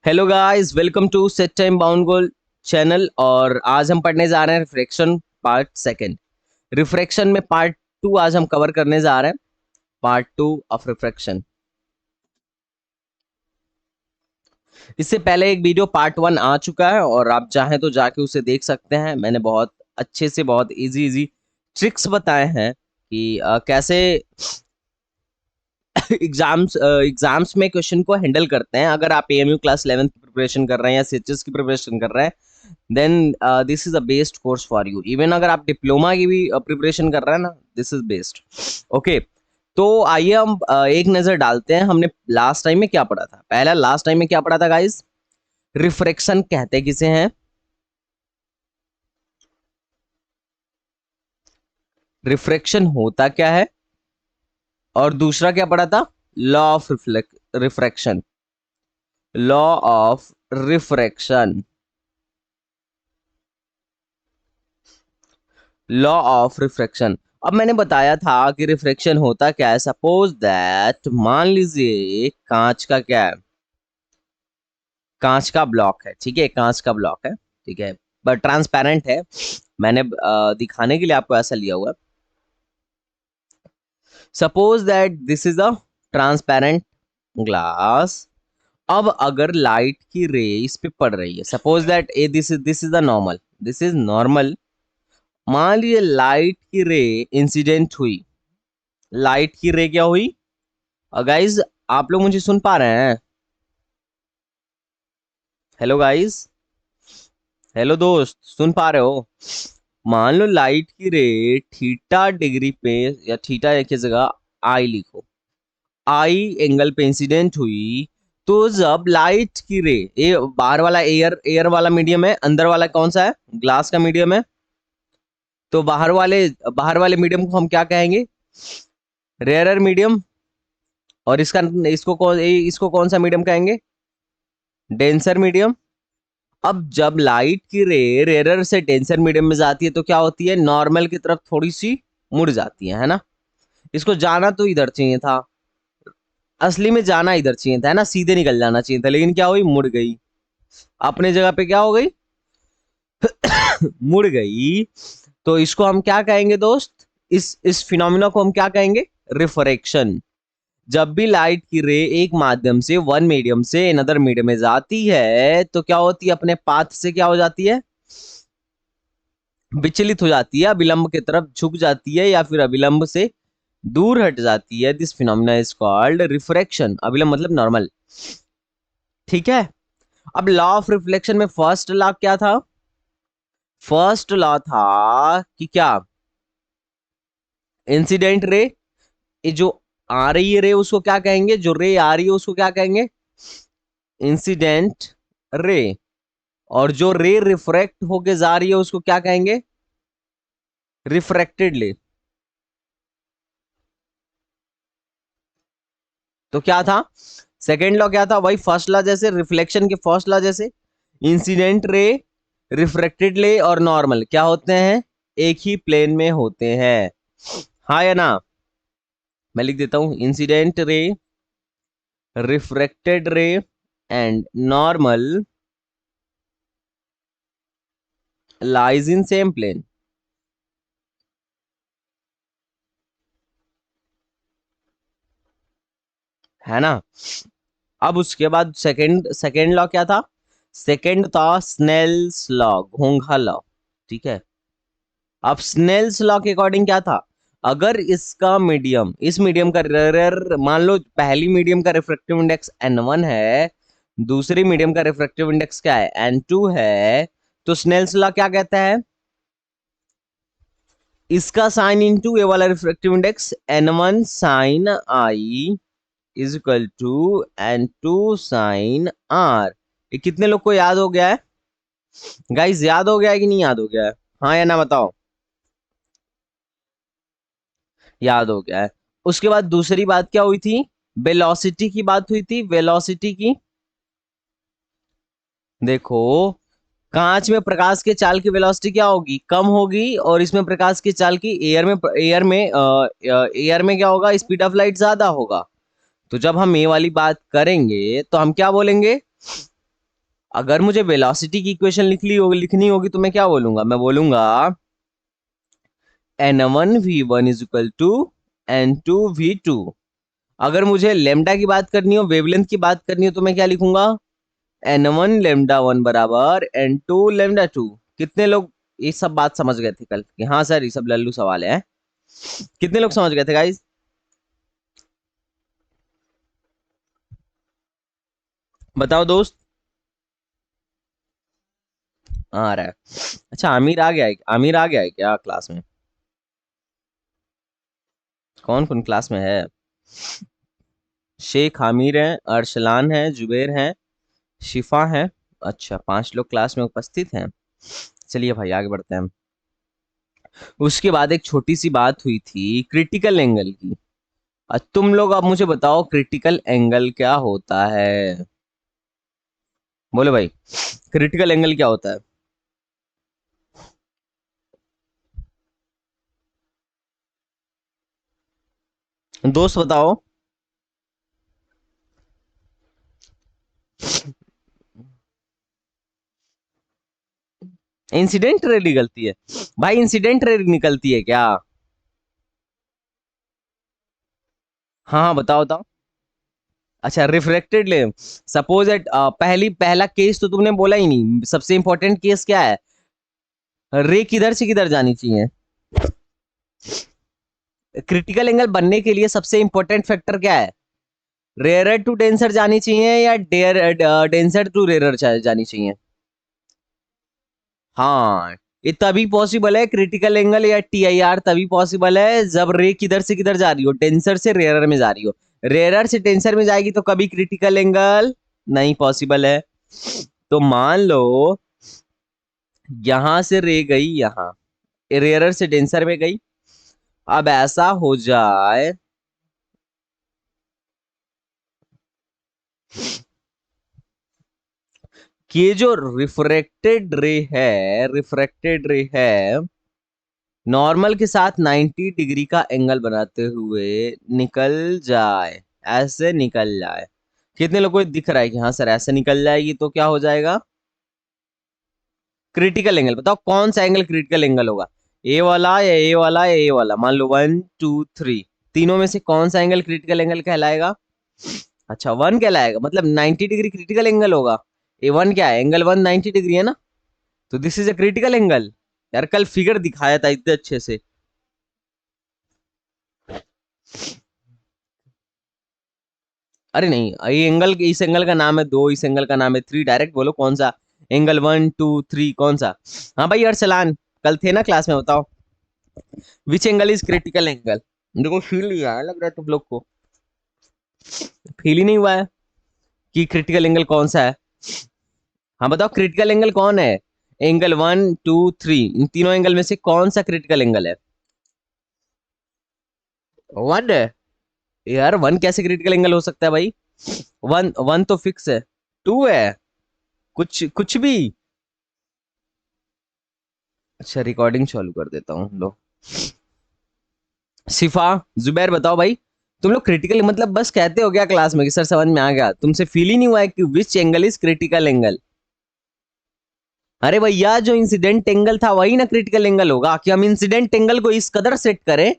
Hello guys, welcome to set time bound goal channel. और आज हम पढ़ने जा रहे हैं रिफ्रैक्शन पार्ट सेकंड। रिफ्रैक्शन में पार्ट टू आज हम कवर करने जा रहे हैं। Part two of refraction. इससे पहले एक वीडियो पार्ट वन आ चुका है और आप चाहें तो जाके उसे देख सकते हैं। मैंने बहुत अच्छे से बहुत इजी इजी ट्रिक्स बताए हैं कि कैसे एग्जाम्स में क्वेश्चन को हैंडल करते हैं। अगर आप एएमयू क्लास 11 की प्रिपरेशन कर रहे हैं या सीएचएस की प्रिपरेशन कर रहे हैं, then this is a best course for you. Even अगर आप डिप्लोमा की भी प्रिपरेशन कर रहे हैं ना, दिस इज बेस्ट। ओके, तो आइए हम एक नजर डालते हैं हमने लास्ट टाइम में क्या पढ़ा था। पहला लास्ट टाइम में क्या पढ़ा था गाइस? रिफ्रैक्शन कहते किसे हैं? रिफ्रैक्शन होता क्या है? और दूसरा क्या पढ़ा था? Law of refraction. Law of refraction. Law of refraction. अब मैंने बताया था कि रिफ्रैक्शन होता क्या है। सपोज दैट, मान लीजिए कांच का क्या है, कांच का ब्लॉक है। ठीक है, कांच का ब्लॉक है। ठीक है, बट ट्रांसपेरेंट है। मैंने दिखाने के लिए आपको ऐसा लिया हुआ। Suppose that this is a transparent glass. अब अगर लाइट की रे इस पे पड़ रही है, suppose that A this is the normal, this is normal. मान लीजिए लाइट की रे इंसिडेंट हुई। लाइट की रे क्या हुई? गाइज, आप लोग मुझे सुन पा रहे हैं? हेलो गाइज, हेलो दोस्त, सुन पा रहे हो? मान लो लाइट की रे थीटा डिग्री पे, या थीटा की जगह आई लिखो, आई एंगल पे इंसिडेंट हुई। तो जब लाइट की रे, ये बाहर वाला एयर वाला मीडियम है, अंदर वाला कौन सा है? ग्लास का मीडियम है। तो बाहर वाले मीडियम को हम क्या कहेंगे? Rarer medium. और इसको कौन सा मीडियम कहेंगे? Denser medium. अब जब लाइट की रे रेयर से डेंसर मीडियम में जाती है तो क्या होती है? नॉर्मल की तरफ थोड़ी सी मुड़ जाती है ना? इसको जाना तो इधर चाहिए था, असली में जाना इधर चाहिए था, है ना? सीधे निकल जाना चाहिए था, लेकिन क्या हुई? मुड़ गई। अपने जगह पे क्या हो गई? मुड़ गई। तो इसको हम क्या कहेंगे दोस्त? इस फिनोमिना को हम क्या कहेंगे? रिफ्रैक्शन। जब भी लाइट की रे एक माध्यम से, वन मीडियम से अनदर मीडियम में जाती है तो क्या होती है? अपने पाथ से क्या हो जाती है? विचलित हो जाती है, अभिलंब की तरफ झुक जाती है, या फिर अभिलंब से दूर हट जाती है। This phenomena is called refraction. अभिलंब मतलब नॉर्मल। ठीक है। अब लॉ ऑफ रिफ्लेक्शन में फर्स्ट लॉ क्या था? फर्स्ट लॉ था कि क्या? इंसिडेंट रे, ये जो आ रही है रे उसको क्या कहेंगे? जो रे आ रही है उसको क्या कहेंगे? Incident ray. और जो रे रिफ्रैक्ट होके जा रही है उसको क्या कहेंगे? रिफ्रैक्टेड रे। तो क्या था? सेकेंड लॉ क्या था? वही फर्स्ट लॉ जैसे, रिफ्लेक्शन के फर्स्ट लॉ जैसे। इंसिडेंट रे, रिफ्रैक्टेड रे और नॉर्मल क्या होते हैं? एक ही प्लेन में होते हैं। हाँ या ना? मैं लिख देता हूं, incident ray, refracted ray and normal lies in same plane. है ना? अब उसके बाद सेकंड सेकंड लॉ क्या था? सेकंड था स्नेल्स लॉ, घोंघा लॉ। ठीक है। अब स्नेल्स लॉ के अकॉर्डिंग क्या था? अगर इसका मीडियम, इस मीडियम का रेयर, मान लो पहली मीडियम का रिफ्रैक्टिव इंडेक्स n1 है, दूसरी मीडियम का रिफ्रैक्टिव इंडेक्स क्या है? n2 है। तो स्नेल्स लॉ क्या कहता है? इसका साइन इनटू ए वाला refractive index n1 sine i is equal to n2 sine r। ये कितने लोग को याद हो गया है गाइस? याद हो गया है कि नहीं याद हो गया है? हाँ या ना बताओ? याद हो गया है। उसके बाद दूसरी बात क्या हुई थी? वेलोसिटी की बात हुई थी। वेलोसिटी की, देखो, कांच में प्रकाश के चाल की वेलोसिटी क्या होगी? कम होगी। और इसमें प्रकाश की चाल की, एयर में क्या होगा? स्पीड ऑफ लाइट ज्यादा होगा। तो जब हम ये वाली बात करेंगे तो हम क्या बोलेंगे? अगर मुझे वेलोसिटी की इक्वेशन लिखनी होगी तो मैं क्या बोलूंगा, मैं बोलूंगा n1v1 is equal to n2v2। अगर मुझे लेमडा की बात करनी हो, वेवलेंथ की बात करनी हो, तो मैं क्या लिखूंगा, n1 लेमडा 1 बराबर n2 लेमडा 2। कितने लोग ये सब बात समझ गए थे कल कि हाँ सर ये सब लल्लू सवाल है? कितने लोग समझ गए थे गाइस? बताओ दोस्त। आ रहा है। अच्छा आमिर आ गया है, आमिर आ गया है क्या क्लास में? कौन कौन क्लास में है? शेख आमिर है, अरसलान है, जुबेर है, शिफा है। अच्छा 5 लोग क्लास में उपस्थित हैं। चलिए भाई आगे बढ़ते हैं। उसके बाद एक छोटी सी बात हुई थी क्रिटिकल एंगल की। तुम लोग अब मुझे बताओ क्रिटिकल एंगल क्या होता है? बोलो भाई, क्रिटिकल एंगल क्या होता है? दोस्त बताओ। इंसिडेंट रे निकलती है? भाई इंसिडेंट रे निकलती है क्या? हाँ हाँ बताओ बताओ। अच्छा रिफ्रेक्टेड ले। सपोज एट पहला केस तो तुमने बोला ही नहीं, सबसे इंपॉर्टेंट केस क्या है? रे किधर से किधर जानी चाहिए? क्रिटिकल एंगल बनने के लिए सबसे इंपॉर्टेंट फैक्टर क्या है? रेयर टू डेंसर जानी चाहिए या डेंसर टू रेयर जानी चाहिए? हाँ, ये तभी पॉसिबल है क्रिटिकल एंगल या टीआईआर तभी पॉसिबल है जब रे किधर से किधर जा रही हो, टेंसर से रेयर में जा रही हो। रेयर से टेंसर में जाएगी तो कभी क्रिटिकल एंगल नहीं पॉसिबल है। तो मान लो यहां से रे गई यहां, रेयर से डेंसर में गई। अब ऐसा हो जाए कि ये जो रिफ्रेक्टेड रे है नॉर्मल के साथ 90 डिग्री का एंगल बनाते हुए निकल जाए, ऐसे निकल जाए। कितने लोगों को दिख रहा है कि हाँ सर ऐसे निकल जाएगी तो क्या हो जाएगा? Critical angle. बताओ कौन सा एंगल क्रिटिकल एंगल होगा? ए वाला या ए वाला या ए वाला? मान लो 1 2 3, तीनों में से कौन सा एंगल क्रिटिकल एंगल कहलाएगा? अच्छा 1 कहलाएगा, मतलब 90 डिग्री क्रिटिकल एंगल होगा। A1 क्या है, एंगल 1 90 डिग्री है ना। तो this is a critical angle. यार कल फिगर दिखाया था इतने अच्छे से। अरे नहीं, ये एंगल, इस एंगल का नाम है 2, इस एंगल का नाम है 3, डायरेक्ट बोलो कौन सा एंगल 1 2 3 कौन सा? हाँ भाई अरसलान, कल थे ना क्लास में, बताओ which angle is critical angle? देखो फील नहीं आया लग रहा है तुम लोग को, फील ही नहीं हुआ है कि क्रिटिकल एंगल कौन सा है। हाँ बताओ क्रिटिकल एंगल कौन है? एंगल 1 2 3, इन तीनों एंगल में से कौन सा क्रिटिकल एंगल है? 1 है। यार 1 कैसे क्रिटिकल एंगल हो सकता है भाई? 1 1 तो फिक्स है। 2 है? कुछ कुछ भी। अच्छा रिकॉर्डिंग चालू कर देता हूँ लो। शिफा, जुबैर बताओ भाई, तुम लोग क्रिटिकल मतलब बस कहते हो क्या क्लास में कि सर समझ में आ गया, तुमसे फील ही नहीं हुआ है कि which angle is critical angle? अरे भैया जो इंसिडेंट एंगल था वही ना क्रिटिकल एंगल होगा, कि हम इंसिडेंट एंगल को इस कदर सेट करें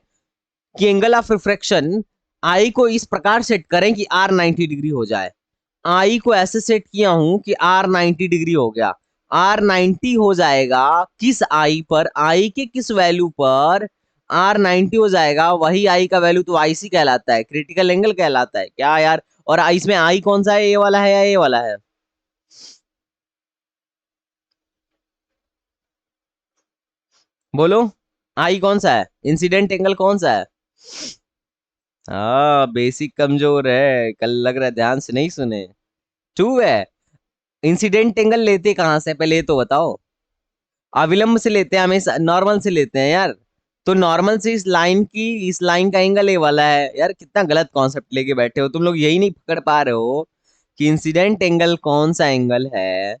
कि एंगल ऑफ रिफ्रैक्शन आई को इस प्रकार सेट करें कि आर 90 डिग्री हो जाए। आई को ऐसे सेट किया हूं कि आर 90 डिग्री हो गया। आर 90 हो जाएगा किस आई पर, आई के किस वैल्यू पर आर 90 हो जाएगा, वही आई का वैल्यू तो आईसी कहलाता है, क्रिटिकल एंगल कहलाता है क्या यार? और इसमें आई कौन सा है, ए वाला है या ए वाला है? बोलो आई कौन सा है, इंसिडेंट एंगल कौन सा है? हाँ बेसिक कमजोर है, कल लग रहा है ध्यान से नहीं सुने। 2 है। इंसिडेंट एंगल लेते कहां से पहले ये तो बताओ? अविलंब से लेते हैं, हमेशा नॉर्मल से लेते हैं यार। तो नॉर्मल से इस लाइन का एंगल ए वाला है। यार कितना गलत कॉन्सेप्ट लेके बैठे हो तुम लोग, यही नहीं पकड़ पा रहे हो कि इंसिडेंट एंगल कौन सा एंगल है।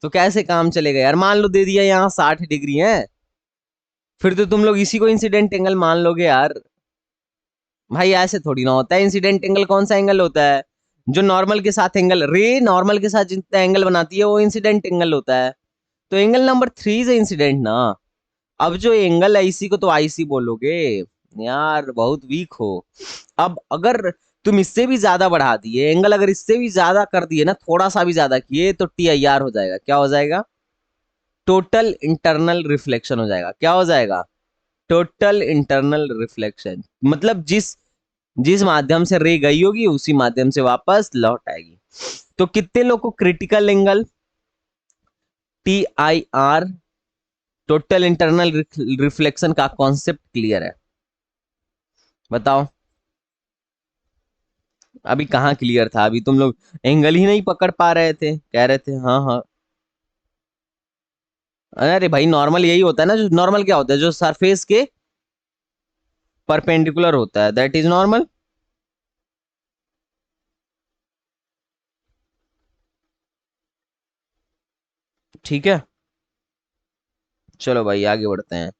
तो कैसे काम चलेगा यार? मान लो दे दिया यहाँ 60 डिग्री है, फिर तो तुम लोग इसी को इंसिडेंट एंगल मान लोगे यार। भाई ऐसे थोड़ी ना होता है, इंसिडेंट एंगल कौन सा एंगल होता है? जो नॉर्मल के साथ एंगल, रे नॉर्मल के साथ जितना एंगल बनाती है वो इंसिडेंट एंगल होता है। तो एंगल नंबर 3 से इंसिडेंट ना। अब जो एंगल है इसी को तो आईसी बोलोगे। यार बहुत वीक हो। अब अगर तुम इससे भी ज्यादा बढ़ा दिए एंगल, अगर इससे भी ज्यादा कर दिए ना, थोड़ा सा भी ज्यादा किए, तो टीआईआर हो जाएगा। क्या हो जाएगा? टोटल इंटरनल रिफ्लेक्शन हो जाएगा। क्या हो जाएगा? Total internal reflection. मतलब जिस जिस माध्यम से रे गई होगी उसी माध्यम से वापस लौट आएगी। तो कितने लोग को critical angle T I R, total internal reflection का कॉन्सेप्ट क्लियर है? बताओ। अभी कहाँ क्लियर था? अभी तुम लोग एंगल ही नहीं पकड़ पा रहे थे, कह रहे थे हाँ हाँ। अरे भाई नॉर्मल यही होता है ना। जो नॉर्मल क्या होता है? जो सरफेस के परपेंडिकुलर होता है, दैट इज नॉर्मल। ठीक है, चलो भाई आगे बढ़ते हैं।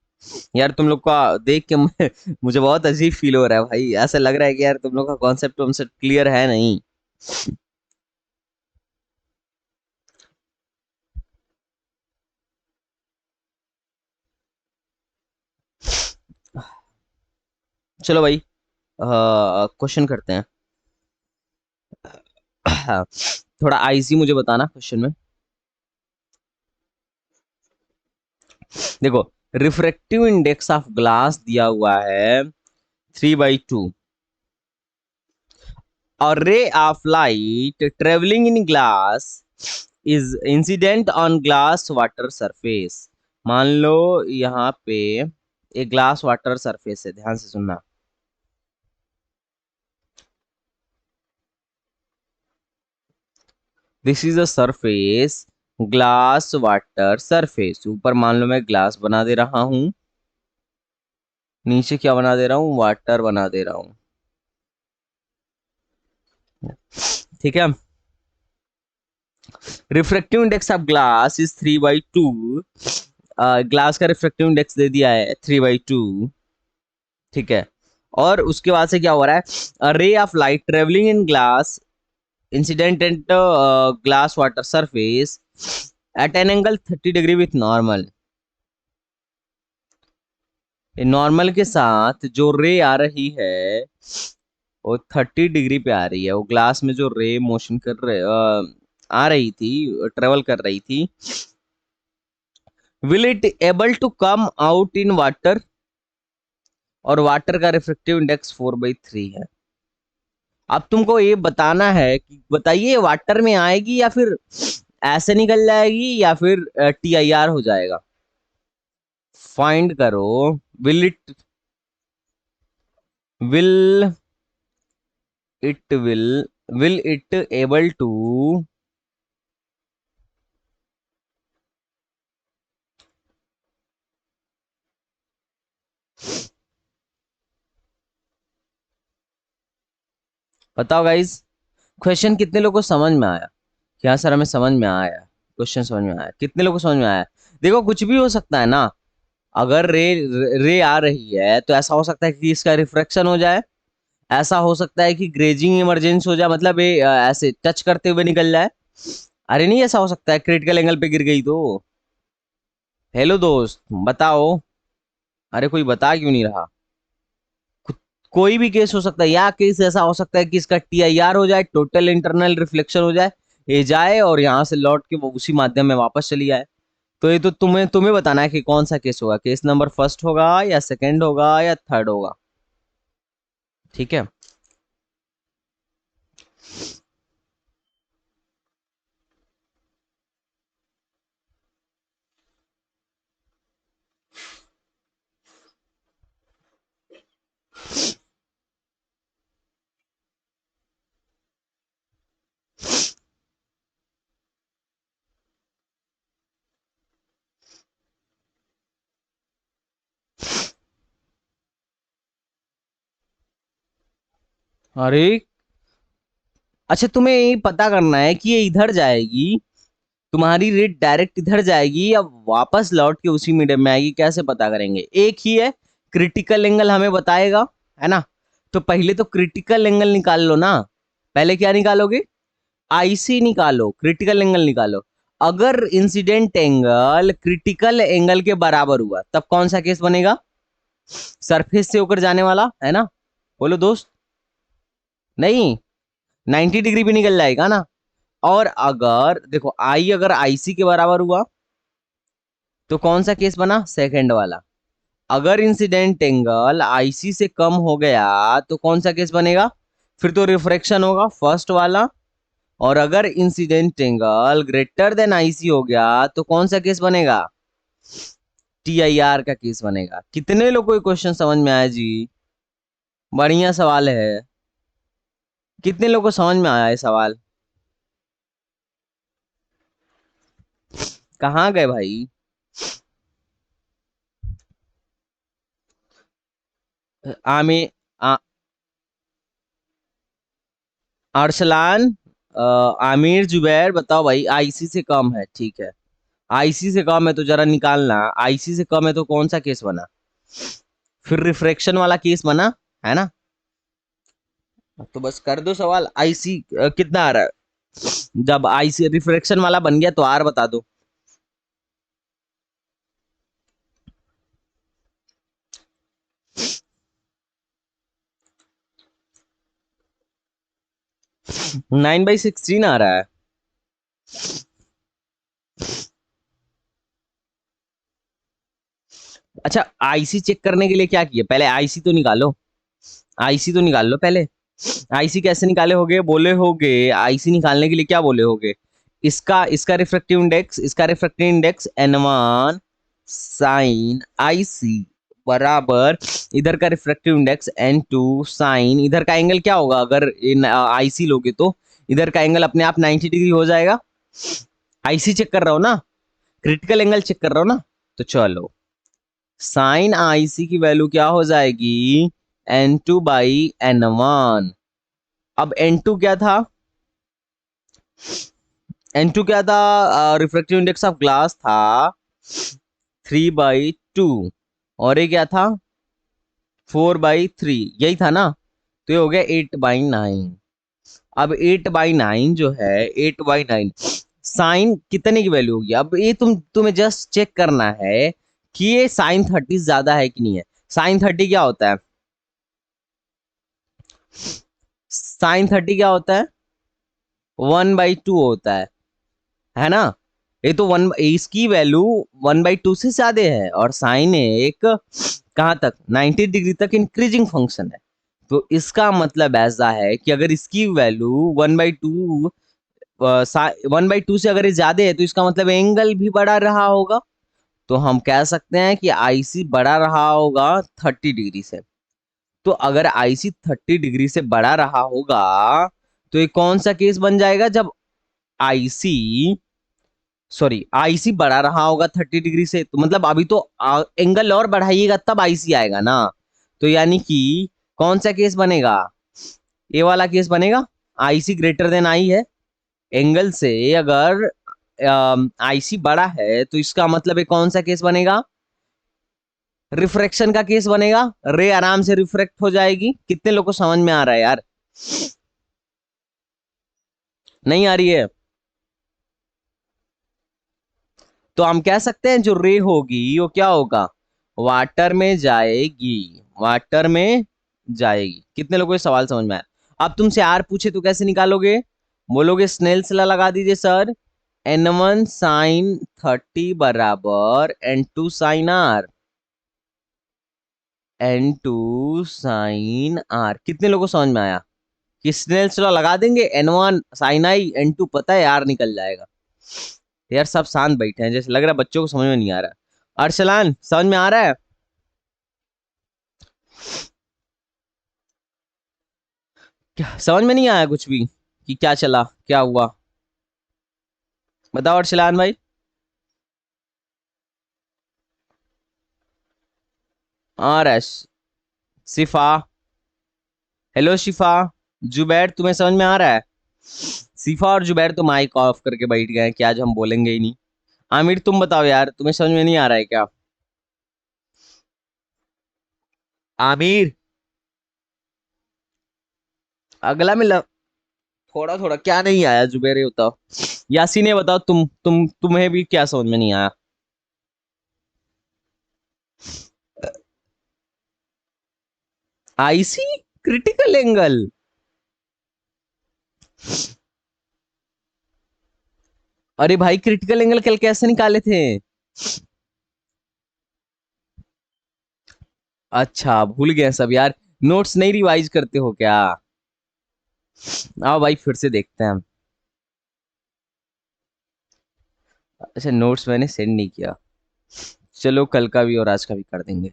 यार तुम लोग का देख के मुझे बहुत अजीब फील हो रहा है भाई। ऐसा लग रहा है कि यार तुम लोग का कॉन्सेप्ट कॉन्सेप्ट क्लियर है नहीं। चलो भाई क्वेश्चन करते हैं। थोड़ा आईसी मुझे बताना क्वेश्चन में। देखो, रिफ्रैक्टिव इंडेक्स ऑफ ग्लास दिया हुआ है 3/2। और ray of light travelling in glass is incident on glass water surface. मान लो यहाँ पे एक ग्लास वाटर सरफेस है, ध्यान से सुनना। This is a surface, glass water surface. ऊपर मान लो मैं ग्लास बना दे रहा हूं, नीचे क्या बना दे रहा हूं? वाटर बना दे रहा हूं। ठीक है। Refractive index of glass is 3/2। Glass का रिफ्रैक्टिव इंडेक्स दे दिया है 3/2। ठीक है। और उसके बाद से क्या हो रहा है? Ray of light travelling in glass incident at glass water surface at an angle 30 degree with normal. Normal के साथ जो रे आ रही है वो 30 डिग्री पे आ रही है। वो ग्लास में जो रे मोशन कर रहे आ रही थी, ट्रेवल कर रही थी, will it able to come out in water? और वाटर का रिफ्रेक्टिव इंडेक्स 4/3 है। अब तुमको ये बताना है कि बताइए वाटर में आएगी या फिर ऐसे निकल जाएगी या फिर टीआईआर हो जाएगा। फाइंड करो। Will it will it will it able to बताओ गाइस। क्वेश्चन कितने लोगों को समझ में आया? क्या सर हमें समझ में आया? क्वेश्चन समझ में आया? कितने लोगों को समझ में आया? देखो कुछ भी हो सकता है ना। अगर रे रे आ रही है तो ऐसा हो सकता है कि इसका रिफ्रैक्शन हो जाए। ऐसा हो सकता है कि ग्रेजिंग इमरजेंस हो जाए, मतलब ये ऐसे टच करते हुए निकल जाए। अरे नहीं, ऐसा हो सकता है क्रिटिकल एंगल पे गिर गई तो। हेलो दोस्त, बताओ। अरे कोई बता क्यों नहीं रहा? कोई भी केस हो सकता है। या केस ऐसा हो सकता है कि इसका टीआईआर हो जाए, टोटल इंटरनल रिफ्लेक्शन हो जाए, ये जाए और यहां से लौट के वो उसी माध्यम में वापस चली जाए। तो ये तो तुम्हें तुम्हें बताना है कि कौन सा केस होगा। केस नंबर फर्स्ट होगा या सेकंड होगा या थर्ड होगा। ठीक है। अरे अच्छा, तुम्हें ये पता करना है कि ये इधर जाएगी, तुम्हारी रेट डायरेक्ट इधर जाएगी या वापस लौट के उसी मीडियम में आएगी? कैसे पता करेंगे? एक ही है, क्रिटिकल एंगल हमें बताएगा, है ना। तो पहले तो क्रिटिकल एंगल निकाल लो ना। पहले क्या निकालोगे? आईसी निकालो, क्रिटिकल एंगल निकालो। अगर इंसिडेंट एंगल क्रिटिकल एंगल के बराबर हुआ तब कौन सा केस बनेगा? सरफेस से होकर जाने वाला, है ना? बोलो दोस्त। नहीं, 90 डिग्री भी निकल जाएगा ना। और अगर देखो आई अगर आईसी के बराबर हुआ तो कौन सा केस बना? सेकंड वाला। अगर इंसिडेंट एंगल आईसी से कम हो गया तो कौन सा केस बनेगा? फिर तो रिफ्रैक्शन होगा, फर्स्ट वाला। और अगर incident angle greater than IC हो गया तो कौन सा केस बनेगा? टीआईआर का केस बनेगा। कितने लोगों को क्वेश्चन समझ में आया जी? बढ़िया सवाल है। कितने लोगों को समझ में आया है सवाल? कहाँ गए भाई? आमी आ, अरसलान, आमिर, जुबैर, बताओ भाई। आईसी से कम है, ठीक है। आईसी से कम है तो जरा निकालना। आईसी से कम है तो कौन सा केस बना? फिर रिफ्रैक्शन वाला केस बना, है ना? तो बस कर दो सवाल। आईसी कितना आ रहा है? जब आईसी रिफ्रैक्शन वाला बन गया तो आर बता दो। नाइन बाई सिक्सटीन आ रहा है। अच्छा, आईसी चेक करने के लिए क्या किया? पहले आईसी तो निकालो। आईसी तो निकाल लो पहले। आईसी कैसे निकाले होगे? बोले होगे आईसी निकालने के लिए क्या बोले होगे? इसका refractive index N1 sign IC बराबर इधर का रिफ्रैक्टिव इंडेक्स N2 साइन। इधर का एंगल क्या होगा? अगर इन आईसी लोगे तो इधर का एंगल अपने आप 90 डिग्री हो जाएगा। आईसी चेक कर रहा हो ना, क्रिटिकल एंगल चेक कर रहा हो ना। तो चलो, साइन आईसी की वैल्यू क्या हो जाएगी? N2 by N1। अब N2 क्या था? N2 क्या था? रिफ्रैक्टिव इंडेक्स ऑफ ग्लास था 3/2। और ये क्या था? 4/3। यही था ना? तो ये हो गया 8/9। अब 8/9 जो है, 8/9 साइन कितने की वैल्यू होगी? अब ये तुम्हें जस्ट चेक करना है कि ये साइन 30 ज्यादा है कि नहीं है। साइन 30 क्या होता है? साइन 30 क्या होता है? 1/2 होता है ना? ये तो वन, इसकी वैल्यू 1/2 से ज्यादा है और साइन एक कहां तक? 90 डिग्री तक इंक्रीजिंग फंक्शन है। तो इसका मतलब ऐसा है कि अगर इसकी वैल्यू 1/2, 1/2 से अगर ये ज्यादा है तो इसका मतलब एंगल भी बढ़ा रहा होगा। तो हम कह सकते हैं कि आईसी बढ़ा रहा होगा 30 डिग्री से। तो अगर आईसी 30 डिग्री से बढ़ा रहा होगा तो ये कौन सा केस बन जाएगा? जब आईसी आईसी बढ़ा रहा होगा 30 डिग्री से, तो मतलब अभी तो एंगल और बढ़ाइएगा तब आईसी आएगा ना। तो यानी कि कौन सा केस बनेगा? ये वाला केस बनेगा। आईसी ग्रेटर देन आई है। एंगल से अगर आईसी बड़ा है तो इसका मतलब ये कौन सा केस बनेगा? रिफ्रैक्शन का केस बनेगा। रे आराम से रिफ्रेक्ट हो जाएगी। कितने लोग को समझ में आ रहा है यार? नहीं आ रही है? तो हम कह सकते हैं जो रे होगी वो क्या होगा? वाटर में जाएगी। वाटर में जाएगी। कितने लोगों को ये सवाल समझ में आया? अब तुमसे आर पूछे तो कैसे निकालोगे? बोलोगे स्नेल्स लॉ लगा दीजिए सर। N1 साइन 30 बराबर N2 sign are. N2 sign are. कितने लोगों को समझ में आया कि स्नेल्स लॉ लगा देंगे? N1 साइन आई, N2 पता है आर निकल जाएगा। यार सब शांत बैठे हैं, जैसे लग रहा है बच्चों को समझ में नहीं आ रहा। अरसलान समझ में आ रहा है? क्या समझ में नहीं आया कुछ भी कि क्या चला क्या हुआ? बताओ अरसलान भाई। आ रहा है। शिफा, हेलो शिफा। जुबैर तुम्हें समझ में आ रहा है? शिफा और जुबैर तो माइक ऑफ करके बैठ गए हैं कि आज हम बोलेंगे ही नहीं। आमिर तुम बताओ यार, तुम्हें समझ में नहीं आ रहा है क्या? आमिर, अगला में थोड़ा थोड़ा क्या नहीं आया जुबेर, ये बताओ। यासीन ने बताओ, तुम्हें भी क्या समझ में नहीं आया? IC critical angle? अरे भाई, क्रिटिकल एंगल कल कैसे निकाले थे? अच्छा, भूल गए सब यार। नोट्स नहीं रिवाइज करते हो क्या? आओ भाई, फिर से देखते हैं हम। अच्छा, नोट्स मैंने सेंड नहीं किया। चलो, कल का भी और आज का भी कर देंगे।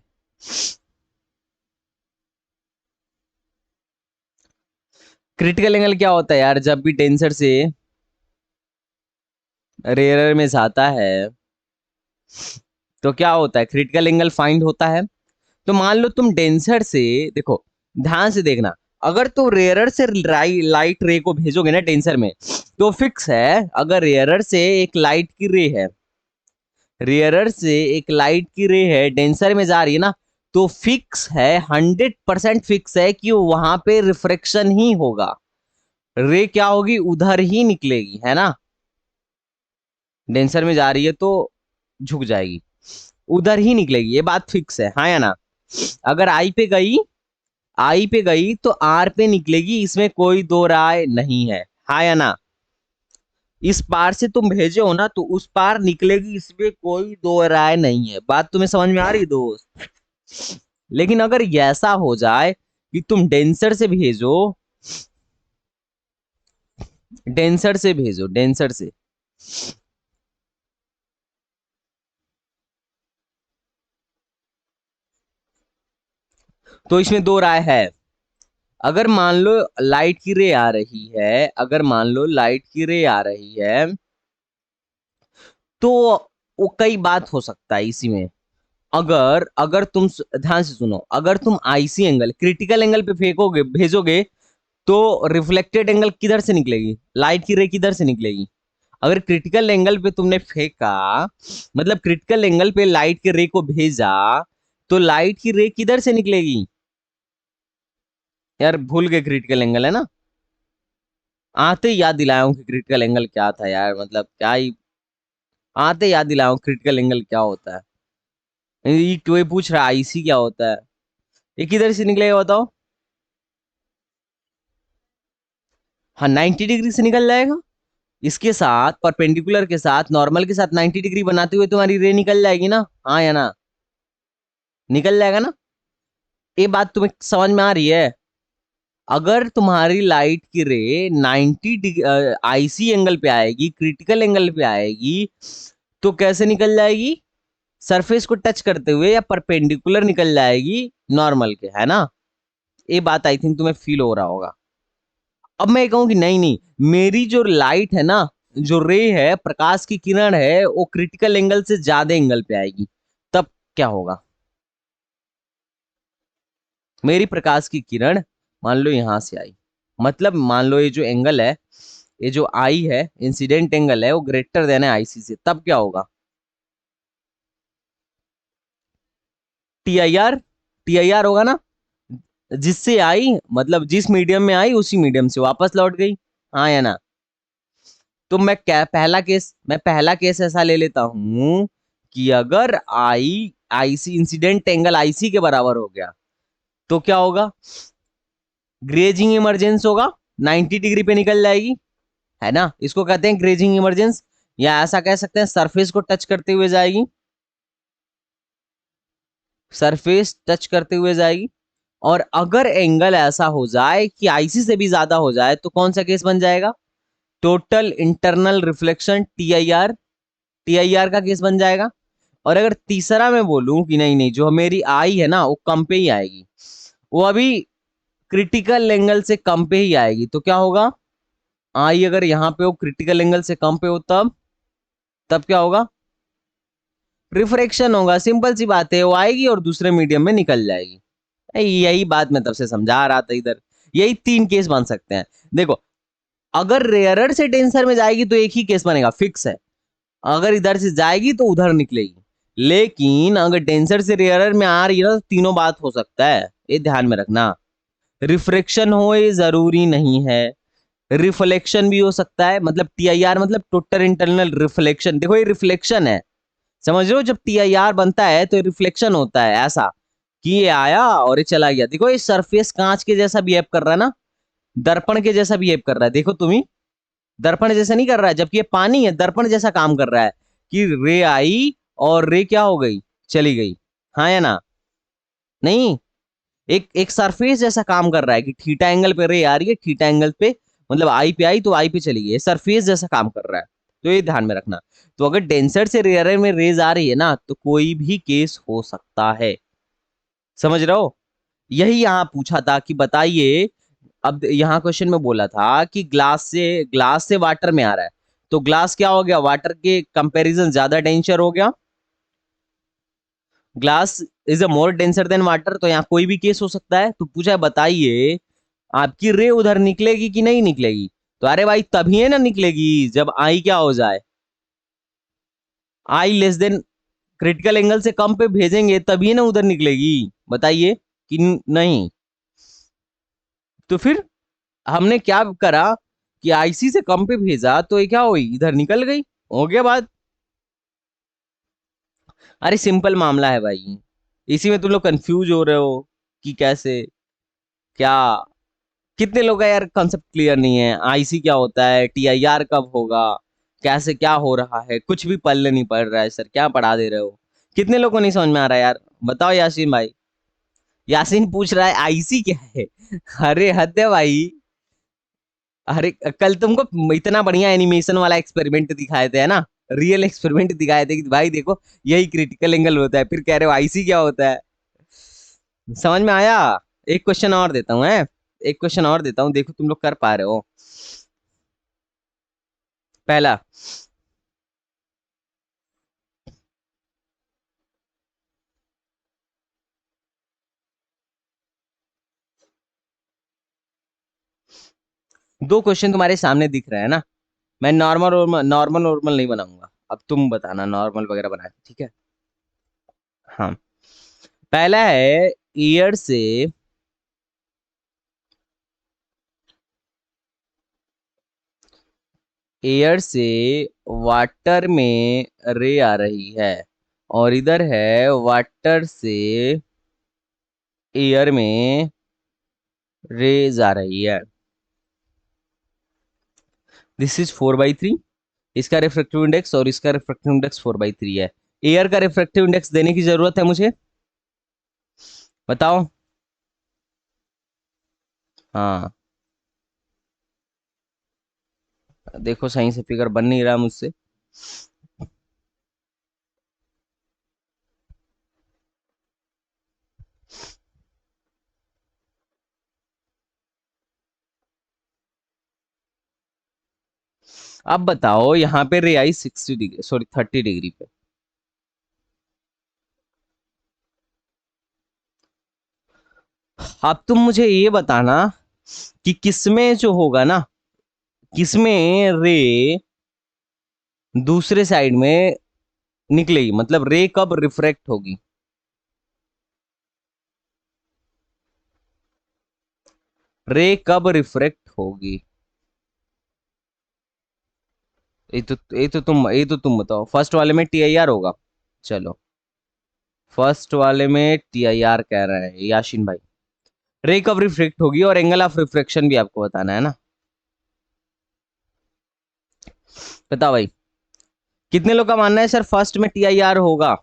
क्रिटिकल एंगल क्या होता है यार? जब भी डेंसर से रेयरर में जाता है तो क्या होता है? क्रिटिकल एंगल फाइंड होता है। तो मान लो तुम डेंसर से, देखो ध्यान से देखना, अगर तुम रेयरर से लाइट रे को भेजोगे ना डेंसर में, तो फिक्स है, अगर रेयरर से एक लाइट की रे है, रेयरर से एक लाइट की रे है डेंसर में जा रही है ना, तो फिक्स है, 100% फिक्स है कि वहां पे रिफ्रेक्शन ही होगा। रे क्या होगी? उधर ही निकलेगी, है ना? डेंसर में जा रही है तो झुक जाएगी, उधर ही निकलेगी, ये बात फिक्स है, हाँ या ना? अगर आई पे गई तो आर पे निकलेगी, इसमें कोई दो राय नहीं है, हाँ या ना? इस पार से तुम भेजे हो ना, तो उस पार निकलेगी, इसमें कोई दो राय नहीं है। बात तुम्हें समझ में आ रही दोस्त? लेकिन अगर ऐसा हो जाए कि तुम डेंसर से तो इसमें दो राय है। अगर मान लो लाइट की रे आ रही है, अगर मान लो लाइट की रे आ रही है, तो वो कई बात हो सकता है इसी में। अगर अगर तुम ध्यान से सुनो, अगर तुम आईसी एंगल क्रिटिकल एंगल पे फेंकोगे, भेजोगे, तो रिफ्लेक्टेड एंगल किधर से निकलेगी? लाइट की रे किधर से निकलेगी? अगर क्रिटिकल एंगल पे तुमने फेंका, मतलब क्रिटिकल एंगल पे लाइट के रे को भेजा, तो लाइट की रे किधर से निकलेगी? यार भूल गए क्रिटिकल एंगल, है ना? आते ही याद दिलाया हूँ कि क्रिटिकल एंगल क्या था यार, मतलब क्या ही, आते ही याद दिलाया हूँ क्रिटिकल एंगल क्या होता है। ये कोई पूछ रहा है आईसी क्या होता है, ये किधर से निकलेगा बताओ? हाँ, 90 डिग्री से निकल जाएगा। इसके साथ परपेंडिकुलर के साथ, नॉर्मल के साथ 90 डिग्री बनाते हुए तुम्हारी रे निकल जाएगी ना, हाँ या ना? निकल जाएगा ना? ये बात तुम्हें समझ में आ रही है? अगर तुम्हारी लाइट की रे 90 डिग्री आईसी एंगल पे आएगी, क्रिटिकल एंगल पे आएगी, तो कैसे निकल जाएगी? सरफेस को टच करते हुए या परपेंडिकुलर निकल जाएगी नॉर्मल के, है ना? ये बात आई थिंक तुम्हें फील हो रहा होगा। अब मैं कहूं कि नहीं नहीं, मेरी जो लाइट है ना, जो रे है, प्रकाश की किरण है, वो क्रिटिकल एंगल से ज्यादा एंगल पे आएगी, तब क्या होगा? मेरी प्रकाश की किरण मान लो यहां से आई, मतलब मान लो ये जो एंगल है, ये जो आई है, इंसिडेंट एंगल है, वो ग्रेटर देन है आईसी से, तब क्या होगा? टीआईआर, टीआईआर होगा ना? जिससे आई, मतलब जिस मीडियम में आई उसी मीडियम से वापस लौट गई, हाँ या ना? तो मैं पहला केस ऐसा ले लेता हूं कि अगर आईसी इंसिडेंट एंगल आईसी के बराबर हो गया, तो क्या होगा? ग्रेजिंग इमरजेंस होगा, 90 डिग्री पे निकल जाएगी, है ना? इसको कहते हैं ग्रेजिंग इमरजेंस, या ऐसा कह सकते हैं सरफेस को टच करते हुए जाएगी, सरफेस टच करते हुए जाएगी। और अगर एंगल ऐसा हो जाए कि आईसी से भी ज्यादा हो जाए, तो कौन सा केस बन जाएगा? Total internal reflection, TIR, TIR का केस बन जाएगा। और अगर तीसरा मैं बोलूं कि नहीं नहीं, जो मेरी आई है ना, वो कम पे ही आएगी, वो अभी क्रिटिकल एंगल से कम पे ही आएगी, तो क्या होगा? आई अगर यहां पे हो, क्रिटिकल एंगल से कम पे हो, तब तब क्या होगा? रिफ्रैक्शन होगा, सिंपल सी बात है, वो आएगी और दूसरे मीडियम में निकल जाएगी। यही बात मैं तब से समझा रहा था इधर। यही तीन केस बन सकते हैं। देखो, अगर रेयरर से डेंसर में जाएगी तो एक ही केस बनेगा, फिक्स है। अगर इधर से जाएगी तो उधर निकलेगी। लेकिन अगर डेंसर से रेयरर में आ रही है ना, तो तीनों बात हो सकता है, ये ध्यान में रखना। रिफ्रैक्शन हो ये जरूरी नहीं है, रिफ्लेक्शन भी हो सकता है, मतलब TIR मतलब टोटल इंटरनल रिफ्लेक्शन। देखो ये रिफ्लेक्शन है, समझ रहे हो, जब TIR बनता है तो रिफ्लेक्शन होता है, ऐसा कि ये आया और ये चला गया। देखो ये सरफेस कांच के जैसा बिहेव कर रहा है ना, दर्पण के जैसा बिहेव कर रहा है। देखो तुम ही, दर्पण जैसा नहीं कर रहा है, जबकि ये पानी है, दर्पण जैसा काम कर रहा है कि रे आई और रे क्या हो गई, चली गई। हाँ या ना? नहीं, एक एक सरफेस जैसा काम कर रहा है कि थीटा एंगल पे रे आ रही है, थीटा एंगल पे मतलब आई पे आई तो आई पे चली गई, सरफेस जैसा काम कर रहा है। तो ये ध्यान में रखना। तो अगर डेंसर से रेयर में रेज आ रही है ना, तो कोई भी केस हो सकता है। समझ रहे हो? यही यहां पूछा था कि बताइए, अब यहाँ क्वेश्चन में बोला था कि ग्लास से वाटर में आ रहा है, तो ग्लास क्या हो गया, वाटर के कंपैरिजन ज्यादा डेंसर हो गया। Glass is a more denser then water, तो यहाँ कोई भी केस हो सकता है। तो पूछा है बताइए आपकी रे उधर निकलेगी कि नहीं निकलेगी। तो अरे भाई तभी है ना निकलेगी, जब आई क्या हो जाए, आई लेस देन क्रिटिकल एंगल से कम पे भेजेंगे तभी ना उधर निकलेगी। बताइए कि नहीं। तो फिर हमने क्या करा कि IC से कम पे भेजा तो ये क्या हुई, इधर निकल गई। हो गया बात। अरे सिंपल मामला है भाई, इसी में तुम लोग कंफ्यूज हो रहे हो कि कैसे क्या। कितने लोग का यार कॉन्सेप्ट क्लियर नहीं है, IC क्या होता है, TIR कब होगा, कैसे क्या हो रहा है, कुछ भी पल्ले नहीं पड़ रहा है सर, क्या पढ़ा दे रहे हो। कितने लोगों को नहीं समझ में आ रहा है यार, बताओ यासीन भाई। यासीन पूछ रहा है IC क्या है। अरे हद है भाई। अरे कल तुमको इतना बढ़िया एनिमेशन वाला एक्सपेरिमेंट दिखाए थे, है ना, रियल एक्सपेरिमेंट दिखाए थे कि भाई देखो यही क्रिटिकल एंगल होता है, फिर कह रहे हो IC क्या होता है। समझ में आया? एक क्वेश्चन और देता हूँ, है, एक क्वेश्चन और देता हूँ, देखो तुम लोग कर पा रहे हो। पहला, दो क्वेश्चन तुम्हारे सामने दिख रहा है ना, मैं नॉर्मल नॉर्मल नॉर्मल नहीं बनाऊंगा, अब तुम बताना नॉर्मल वगैरह बना के, ठीक है। हाँ, पहला है ईयर से, एयर से वाटर में रे आ रही है, और इधर है वाटर से एयर में रेज आ रही है। दिस इज 4/3, इसका रिफ्रैक्टिव इंडेक्स और इसका रिफ्रैक्टिव इंडेक्स 4/3 है। एयर का रिफ्रैक्टिव इंडेक्स देने की जरूरत है मुझे, बताओ। हाँ, देखो सही से फिगर बन नहीं रहा मुझसे। अब बताओ यहाँ पे रे आई 60 डिग्री, सॉरी 30 डिग्री पे। अब तुम मुझे ये बताना कि किसमें जो होगा ना, किसमें रे दूसरे साइड में निकलेगी, मतलब रे कब रिफ्रैक्ट होगी। रे कब रिफ्रैक्ट होगी, ये तो तुम बताओ। फर्स्ट वाले में TIR होगा, चलो फर्स्ट वाले में TIR कह रहे हैं याशीन भाई। रे कब रिफ्रैक्ट होगी और एंगल ऑफ रिफ्रैक्शन भी आपको बताना है ना। बताओ भाई, कितने लोग का मानना है सर फर्स्ट में TIR होगा,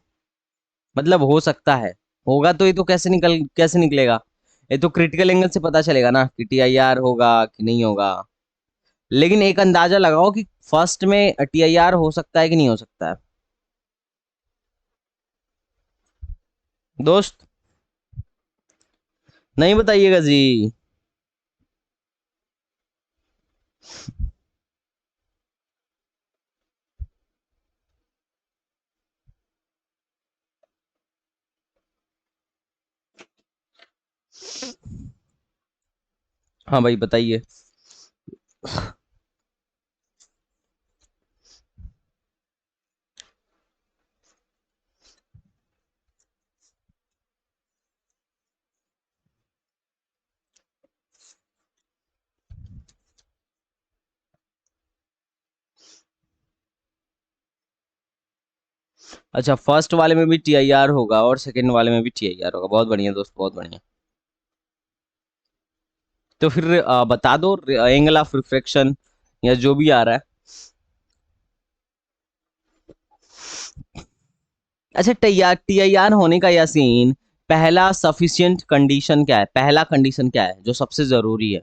मतलब हो सकता है। होगा तो ये तो कैसे निकलेगा, ये तो क्रिटिकल एंगल से पता चलेगा ना कि TIR होगा कि नहीं होगा। लेकिन एक अंदाजा लगाओ कि फर्स्ट में TIR हो सकता है कि नहीं हो सकता है दोस्त, नहीं बताइएगा जी। हाँ भाई बताइए। अच्छा, फर्स्ट वाले में भी TIR होगा और सेकंड वाले में भी TIR होगा। बहुत बढ़िया दोस्त, बहुत बढ़िया। तो फिर बता दो एंगल ऑफ रिफ्रैक्शन या जो भी आ रहा है। अच्छा, TIR होने का यासीन पहला सफिशिएंट कंडीशन क्या है? पहला कंडीशन क्या है जो सबसे जरूरी है?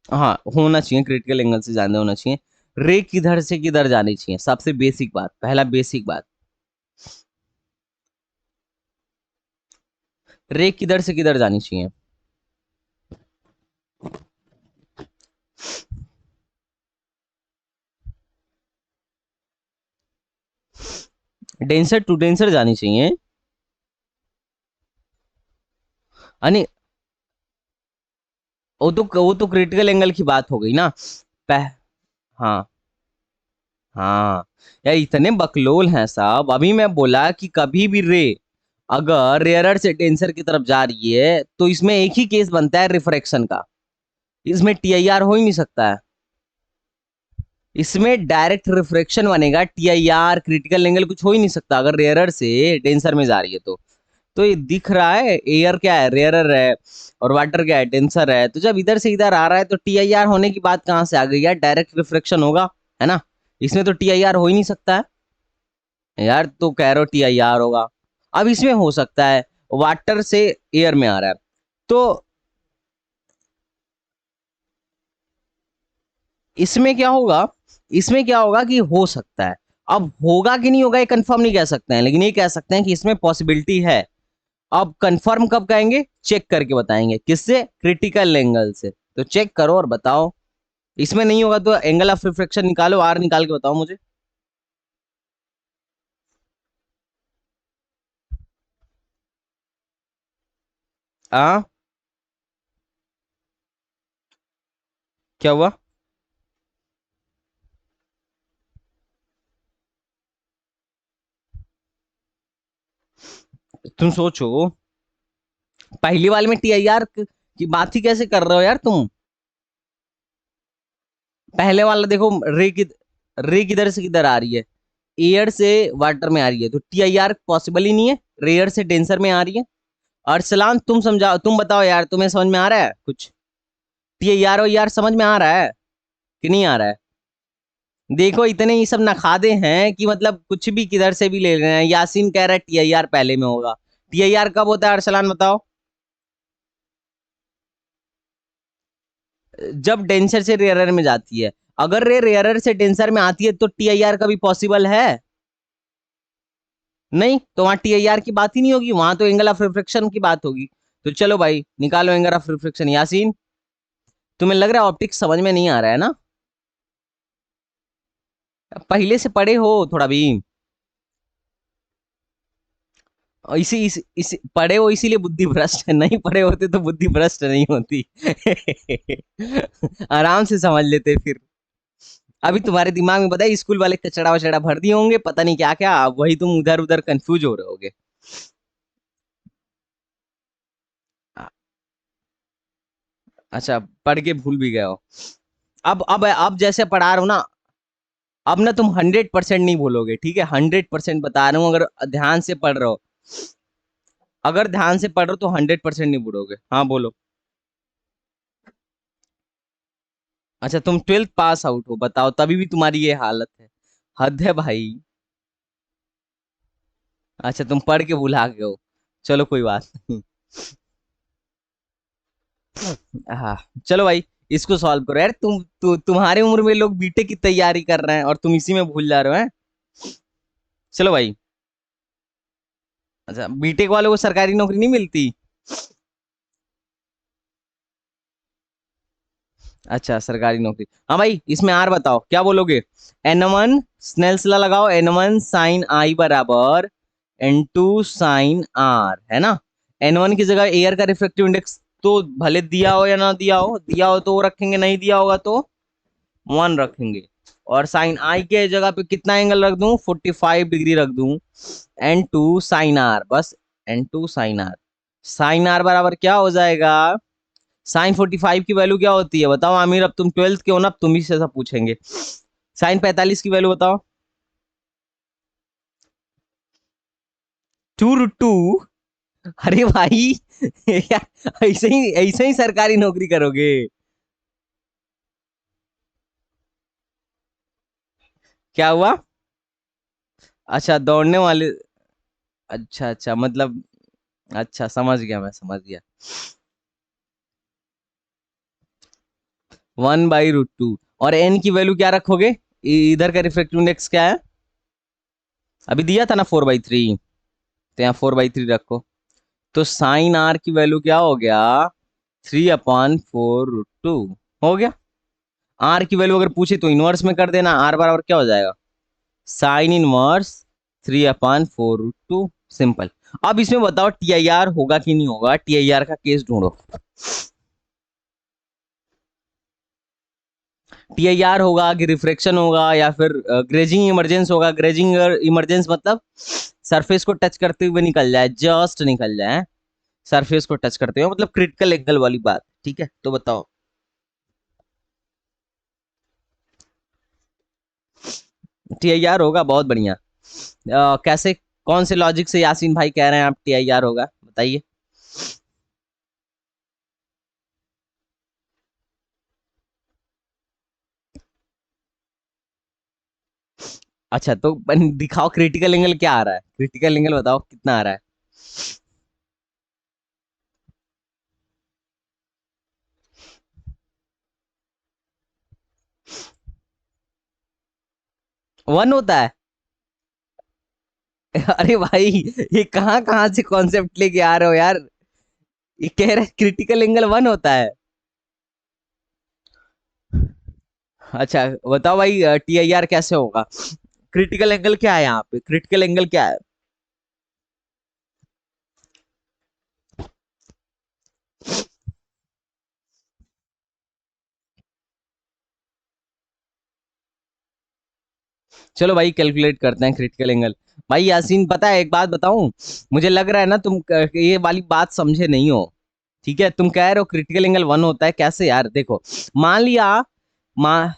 हाँ, होना चाहिए, क्रिटिकल एंगल से ज्यादा होना चाहिए। रे किधर से किधर जानी चाहिए? सबसे बेसिक बात, पहला बेसिक बात, रे किधर से किधर जानी चाहिए? डेंसर टू डेंसर जानी चाहिए। यानी वो तो क्रिटिकल एंगल की बात हो गई ना। पह हाँ, हाँ। यार इतने बकलोल हैं साहब। अभी मैं बोला कि कभी भी रे अगर रेयरर से डेंसर की तरफ जा रही है तो इसमें एक ही केस बनता है रिफ्रैक्शन का। इसमें TIR हो ही नहीं सकता है। इसमें डायरेक्ट रिफ्रैक्शन बनेगा। TIR क्रिटिकल एंगल कुछ हो ही नहीं सकता अगर रेयरर से डेंसर में जा रही है तो ये दिख रहा है, एयर क्या है? रेयरर है। और वाटर क्या है? डेंसर है। तो जब इधर से इधर आ रहा है तो TIR होने की बात कहां से आ गई यार? डायरेक्ट रिफ्लेक्शन होगा, है ना? इसमें तो TIR हो ही नहीं सकता है यार। तो कह रहे हो TIR होगा। अब इसमें हो सकता है, वाटर से एयर में आ रहा है तो इसमें क्या होगा? इसमें क्या होगा कि हो सकता है। अब होगा कि नहीं होगा ये कंफर्म नहीं कह सकते हैं, लेकिन ये कह सकते हैं कि इसमें पॉसिबिलिटी है। अब कंफर्म कब कहेंगे? चेक करके बताएंगे। किससे? क्रिटिकल एंगल से। तो चेक करो और बताओ। इसमें नहीं होगा तो एंगल ऑफ रिफ्रैक्शन निकालो, आर निकाल के बताओ मुझे। आ क्या हुआ? तुम सोचो, पहली वाले में TIR की बात ही कैसे कर रहे हो यार तुम? पहले वाला देखो, रे किधर से किधर आ रही है? एयर से वाटर में आ रही है तो TIR पॉसिबल ही नहीं है। रेयर से डेंसर में आ रही है। अरसलान तुम समझाओ, तुम बताओ यार, तुम्हें समझ में आ रहा है कुछ? TIR और यार समझ में आ रहा है कि नहीं आ रहा है? देखो इतने ये सब नखादे हैं कि मतलब कुछ भी किधर से भी ले रहे हैं। यासीन कह रहा है TIR पहले में होगा। TIR कब होता है अरसलान बताओ? जब डेंसर से रेयरर में जाती है। अगर रे रेयरर से डेंसर में आती है तो TIR कभी पॉसिबल है? नहीं, तो वहां TIR की बात ही नहीं होगी, वहां तो एंगल ऑफ रिफ्लेक्शन की बात होगी। तो चलो भाई, निकालो एंगल ऑफ रिफ्लेक्शन। यासीन, तुम्हें लग रहा है ऑप्टिक्स समझ में नहीं आ रहा है ना? पहले से पढ़े हो थोड़ा भी। और इसी पढ़े हो इसीलिए बुद्धि भ्रष्ट है। नहीं पढ़े होते तो बुद्धि भ्रष्ट नहीं होती। आराम से समझ लेते फिर। अभी तुम्हारे दिमाग में पता है स्कूल वाले कचड़ा वचड़ा भर दिए होंगे, पता नहीं क्या क्या, वही तुम उधर उधर कंफ्यूज हो रहे होगे। अच्छा, पढ़ के भूल भी गए हो। अब जैसे पढ़ा रहा हूं ना, अब ना तुम 100% नहीं भूलोगे, ठीक है? 100% बता रहा हूँ। अगर ध्यान से पढ़ रहे हो, अगर ध्यान से पढ़ रहे हो तो 100% नहीं भूलोगे। हाँ बोलो। अच्छा, तुम 12th पास आउट हो, बताओ, तभी भी तुम्हारी ये हालत है। हद है भाई। अच्छा, तुम पढ़ के भुला गए हो। चलो कोई बात नहीं। हाँ, चलो भाई, इसको सॉल्व करो यार। तुम्हारे उम्र में लोग बीटेक की तैयारी कर रहे हैं और तुम इसी में भूल जा रहे हो हैं। चलो भाई। अच्छा, बीटेक वालों को सरकारी नौकरी नहीं मिलती? अच्छा, सरकारी नौकरी। हाँ भाई, इसमें आर बताओ क्या बोलोगे? N1 स्नेल्स ला लगाओ। N1 साइन आई बराबर N2 साइन आर, है ना? N1 की जगह एयर का रिफ्रेक्टिव इंडेक्स तो भले दिया हो या ना दिया हो, दिया हो तो वो रखेंगे, नहीं दिया होगा तो 1 रखेंगे। और साइन आई के जगह पे कितना एंगल रख दूं? 45 डिग्री रख दूं। N2 साइन आर, बस N2 sign R. Sine are बराबर क्या हो जाएगा? साइन 45 की वैल्यू क्या होती है बताओ आमिर, अब तुम 12th के हो ना, अब तुम ही से सब पूछेंगे। साइन 45 की वैल्यू बताओ। 2√2। अरे भाई ऐसे ही सरकारी नौकरी करोगे? क्या हुआ? अच्छा दौड़ने वाले। अच्छा अच्छा मतलब, अच्छा समझ गया, मैं समझ गया। 1/√2। और एन की वैल्यू क्या रखोगे? इधर का रिफ्रैक्टिव इंडेक्स क्या है? अभी दिया था ना 4/3, तो यहाँ 4/3 रखो। तो साइन आर की वैल्यू क्या हो गया? 3/4√2 हो गया। आर की वैल्यू अगर पूछे तो इनवर्स में कर देना, आर बराबर क्या हो जाएगा? Sine inverse 3/4√2। सिंपल। अब इसमें बताओ टी आई आर होगा कि नहीं होगा, टी आई आर का केस ढूंढो। टी आई आर होगा कि रिफ्रेक्शन होगा या फिर ग्रेजिंग इमरजेंस होगा। ग्रेजिंग इमरजेंस मतलब सरफेस को टच करते हुए निकल जाए, जस्ट निकल जाए, सरफेस को टच करते हुए, मतलब क्रिटिकल एंगल वाली बात। ठीक है, तो बताओ। टी आई आर होगा, बहुत बढ़िया। कैसे, कौन से लॉजिक से यासीन भाई कह रहे हैं आप टी आई आर होगा, बताइए। अच्छा तो दिखाओ क्रिटिकल एंगल क्या आ रहा है, क्रिटिकल एंगल बताओ कितना आ रहा है। वन होता है? अरे भाई, ये कहाँ कहाँ से कॉन्सेप्ट लेके आ रहे हो यार। ये कह रहे क्रिटिकल एंगल वन होता है। अच्छा बताओ भाई, टी आई आर कैसे होगा? क्रिटिकल एंगल क्या है यहाँ पे, क्रिटिकल एंगल क्या है? चलो भाई कैलकुलेट करते हैं क्रिटिकल एंगल। भाई यासीन पता है एक बात बताऊं, मुझे लग रहा है ना तुम ये वाली बात समझे नहीं हो। ठीक है, तुम कह रहे हो क्रिटिकल एंगल वन होता है, कैसे यार? देखो, मान लिया, मान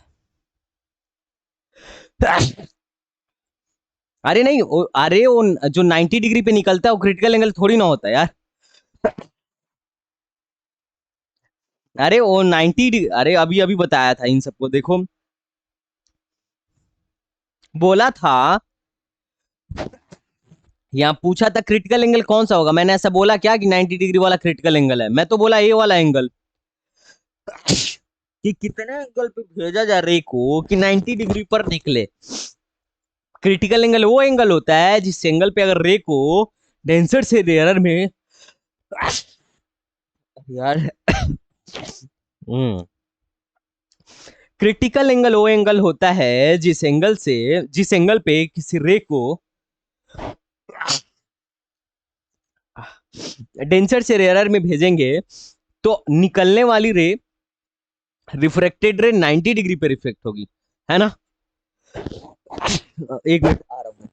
अरे नहीं अरे वो जो 90 डिग्री पे निकलता है वो क्रिटिकल एंगल थोड़ी ना होता है यार। अरे वो 90 डिग्री, अरे अभी अभी बताया था इन सबको, देखो बोला था, यहाँ पूछा था क्रिटिकल एंगल कौन सा होगा, मैंने ऐसा बोला क्या कि 90 डिग्री वाला क्रिटिकल एंगल है? मैं तो बोला ये वाला एंगल, कि कितने एंगल पे भेजा जा रे को कि 90 डिग्री पर निकले। क्रिटिकल एंगल वो एंगल होता है जिस एंगल पे अगर रे को डेंसर से रेयर में, यार, क्रिटिकल एंगल वो एंगल होता है जिस एंगल पे किसी रे को डेंसर से रेयर में भेजेंगे तो निकलने वाली रे, रिफ्रेक्टेड रे 90 डिग्री पे रिफ्लेक्ट होगी, है ना? एक मिनट आ रहा हूँ।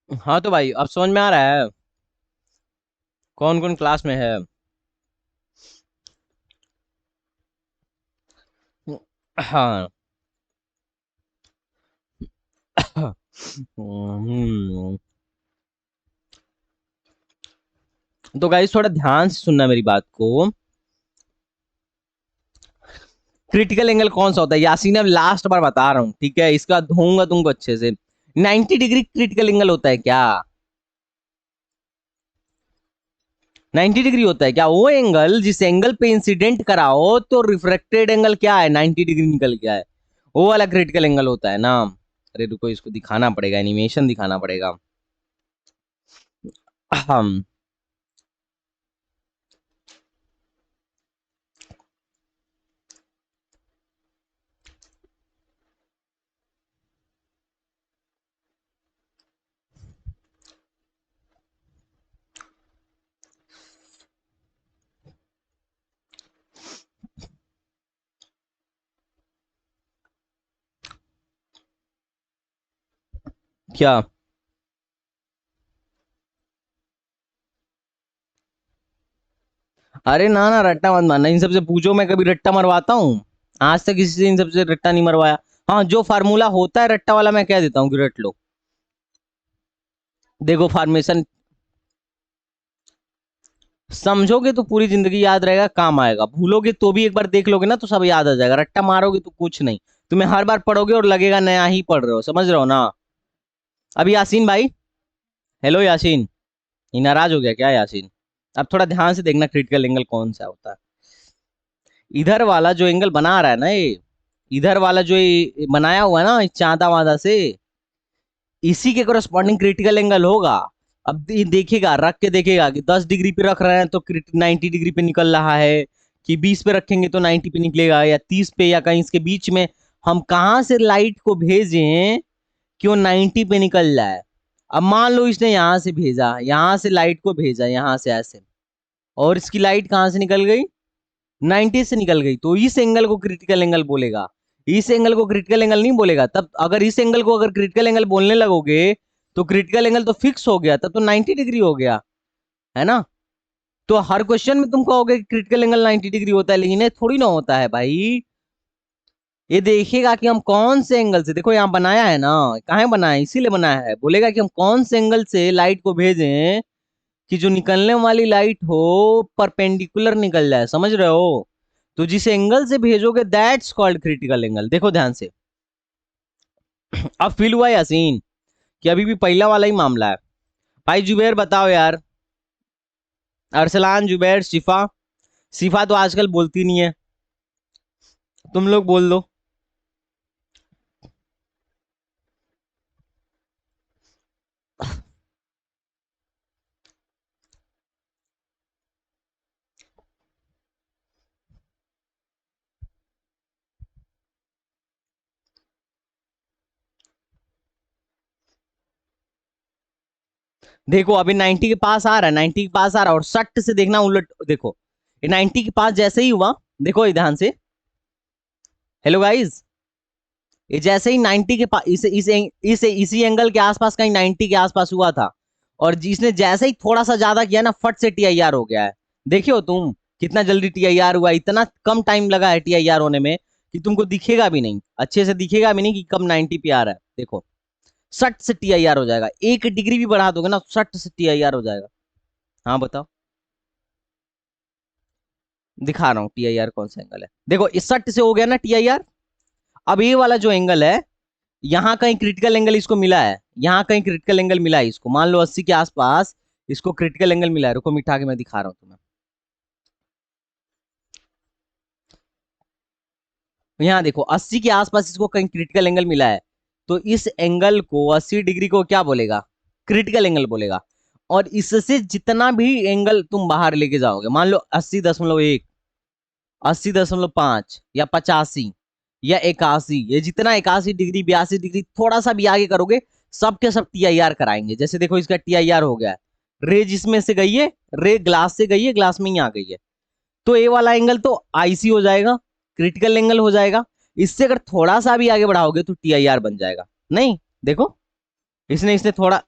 हाँ तो भाई अब समझ में आ रहा है कौन कौन क्लास में है? हाँ। हम्म, तो गाइस थोड़ा ध्यान से सुनना मेरी बात को। क्रिटिकल एंगल कौन सा होता है यासीन, अब लास्ट बार बता रहा हूं, ठीक है, इसका धोऊंगा तुमको अच्छे से। 90 डिग्री क्रिटिकल एंगल होता है क्या? 90 डिग्री होता है क्या वो एंगल जिस एंगल पे इंसिडेंट कराओ तो रिफ्रेक्टेड एंगल क्या है, 90 डिग्री निकल गया है, वो वाला क्रिटिकल एंगल होता है ना। अरे रुको, इसको दिखाना पड़ेगा, एनिमेशन दिखाना पड़ेगा। हम क्या? अरे ना ना, रट्टा मत मारना, इन सबसे पूछो, मैं कभी रट्टा मरवाता हूँ? आज तक किसी से इन सबसे रट्टा नहीं मरवाया। हाँ, जो फार्मूला होता है रट्टा वाला मैं कह देता हूँ कि रट लो। देखो फॉर्मेशन समझोगे तो पूरी जिंदगी याद रहेगा, काम आएगा, भूलोगे तो भी एक बार देख लोगे ना तो सब याद आ जाएगा, रट्टा मारोगे तो कुछ नहीं। तुम्हें हर बार पढ़ोगे और लगेगा नया ही पढ़ रहे हो, समझ रहे हो ना? अब यासीन भाई, हेलो यासीन, ये नाराज हो गया क्या यासीन? अब थोड़ा ध्यान से देखना क्रिटिकल एंगल कौन सा होता है। इधर वाला जो एंगल बना रहा है ना ये, इधर वाला जो ये बनाया हुआ है ना इस चांदा वादा से, इसी के कोरस्पॉन्डिंग क्रिटिकल एंगल होगा। अब ये देखेगा, रख के देखेगा कि 10 डिग्री पे रख रहे हैं तो 90 डिग्री पे निकल रहा है, कि 20 पे रखेंगे तो 90 पे निकलेगा, या 30 पे, या कहीं इसके बीच में। हम कहाँ से लाइट को भेजें कि वो 90 पे निकल जाए? अब मान लो इसने यहां से भेजा, यहां से लाइट को भेजा यहां से ऐसे, और इसकी लाइट कहां से निकल गई? 90 से निकल गई, तो इस एंगल को क्रिटिकल एंगल बोलेगा। इस एंगल को क्रिटिकल एंगल नहीं बोलेगा। तब अगर इस एंगल को अगर क्रिटिकल एंगल बोलने लगोगे तो क्रिटिकल एंगल तो फिक्स हो गया, तब तो 90 डिग्री हो गया, है ना? तो हर क्वेश्चन में तुम कहोगे क्रिटिकल एंगल 90 डिग्री होता है, लेकिन ये थोड़ी ना होता है भाई। ये देखेगा कि हम कौन से एंगल से, देखो यहाँ बनाया है ना, कहाँ बनाया है, इसीलिए बनाया है, बोलेगा कि हम कौन से एंगल से लाइट को भेजें कि जो निकलने वाली लाइट हो परपेंडिकुलर निकल जाए, समझ रहे हो? तो जिस एंगल से भेजोगे दैट्स कॉल्ड क्रिटिकल एंगल। देखो ध्यान से, अब फील हुआ यासीन कि अभी भी पहला वाला ही मामला है? भाई जुबैर बताओ यार, अरसलान, जुबैर, शिफा। शिफा तो आजकल बोलती नहीं है, तुम लोग बोल दो। देखो अभी 90 के पास आ रहा है, 90 के पास आ रहा है, और सट से देखना उलट, देखो ये 90 के पास जैसे ही हुआ, देखो ये ध्यान से, हेलो गाइस, ये जैसे ही 90 के पास इसी एंगल के आसपास कहीं 90 के आसपास हुआ था, और जिसने जैसे ही थोड़ा सा ज्यादा किया ना, फट से टीआईआर हो गया है। देखियो तुम कितना जल्दी टीआईआर हुआ, इतना कम टाइम लगा है टीआईआर होने में कि तुमको दिखेगा भी नहीं, अच्छे से दिखेगा भी नहीं कि कब 90 पे आ रहा है। देखो सट से टीआईआर हो जाएगा, 1 डिग्री भी बढ़ा दोगे ना सट से टीआईआर हो जाएगा। हाँ बताओ, दिखा रहा हूँ टीआईआर कौन सा एंगल है। देखो इस सट से हो गया ना टीआईआर। अब ये वाला जो एंगल है, यहाँ कहीं क्रिटिकल एंगल इसको मिला है, यहाँ कहीं क्रिटिकल एंगल मिला है इसको, मान लो 80 के आसपास इसको क्रिटिकल एंगल मिला है। रुको मिटा के मैं दिखा रहा हूँ तुम्हें। यहाँ देखो 80 के आसपास इसको कहीं क्रिटिकल एंगल मिला है, तो इस एंगल को 80 डिग्री को क्या बोलेगा? क्रिटिकल एंगल बोलेगा। और इससे जितना भी एंगल तुम बाहर लेके जाओगे, मान लो 80.1, 80.5, या 85, या 81, ये जितना 81 डिग्री 82 डिग्री थोड़ा सा भी आगे करोगे, सब के सब टीआईआर कराएंगे। जैसे देखो इसका टीआईआर हो गया है, रे जिसमें से गई है, रे ग्लास से गई है, ग्लास में ही आ गई है, तो ए वाला एंगल तो आईसी हो जाएगा, क्रिटिकल एंगल हो जाएगा। इससे अगर थोड़ा सा भी आगे बढ़ाओगे तो टीआईआर बन जाएगा। नहीं, देखो इसने थोड़ा,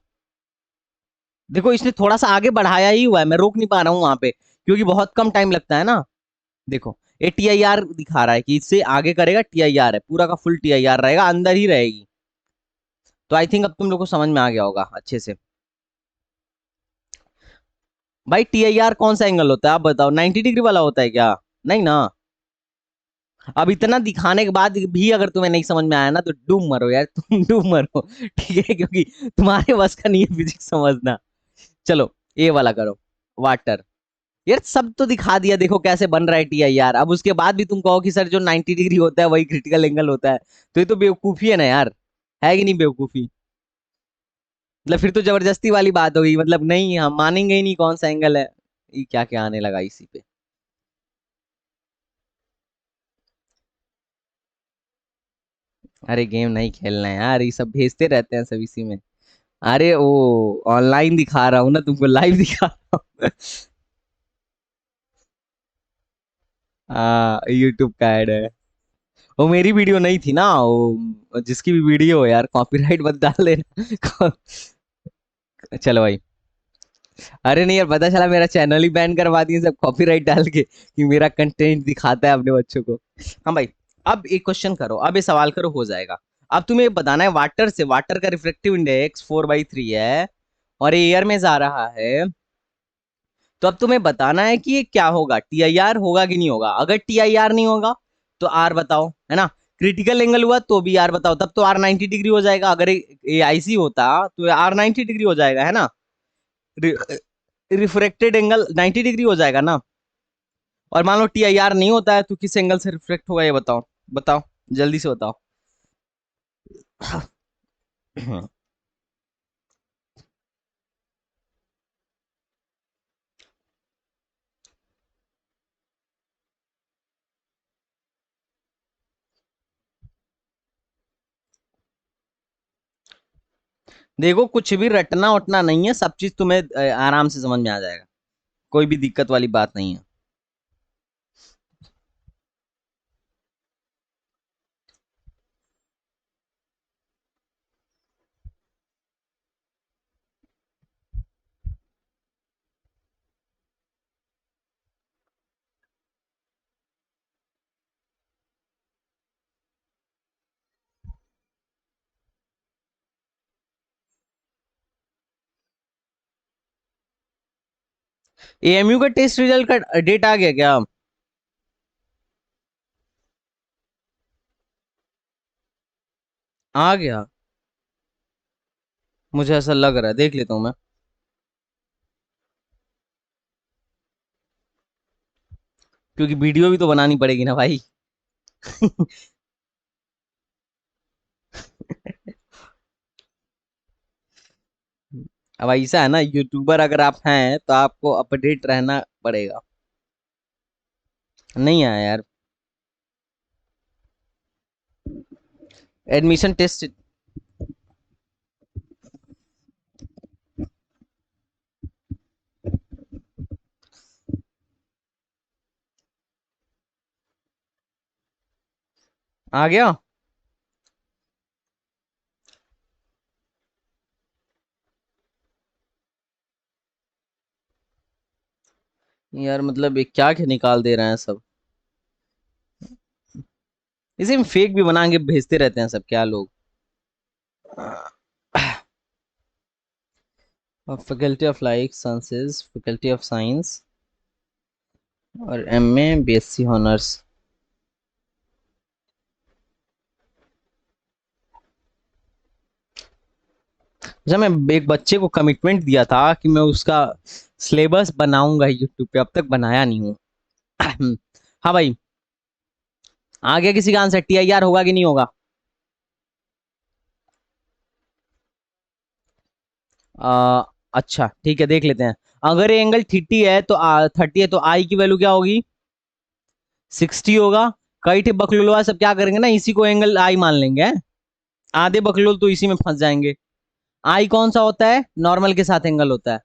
देखो इसने थोड़ा सा आगे बढ़ाया ही हुआ है, मैं रोक नहीं पा रहा हूं वहां पे, क्योंकि बहुत कम टाइम लगता है ना। देखो ये टीआईआर दिखा रहा है कि इससे आगे करेगा, टीआईआर है, पूरा का फुल टीआईआर रहेगा, अंदर ही रहेगी। तो आई थिंक अब तुम लोग को समझ में आ गया होगा अच्छे से। भाई TIR कौन सा एंगल होता है आप बताओ, 90 डिग्री वाला होता है क्या? नहीं ना। अब इतना दिखाने के बाद भी अगर तुम्हें नहीं समझ में आया ना तो डूब मरो यार, तुम डूब मरो। ठीक है, क्योंकि तुम्हारे बस का नहीं है फिजिक्स समझना। चलो ये वाला करो, वाटर। यार सब तो दिखा दिया, देखो कैसे बन रहा है TIR, अब उसके बाद भी तुम कहो कि सर जो 90 डिग्री होता है वही क्रिटिकल एंगल होता है, तो ये तो बेवकूफी है ना यार, है कि नहीं बेवकूफी? मतलब फिर तो जबरदस्ती वाली बात होगी, मतलब नहीं हम मानेंगे ही नहीं कौन सा एंगल है। ये क्या क्या आने लगा इसी पे। अरे गेम नहीं खेलना है यार, ये सब भेजते रहते हैं सब इसी में। अरे वो ऑनलाइन दिखा रहा हूँ ना तुमको, लाइव दिखा रहा हूँ। हाँ यूट्यूब का ऐड है। वो मेरी वीडियो नहीं थी ना, वो जिसकी भी वीडियो हो यार, कॉपीराइट मत डाल देना। चलो भाई। अरे नहीं यार, पता चला मेरा चैनल ही बैन करवा दिए सब कॉपीराइट डाल के कि मेरा कंटेंट दिखाता है अपने बच्चों को। हाँ भाई। अब एक क्वेश्चन करो, अब ये सवाल करो हो जाएगा। अब तुम्हें बताना है, वाटर का रिफ्रेक्टिव इंडेक्स 4/3 है और ये एयर में जा रहा है, तो अब तुम्हें बताना है कि ये क्या होगा, TIR होगा कि नहीं होगा। अगर TIR नहीं होगा तो आर बताओ, है ना। क्रिटिकल एंगल हुआ तो भी आर बताओ, तब तो आर 90 डिग्री हो जाएगा। अगर ये IC होता तो आर 90 डिग्री हो जाएगा, है ना। रिफ्रेक्टेड एंगल 90 डिग्री हो जाएगा ना। और मान लो TIR नहीं होता है तो किस एंगल से रिफ्लेक्ट होगा ये बताओ, बताओ जल्दी से बताओ। देखो कुछ भी रटना उटना नहीं है, सब चीज तुम्हें आराम से समझ में आ जाएगा, कोई भी दिक्कत वाली बात नहीं है। AMU का टेस्ट रिजल्ट का डेट आ गया क्या? आ गया? मुझे ऐसा लग रहा है, देख लेता हूँ मैं। क्योंकि वीडियो भी तो बनानी पड़ेगी ना भाई। अब ऐसा है ना, यूट्यूबर अगर आप हैं तो आपको अपडेट रहना पड़ेगा। नहीं आया यार। एडमिशन टेस्ट आ गया। यार मतलब ये क्या क्या निकाल दे रहे हैं सब, इसे हम फेक भी बना के भेजते रहते हैं सब क्या लोग। Faculty of life sciences, faculty of science और MA BSc ऑनर्स। जब मैं एक बच्चे को कमिटमेंट दिया था कि मैं उसका सिलेबस बनाऊंगा यूट्यूब पे, अब तक बनाया नहीं हूँ। हाँ भाई। आ गया किसी का आंसर, TIR होगा कि नहीं होगा? आ, अच्छा ठीक है, देख लेते हैं। अगर ये एंगल 30 है तो 30 है तो आई की वैल्यू क्या होगी? 60 होगा। कई थे बकलोल सब क्या करेंगे ना, इसी को एंगल आई मान लेंगे, हैं? आधे बकलोल तो इसी में फंस जाएंगे। आई कौन सा होता है? नॉर्मल के साथ एंगल होता है।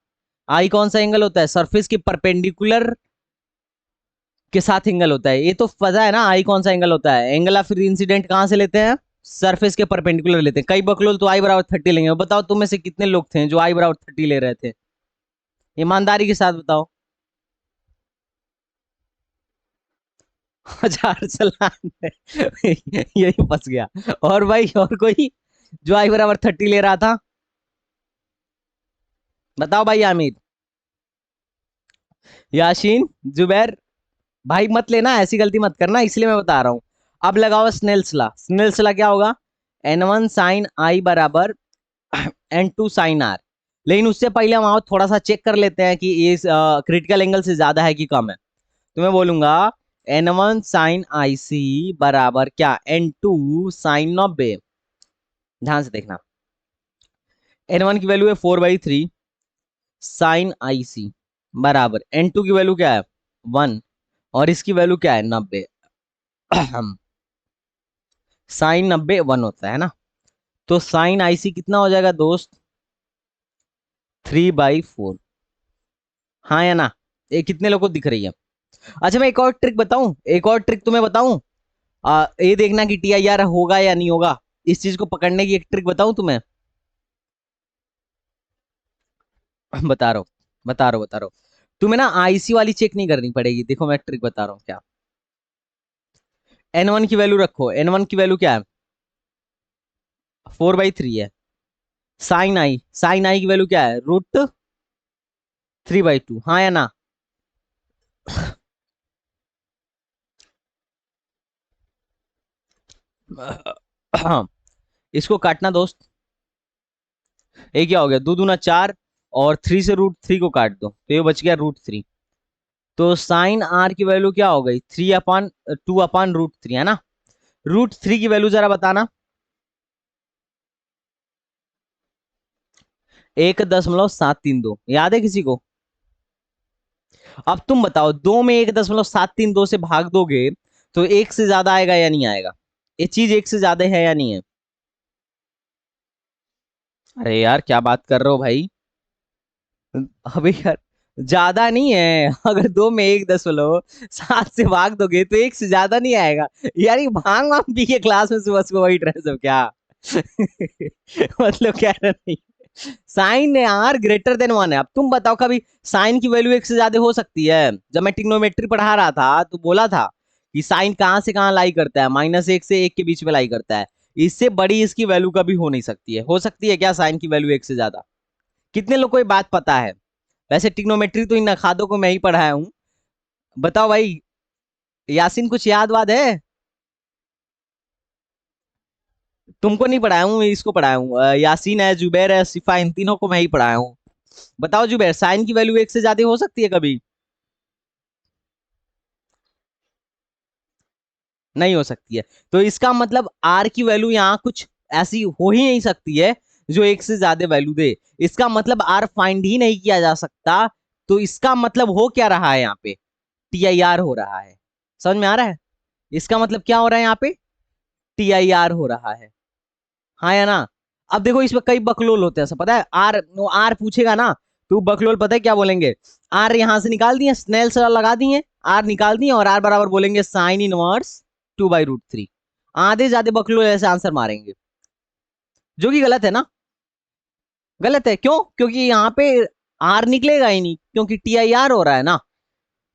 आई कौन सा एंगल होता है? सरफेस के परपेंडिकुलर के साथ एंगल होता है, ये तो पता है ना। आई कौन सा एंगल होता है? एंगल ऑफ इंसिडेंट कहां से लेते हैं? सरफेस के परपेंडिकुलर लेते हैं। कई बकलोल तो I = 30 लेंगे। बताओ तुम में से कितने लोग थे जो I = 30 ले रहे थे? ईमानदारी के साथ बताओ। 1000 यही फंस गया। और भाई और कोई जो I = 30 ले रहा था? बताओ भाई आमिर। याशीन, जुबैर, भाई मत लेना, ऐसी गलती मत करना, इसलिए मैं बता रहा हूं। अब लगाओ स्नेल्स ला। स्नेल्स ला क्या होगा? N1 साइन आई बराबर N2 साइन आर। लेकिन उससे पहले हम थोड़ा सा चेक कर लेते हैं कि ये क्रिटिकल एंगल से ज्यादा है कि कम है। तो मैं बोलूंगा N1 साइन आई सी बराबर क्या? N2 sign 90। ध्यान से देखना, N1 की वैल्यू है 4/3 साइन आई सी बराबर N2 की वैल्यू क्या है? 1। और इसकी वैल्यू क्या है? 90। साइन 90 1 होता है ना। तो साइन आईसी कितना हो जाएगा दोस्त? 3/4। हाँ या ना? ये कितने लोगों को दिख रही है? अच्छा मैं एक और ट्रिक बताऊं, एक और ट्रिक तुम्हें बताऊं। ये देखना कि टी आई आर होगा या नहीं होगा। इस चीज को पकड़ने की एक ट्रिक बताऊं तुम्हें। बता रहा हूँ, बता रहा हूँ। तुम्हें ना आईसी वाली चेक नहीं करनी पड़ेगी। देखो मैं ट्रिक बता रहा हूँ क्या। N1 की वैल्यू रखो। N1 की वैल्यू क्या है? 4/3 है। साइन आई की वैल्यू क्या है? √3/2। हाँ या ना? हाँ। इसको काटना दोस्त। ये क्या हो गया? 2 दूना 4 और 3 से √3 को काट दो तो ये बच गया √3। तो साइन आर की वैल्यू क्या हो गई? 3/2/√3 है ना। √3 की वैल्यू जरा बताना। 1.732 याद है किसी को? अब तुम बताओ, 2 में 1.732 से भाग दोगे तो एक से ज्यादा आएगा या नहीं आएगा? ये चीज एक से ज्यादा है या नहीं है? अरे यार क्या बात कर रहे हो भाई? अबे यार, ज्यादा नहीं है। अगर 2 में 1.7 से भाग दोगे तो एक से ज्यादा नहीं आएगा। यार ये भांग वांग पी के क्लास में सुबह सुबह वही रहे सब क्या? मतलब कह रहे नहीं। साइन आर ग्रेटर देन 1 है। अब तुम बताओ, कभी साइन की वैल्यू एक से ज्यादा हो सकती है? जब मैं ट्रिग्नोमेट्री पढ़ा रहा था तो बोला था कि साइन कहां से कहां लाई करता है? -1 से 1 के बीच में लाई करता है। इससे बड़ी इसकी वैल्यू कभी हो नहीं सकती है। हो सकती है क्या साइन की वैल्यू एक से ज्यादा? कितने लोग को ये बात पता है? वैसे ट्रिग्नोमेट्री तो इन नखादों को मैं ही पढ़ाया हूं। बताओ भाई, यासीन कुछ याद वाद है? तुमको नहीं पढ़ाया हूँ, इसको पढ़ाया हूँ। यासीन है, जुबैर है, सिफा, इन तीनों को मैं ही पढ़ाया हूँ। बताओ जुबैर, साइन की वैल्यू एक से ज्यादा हो सकती है कभी? नहीं हो सकती है। तो इसका मतलब आर की वैल्यू यहाँ कुछ ऐसी हो ही नहीं सकती है जो एक से ज्यादा वैल्यू दे। इसका मतलब आर फाइंड ही नहीं किया जा सकता। तो इसका मतलब हो क्या रहा है यहाँ पे? टी आई आर हो रहा है। समझ में आ रहा है? इसका मतलब क्या हो रहा है यहाँ पे? टी आई आर हो रहा है। हाँ या ना? अब देखो इसमें कई बकलोल होते हैं, सब पता है। आर पूछेगा ना तो बकलोल पता है क्या बोलेंगे? आर यहां से निकाल दिए, स्नेल से लगा दिए, आर निकाल दिए और आर बराबर बोलेंगे साइन इनवर्स 2/√3। आधे ज्यादा बकलोल ऐसे आंसर मारेंगे, जो कि गलत है ना। गलत है क्यों? क्योंकि यहाँ पे आर निकलेगा ही नहीं, क्योंकि टी आई आर हो रहा है ना।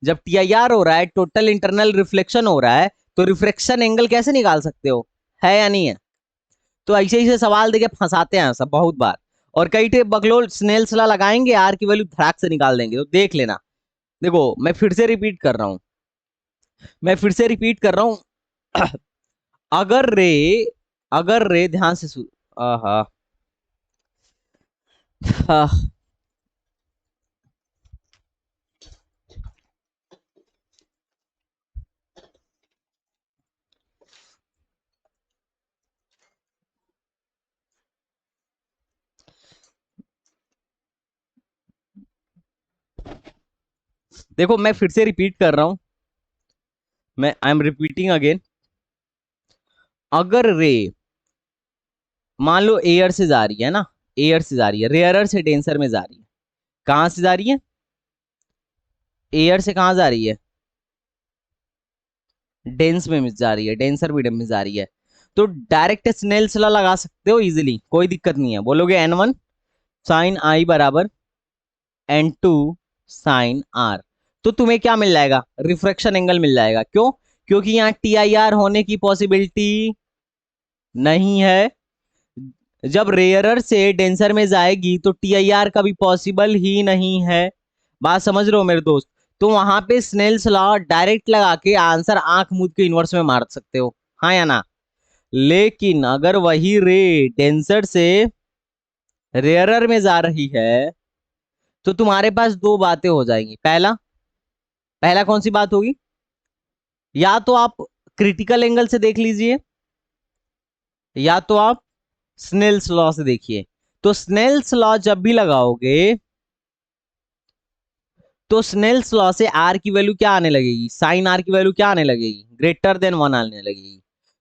जब टी आई आर हो रहा है, टोटल इंटरनल रिफ्लेक्शन हो रहा है, तो रिफ्लेक्शन एंगल कैसे निकाल सकते हो? है या नहीं है? तो ऐसे ही से सवाल देके फंसाते हैं सब बहुत बार। और कई टे बगलोल स्नेल सला लगाएंगे, आर की वैल्यू धड़ाक से निकाल देंगे। तो देख लेना। देखो मैं फिर से रिपीट कर रहा हूं, मैं फिर से रिपीट कर रहा हूं। अगर रे, अगर रे ध्यान से सुन। आहा, आह, देखो मैं फिर से रिपीट कर रहा हूं। मैं आई एम रिपीटिंग अगेन। अगर रे मान लो एयर से जा रही है ना, एयर से जा रही है, रेयरर से डेंसर में जा रही है। कहां से जा रही है? एयर से कहां जा रही है? डेंस में मिस जा रही है, डेंसर मीडियम में जा रही है। तो डायरेक्ट स्नेल्स लॉ लगा सकते हो इजीली, कोई दिक्कत नहीं है। बोलोगे N1 साइन आई बराबर N2 साइन आर। तो तुम्हें क्या मिल जाएगा? रिफ्रैक्शन एंगल मिल जाएगा। क्यों? क्योंकि यहाँ टी आई आर होने की पॉसिबिलिटी नहीं है। जब रेयरर से डेंसर में जाएगी तो टी आई आर कभी पॉसिबल ही नहीं है। बात समझ रहे हो मेरे दोस्त? तो वहां पे स्नेल्स लॉ डायरेक्ट लगा के आंसर आंख मूंद के इनवर्स में मार सकते हो, हाँ या ना। लेकिन अगर वही रे डेंसर से रेयरर में जा रही है तो तुम्हारे पास दो बातें हो जाएंगी। पहला पहला कौन सी बात होगी, या तो आप क्रिटिकल एंगल से देख लीजिए, या तो आप स्नेल्स लॉ से देखिए। तो स्नेल्स लॉ जब भी लगाओगे तो स्नेल्स लॉ से आर की वैल्यू क्या आने लगेगी, साइन आर की वैल्यू क्या आने लगेगी, ग्रेटर देन 1 आने लगेगी।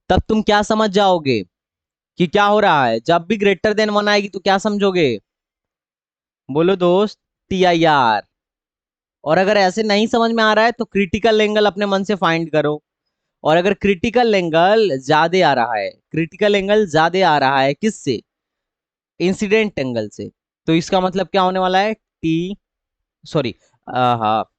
तब तुम क्या समझ जाओगे कि क्या हो रहा है। जब भी ग्रेटर देन 1 आएगी तो क्या समझोगे, बोलो दोस्त, टी आई आर। और अगर ऐसे नहीं समझ में आ रहा है तो क्रिटिकल एंगल अपने मन से फाइंड करो। और अगर क्रिटिकल एंगल ज्यादा आ रहा है, क्रिटिकल एंगल ज्यादा आ रहा है किससे, इंसिडेंट एंगल से, तो इसका मतलब क्या होने वाला है, टी, सॉरी, हाँ,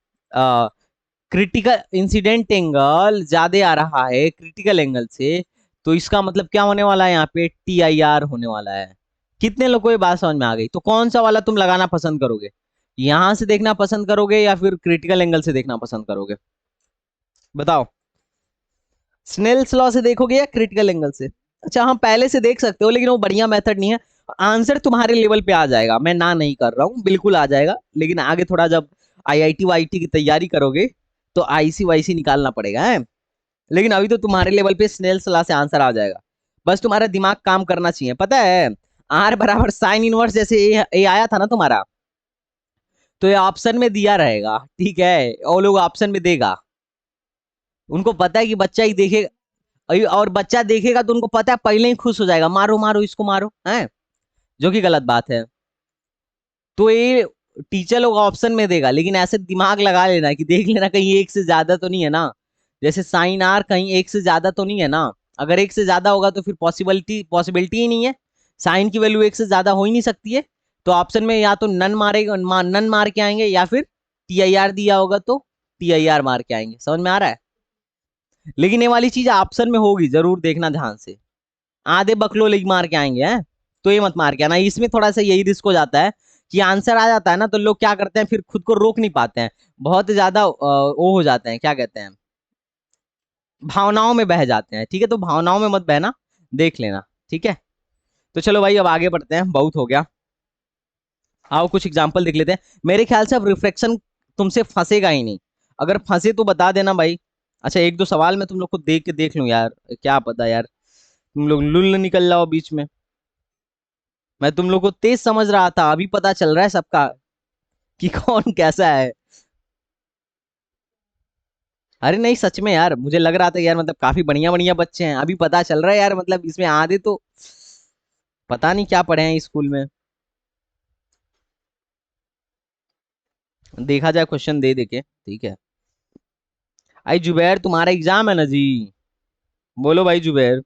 क्रिटिकल इंसिडेंट एंगल ज्यादा आ रहा है क्रिटिकल एंगल से, तो इसका मतलब क्या होने वाला है, यहाँ पे टी आई आर होने वाला है। कितने लोगों को ये बात समझ में आ गई। तो कौन सा वाला तुम लगाना पसंद करोगे, यहां से देखना पसंद करोगे या फिर क्रिटिकल एंगल से देखना पसंद करोगे, बताओ। स्नेल्स लॉ से देखोगे या क्रिटिकल एंगल से। अच्छा, हम पहले से देख सकते हो लेकिन वो बढ़िया मेथड नहीं है। आंसर तुम्हारे लेवल पे आ जाएगा, मैं ना नहीं कर रहा हूँ, बिल्कुल आ जाएगा, लेकिन आगे थोड़ा जब आईआईटी वाईटी की तैयारी करोगे तो आईसी वाईसी निकालना पड़ेगा है। लेकिन अभी तो तुम्हारे लेवल पे स्नेल्स लॉ से आंसर आ जाएगा। बस तुम्हारा दिमाग काम करना चाहिए, पता है। आर बराबर साइन इनवर्स जैसे ए आया था ना तुम्हारा, तो ये ऑप्शन में दिया रहेगा, ठीक है, और लोग ऑप्शन में देगा। उनको पता है कि बच्चा ही देखेगा, और बच्चा देखेगा तो उनको पता है पहले ही खुश हो जाएगा, मारो मारो इसको मारो, है, जो कि गलत बात है। तो ये टीचर लोग ऑप्शन में देगा, लेकिन ऐसे दिमाग लगा लेना कि देख लेना कहीं एक से ज्यादा तो नहीं है ना। जैसे साइन आर कहीं एक से ज्यादा तो नहीं है ना। अगर एक से ज्यादा होगा तो फिर पॉसिबिलिटी ही नहीं है, साइन की वैल्यू एक से ज्यादा हो ही नहीं सकती है। तो ऑप्शन में या तो नन मारेगा, नन मार के आएंगे, या फिर टी आई आर दिया होगा तो टी आई आर मार के आएंगे। समझ में आ रहा है। लेकिन ये वाली चीज ऑप्शन में होगी, जरूर देखना ध्यान से। आधे बकलो लेग मार के आएंगे हैं, तो ये मत मार के आना। इसमें थोड़ा सा यही रिस्क हो जाता है कि आंसर आ जाता है ना तो लोग क्या करते हैं, फिर खुद को रोक नहीं पाते हैं, बहुत ज्यादा वो हो जाते हैं, क्या कहते हैं, भावनाओं में बह जाते हैं। ठीक है, तो भावनाओं में मत बहना, देख लेना, ठीक है। तो चलो भाई अब आगे बढ़ते हैं, बहुत हो गया। आओ कुछ एग्जाम्पल देख लेते हैं। मेरे ख्याल से अब रिफ्लेक्शन तुमसे फंसेगा ही नहीं, अगर फंसे तो बता देना भाई। अच्छा, एक दो सवाल मैं तुम लोग को देख के देख लूं यार, क्या पता यार तुम लोग लुल्ल निकल जाओ बीच में। मैं तुम लोग को तेज समझ रहा था, अभी पता चल रहा है सबका कि कौन कैसा है। अरे नहीं, सच में यार, मुझे लग रहा था यार, मतलब काफी बढ़िया बढ़िया बच्चे हैं, अभी पता चल रहा है यार, मतलब इसमें आधे तो पता नहीं क्या पढ़े हैं स्कूल में। देखा जाए क्वेश्चन दे देके, ठीक है। आई जुबैर, तुम्हारा एग्जाम है ना जी, बोलो भाई जुबैर।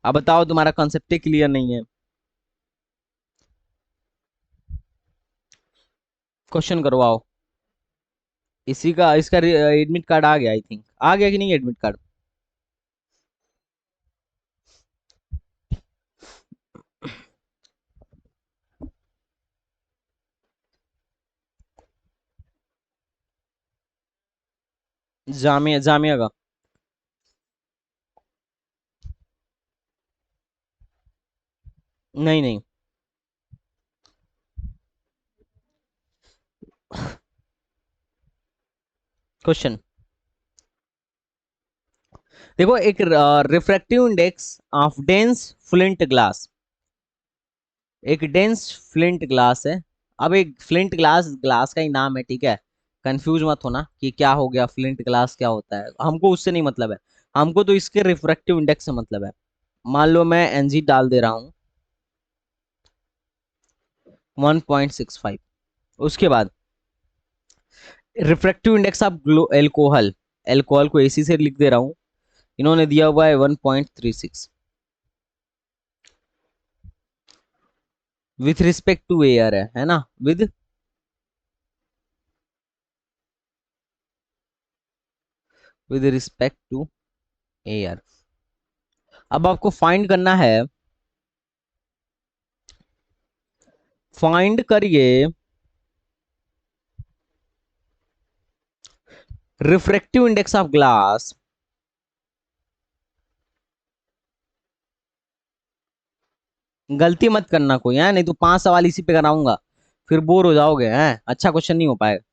अब बताओ, तुम्हारा कॉन्सेप्ट क्लियर नहीं है, क्वेश्चन करवाओ। इसी का इसका एडमिट कार्ड आ गया, आई थिंक आ गया कि नहीं एडमिट कार्ड। जामिया जामिया का। नहीं नहीं, क्वेश्चन देखो, एक refractive index of dense flint glass, एक डेंस फ्लिंट ग्लास है। अब एक फ्लिंट ग्लास, ग्लास का ही नाम है, ठीक है, कंफ्यूज मत होना कि क्या हो गया, फ्लिंट ग्लास क्या होता है, हमको उससे नहीं मतलब है। हमको तो इसके रिफ्रैक्टिव इंडेक्स से मतलब है। मान लो मैं एनजी डाल दे रहा हूँ 1.65, उसके बाद refractive index of alcohol, alcohol को एसी से लिख दे रहा हूँ, इन्होंने दिया हुआ है 1.36 विथ रिस्पेक्ट टू एयर, है ना, विद रिस्पेक्ट टू एयर। अब आपको फाइंड करना है, फाइंड करिए रिफ्रैक्टिव इंडेक्स ऑफ ग्लास, गलती मत करना कोई है, नहीं तो 5 सवाल इसी पे कराऊंगा, फिर बोर हो जाओगे हैं, अच्छा क्वेश्चन नहीं हो पाएगा।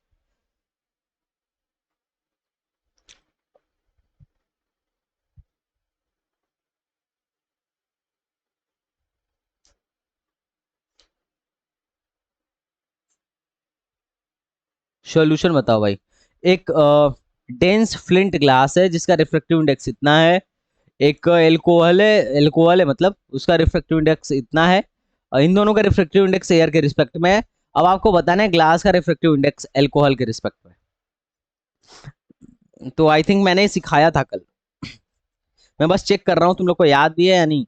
सॉल्यूशन बताओ भाई। एक डेंस फ्लिंट ग्लास है जिसका रिफ्रैक्टिव इंडेक्स इतना है, एक एल्कोहल है मतलब उसका रिफ्रैक्टिव इंडेक्स इतना है, और इन दोनों का रिफ्रैक्टिव इंडेक्स एयर के रिस्पेक्ट में है। अब आपको बताना है ग्लास का रिफ्रैक्टिव इंडेक्स एल्कोहल के रिस्पेक्ट में। तो आई थिंक मैंने सिखाया था कल, मैं बस चेक कर रहा हूँ तुम लोग को याद भी है या नहीं।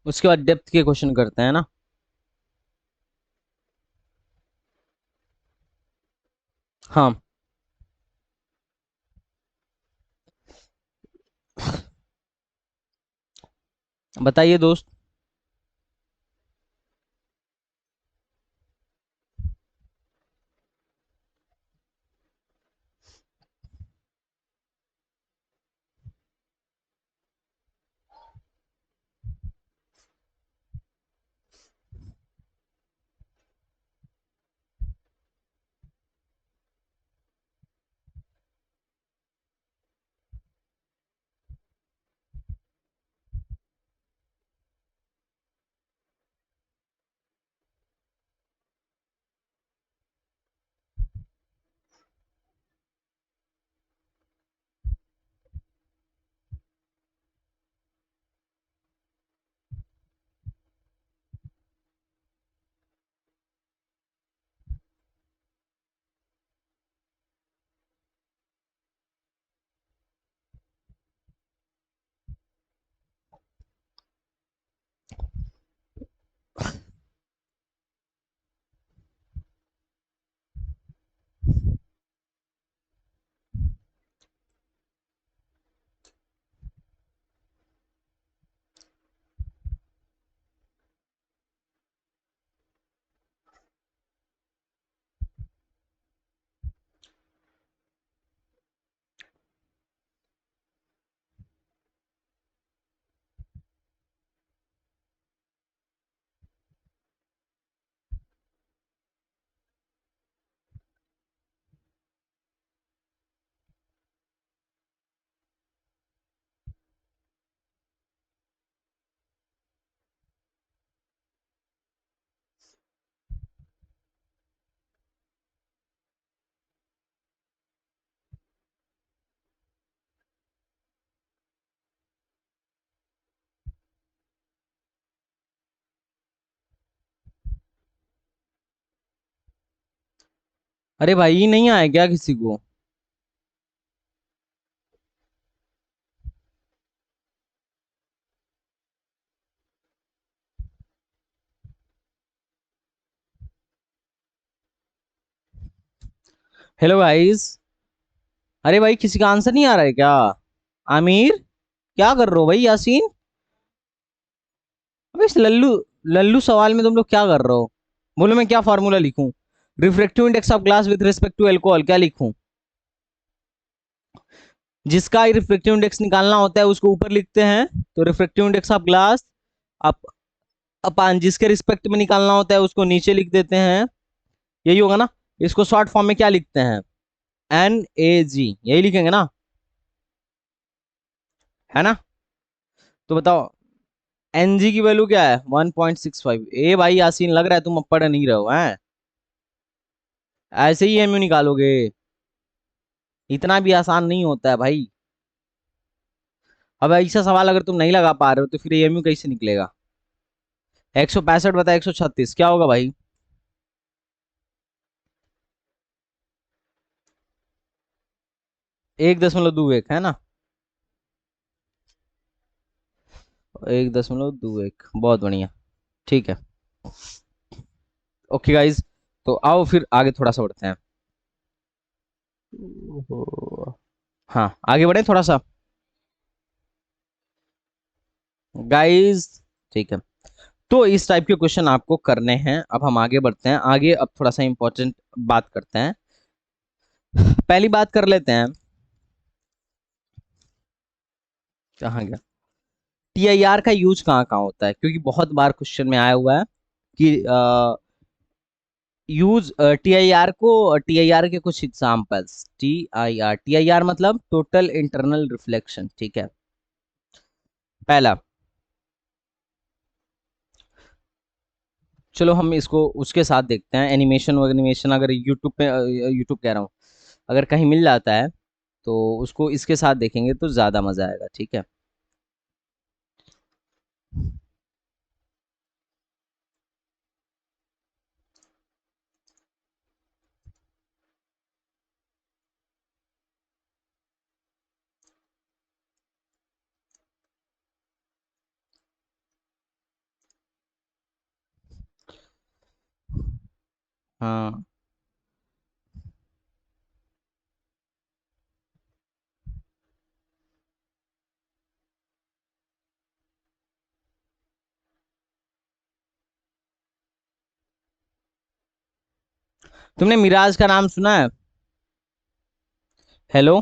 उसके बाद डेप्थ के क्वेश्चन करते हैं ना। हाँ, बताइए दोस्त। अरे भाई नहीं आया क्या किसी को? Hello guys. अरे भाई किसी का आंसर नहीं आ रहा है क्या? आमिर, क्या कर रहे हो भाई? यासीन, अबे इस लल्लू लल्लू सवाल में तुम लोग क्या कर रहे हो? बोलो मैं क्या फार्मूला लिखूं? Refractive index of glass with respect to alcohol क्या लिखूं? जिसका रिफ्रैक्टिव इंडेक्स निकालना होता है उसको ऊपर लिखते हैं, तो refractive index of glass up upon जिसके रिस्पेक्ट में निकालना होता है उसको नीचे लिख देते हैं। यही होगा ना? इसको शॉर्ट फॉर्म में क्या लिखते हैं? NaG, यही लिखेंगे ना? है ना? तो बताओ, NG की वैल्यू क्या है? 1.65। ए भाई यासीन, लग रहा है तुम अब पढ़ नहीं रहे हो हैं, ऐसे ही एमयू निकालोगे? इतना भी आसान नहीं होता है भाई। अब ऐसा सवाल अगर तुम नहीं लगा पा रहे हो तो फिर एमयू कैसे निकलेगा? 165 बता 136 क्या होगा भाई? 1.21 है ना? 1.21, बहुत बढ़िया। ठीक है। ओके गाइज, तो आओ फिर आगे थोड़ा सा बढ़ते हैं। ओहो। हाँ आगे बढ़े थोड़ा सा गाइस। ठीक है, तो इस टाइप के क्वेश्चन आपको करने हैं। अब हम आगे बढ़ते हैं, आगे अब थोड़ा सा इंपॉर्टेंट बात करते हैं। पहली बात कर लेते हैं, कहाँ गया, टीआईआर का यूज कहाँ कहाँ होता है, क्योंकि बहुत बार क्वेश्चन में आया हुआ है कि यूज टीआईआर को, टीआईआर के कुछ एग्जांपल्स। टीआईआर मतलब टोटल इंटरनल रिफ्लेक्शन, ठीक है। पहला, चलो हम इसको उसके साथ देखते हैं, एनिमेशन वैनिमेशन अगर यूट्यूब पे, यूट्यूब कह रहा हूँ, अगर कहीं मिल जाता है तो उसको इसके साथ देखेंगे तो ज्यादा मजा आएगा, ठीक है। हाँ, तुमने मिराज का नाम सुना है? हेलो,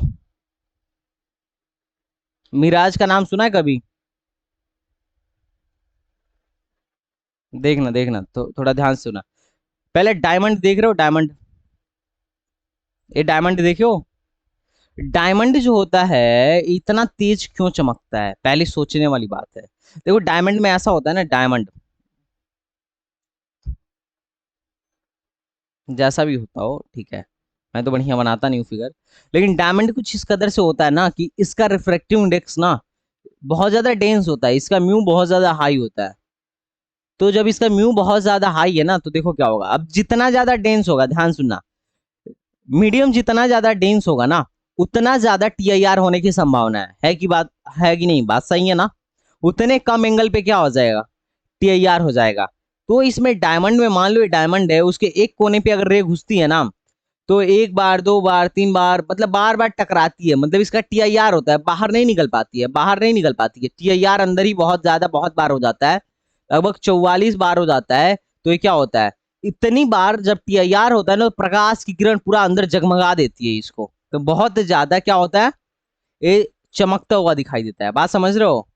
मिराज का नाम सुना है कभी? देखना देखना तो थोड़ा ध्यान से सुना। पहले डायमंड देख रहे हो, डायमंड, ये डायमंड देखियो। डायमंड जो होता है इतना तेज क्यों चमकता है, पहले सोचने वाली बात है। देखो डायमंड में ऐसा होता है ना, डायमंड जैसा भी होता हो, ठीक है, मैं तो बढ़िया बनाता नहीं हूँ फिगर, लेकिन डायमंड कुछ इस कदर से होता है ना कि इसका रिफ्रैक्टिव इंडेक्स ना बहुत ज्यादा डेंस होता है, इसका म्यू बहुत ज्यादा हाई होता है। तो जब इसका म्यू बहुत ज्यादा हाई है ना, तो देखो क्या होगा, अब जितना ज्यादा डेंस होगा, ध्यान सुनना, मीडियम जितना ज्यादा डेंस होगा ना, उतना ज्यादा टीआईआर होने की संभावना है कि बात, है कि नहीं, बात सही है ना? उतने कम एंगल पे क्या हो जाएगा, टीआईआर हो जाएगा। तो इसमें डायमंड में मान लो ये डायमंड है, उसके एक कोने पे अगर रे घुसती है ना, तो एक बार, दो बार, तीन बार, मतलब बार बार टकराती है, मतलब इसका टीआईआर होता है, बाहर नहीं निकल पाती है, बाहर नहीं निकल पाती है, टीआईआर अंदर ही बहुत ज्यादा, बहुत बार हो जाता है, लगभग 44 बार हो जाता है। तो ये क्या होता है, इतनी बार जब टीआईआर होता है ना, तो प्रकाश की किरण पूरा अंदर जगमगा देती है इसको, तो बहुत ज्यादा क्या होता है, ये चमकता हुआ दिखाई देता है। बात समझ रहे हो?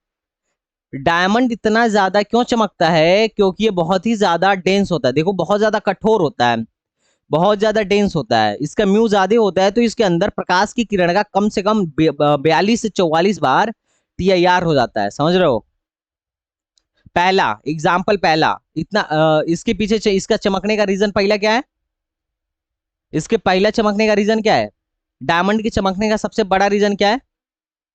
डायमंड इतना ज्यादा क्यों चमकता है, क्योंकि ये बहुत ही ज्यादा डेंस होता है, देखो बहुत ज्यादा कठोर होता है, बहुत ज्यादा डेंस होता है, इसका म्यू ज्यादा होता है, तो इसके अंदर प्रकाश की किरण का कम से कम 42 से 44 बार टीआईआर हो जाता है, समझ रहे हो? पहला एग्जाम्पल, पहला इतना इसके पीछे इसका चमकने का रीजन पहला क्या है, इसके पहला चमकने का रीजन क्या है, डायमंड के चमकने का सबसे बड़ा रीजन क्या है,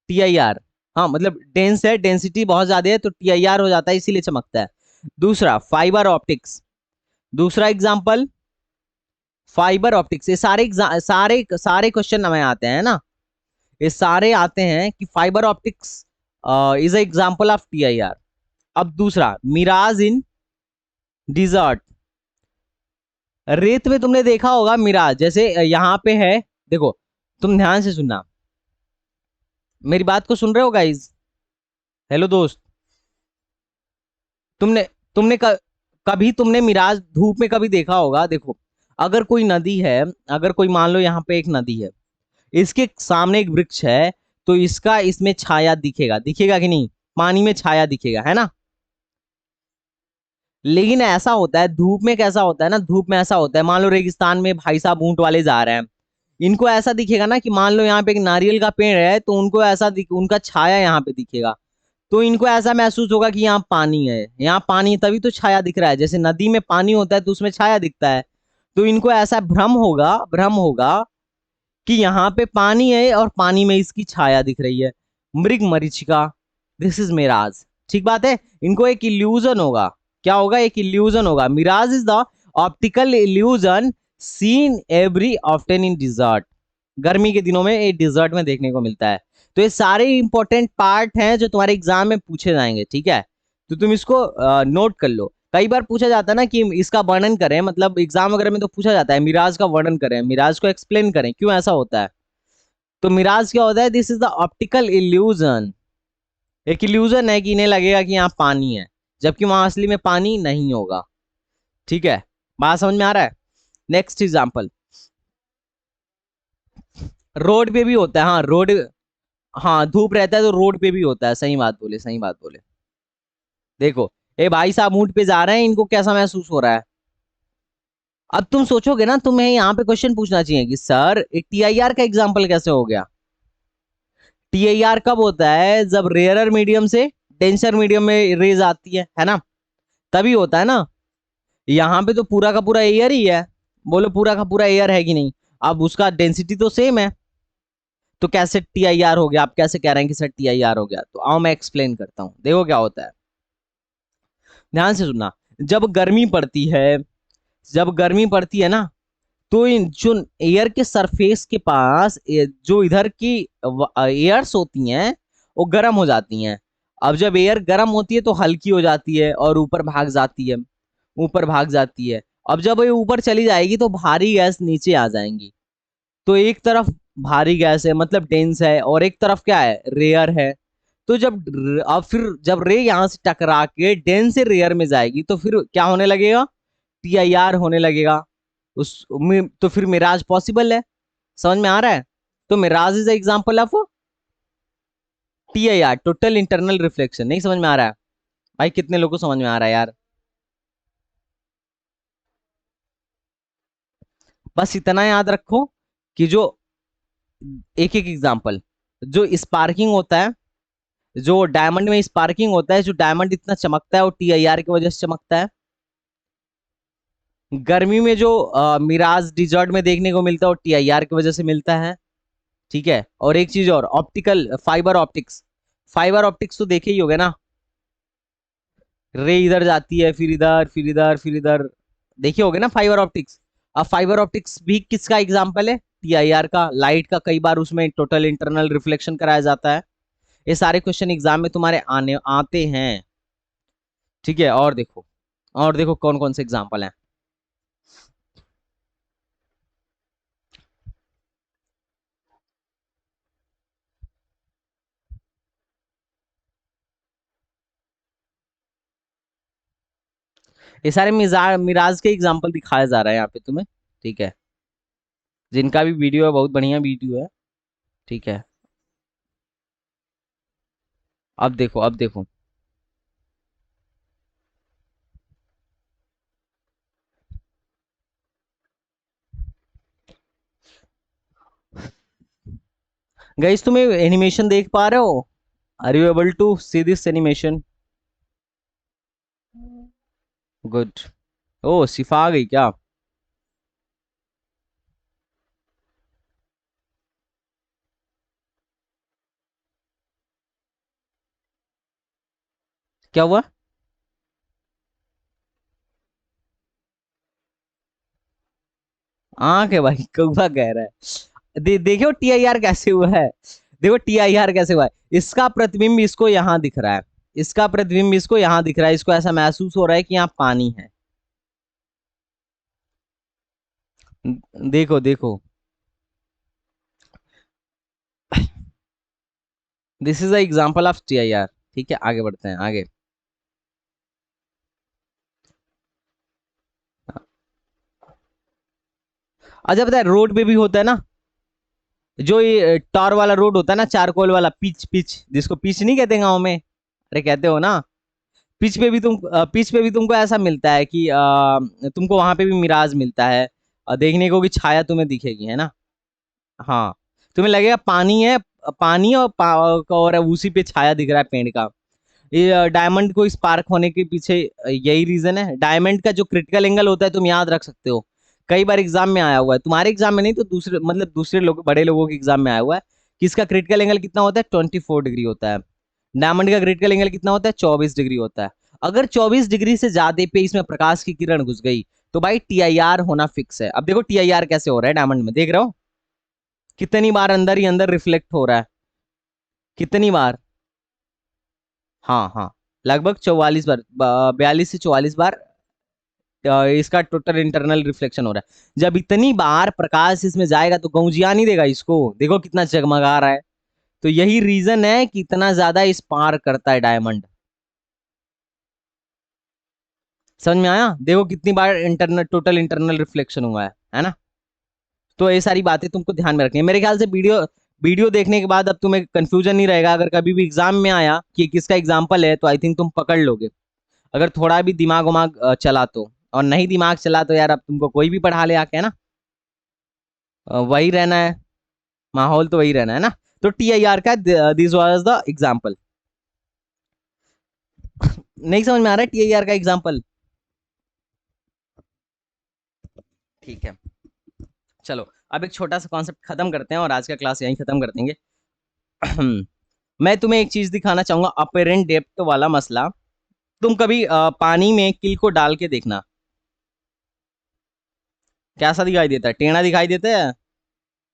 टीआईआर। हाँ मतलब डेंस है, डेंसिटी बहुत ज्यादा है, तो टीआईआर हो जाता है, इसीलिए चमकता है। दूसरा फाइबर ऑप्टिक्स, दूसरा एग्जाम्पल फाइबर ऑप्टिक्स। ये सारे सारे सारे क्वेश्चन हमें आते हैं ना, ये सारे आते हैं कि fibre optics is example of TIR. अब दूसरा, मिराज इन डिजर्ट, रेत में तुमने देखा होगा मिराज, जैसे यहाँ पे है, देखो, तुम ध्यान से सुनना, मेरी बात को सुन रहे हो गाइज? हेलो दोस्त, तुमने तुमने कभी तुमने मिराज धूप में कभी देखा होगा? देखो, अगर कोई नदी है, अगर कोई मान लो यहाँ पे एक नदी है, इसके सामने एक वृक्ष है, तो इसका इसमें छाया दिखेगा, दिखेगा कि नहीं, पानी में छाया दिखेगा, है ना? लेकिन ऐसा होता है धूप में, कैसा होता है ना, धूप में ऐसा होता है, मान लो रेगिस्तान में भाई साहब ऊंट वाले जा रहे हैं, इनको ऐसा दिखेगा ना कि मान लो यहाँ पे एक नारियल का पेड़ है, तो उनको ऐसा उनका छाया यहाँ पे दिखेगा, तो इनको ऐसा महसूस होगा कि यहाँ पानी है, यहाँ पानी, तभी तो छाया दिख रहा है, जैसे नदी में पानी होता है तो उसमें छाया दिखता है। तो इनको ऐसा भ्रम होगा, भ्रम होगा कि यहाँ पे पानी है और पानी में इसकी छाया दिख रही है, मृग मरीचिका, दिस इज मिराज, ठीक बात है। इनको एक इल्यूजन होगा, क्या होगा, एक इल्यूजन होगा। Mirage is the optical illusion seen every often in desert, गर्मी के दिनों में ये डिजर्ट में देखने को मिलता है। तो ये सारे इंपॉर्टेंट पार्ट हैं जो तुम्हारे एग्जाम में पूछे जाएंगे, ठीक है, तो तुम इसको नोट कर लो। कई बार पूछा जाता है ना कि इसका वर्णन करें, मतलब एग्जाम वगैरह में तो पूछा जाता है मिराज का वर्णन करें, मिराज को एक्सप्लेन करें क्यों ऐसा होता है। तो मिराज क्या होता है? This is the optical illusion. एक इल्यूजन है कि इन्हें लगेगा कि यहाँ पानी है, जबकि वहां असली में पानी नहीं होगा। ठीक है, बात समझ में आ रहा है? नेक्स्ट एग्जांपल, रोड पे भी होता है। हाँ रोड, हाँ धूप रहता है तो रोड पे भी होता है। सही बात बोले, सही बात बोले। देखो, ए भाई साहब ऊंट पे जा रहे हैं, इनको कैसा महसूस हो रहा है? अब तुम सोचोगे ना, तुम्हें यहाँ पे क्वेश्चन पूछना चाहिए कि सर टीआईआर का एग्जाम्पल कैसे हो गया? टीआईआर कब होता है? जब रेयरर मीडियम से डेंसर मीडियम में रेज आती है ना, तभी होता है ना। यहाँ पे तो पूरा का पूरा एयर ही है। बोलो पूरा का पूरा एयर है कि नहीं? अब उसका डेंसिटी तो सेम है, तो कैसे टीआईआर हो गया? आप कैसे कह रहे हैं कि सर टीआईआर हो गया? तो आओ मैं एक्सप्लेन करता हूं, देखो क्या होता है, ध्यान से सुनना। जब गर्मी पड़ती है, जब गर्मी पड़ती है ना, तो इन जो एयर के सरफेस के पास जो इधर की एयर्स होती हैं वो गर्म हो जाती हैं। अब जब एयर गर्म होती है तो हल्की हो जाती है और ऊपर भाग जाती है, ऊपर भाग जाती है। अब जब ये ऊपर चली जाएगी तो भारी गैस नीचे आ जाएंगी। तो एक तरफ भारी गैस है मतलब डेंस है, और एक तरफ क्या है? रेयर है। तो जब अब फिर जब रे यहां से टकरा के डेंस से रेयर में जाएगी तो फिर क्या होने लगेगा? टीआईआर होने लगेगा। तो फिर मिराज पॉसिबल है। समझ में आ रहा है? तो mirage is example of TIR, total internal reflection. नहीं समझ में आ रहा है भाई? कितने लोगों को समझ में आ रहा है यार? बस इतना याद रखो कि जो एक एक एग्जांपल, जो स्पार्किंग होता है, जो डायमंड में स्पार्किंग होता है, जो डायमंड इतना चमकता है वो टीआईआर की वजह से चमकता है। गर्मी में जो मिराज डिजर्ट में देखने को मिलता है वो टीआईआर की वजह से मिलता है। ठीक है, और एक चीज और, optical fibre optics. Fibre optics तो देखे ही होगे ना, रे इधर जाती है फिर इधर फिर इधर फिर इधर, देखे होगे ना फाइबर ऑप्टिक्स। अब फाइबर ऑप्टिक्स भी किसका एग्जांपल है? टीआईआर का, लाइट का। कई बार उसमें टोटल इंटरनल रिफ्लेक्शन कराया जाता है। ये सारे क्वेश्चन एग्जाम में तुम्हारे आने आते हैं। ठीक है, और देखो, और देखो कौन कौन से एग्जाम्पल हैं। ये सारे मिराज के एग्जाम्पल दिखाया जा रहा है यहाँ पे तुम्हें। ठीक है, जिनका भी वीडियो है बहुत बढ़िया वीडियो है। ठीक है, अब देखो, अब देखो। गाइस तुम्हें एनिमेशन देख पा रहे हो? Are you able to see this animation? Good. ओ सिफा आ गई क्या? क्या हुआ? आंख है भाई, कौवा कह रहा है। देखो टीआईआर कैसे हुआ है। देखो टीआईआर कैसे हुआ है। इसका प्रतिबिंब इसको यहाँ दिख रहा है, इसका प्रतिबिंब इसको यहाँ दिख रहा है। इसको ऐसा महसूस हो रहा है कि यहाँ पानी है। देखो देखो, this is the example of TIR. ठीक है, आगे बढ़ते हैं आगे। अच्छा पता है रोड पे भी होता है ना, जो ये टार वाला रोड होता है ना, चारकोल वाला, पिच पिच, जिसको पिच नहीं कहते गाँव में? अरे कहते हो ना। पिच पे भी तुमको ऐसा मिलता है कि तुमको वहां पे भी मिराज मिलता है। देखने को कि छाया तुम्हें दिखेगी, है ना? हाँ, तुम्हें लगेगा पानी है, पानी और और उसी पे छाया दिख रहा है पेड़ का। ये डायमंड को स्पार्क होने के पीछे यही रीजन है। डायमंड का जो क्रिटिकल एंगल होता है तुम याद रख सकते हो, कई बार एग्जाम में आया हुआ है। तुम्हारे एग्जाम में नहीं तो दूसरे, मतलब दूसरे लोग, बड़े लोगों के एग्जाम में आया हुआ है कि इसका क्रिटिकल एंगल कितना होता है? 24 डिग्री होता है। डायमंड का क्रिटिकल एंगल कितना होता है? 24 डिग्री होता है। अगर 24 डिग्री से ज्यादा पे इसमें प्रकाश की किरण घुस गई तो भाई टीआईआर होना फिक्स है। अब देखो टीआईआर कैसे हो रहा है डायमंड में, देख रहे हो कितनी बार अंदर ही अंदर रिफ्लेक्ट हो रहा है, कितनी बार। हाँ हाँ, लगभग 44 बार, 42 से 44 बार इसका टोटल इंटरनल रिफ्लेक्शन हो रहा है। जब इतनी बार प्रकाश इसमें जाएगा तो गौजिया नहीं देगा इसको, देखो कितना जगमगा रहा है। तो यही रीजन है कि इतना ज्यादा स्पार्क करता है डायमंड। समझ में आया? देखो कितनी बार इंटरनल टोटल इंटरनल रिफ्लेक्शन हुआ है ना। तो ये सारी बातें तुमको ध्यान में रखनी है। मेरे ख्याल से वीडियो वीडियो देखने के बाद अब तुम्हें कंफ्यूजन नहीं रहेगा। अगर कभी भी एग्जाम में आया कि किसका एग्जाम्पल है तो आई थिंक तुम पकड़ लोगे, अगर थोड़ा भी दिमाग उमाग चला तो। और नहीं दिमाग चला तो यार अब तुमको कोई भी पढ़ा ले आके, है ना। वही रहना है, माहौल तो वही रहना है ना। तो TIR का दिस वाज द एग्जाम्पल। नहीं समझ में आ रहा है TIR का एग्जाम्पल? ठीक है, चलो अब एक छोटा सा कॉन्सेप्ट खत्म करते हैं और आज का क्लास यहीं खत्म कर देंगे। मैं तुम्हें एक चीज दिखाना चाहूंगा, अपेरेंट डेप्थ वाला मसला। तुम कभी पानी में किल को डाल के देखना, कैसा दिखाई देता है? टेढ़ा दिखाई देता है,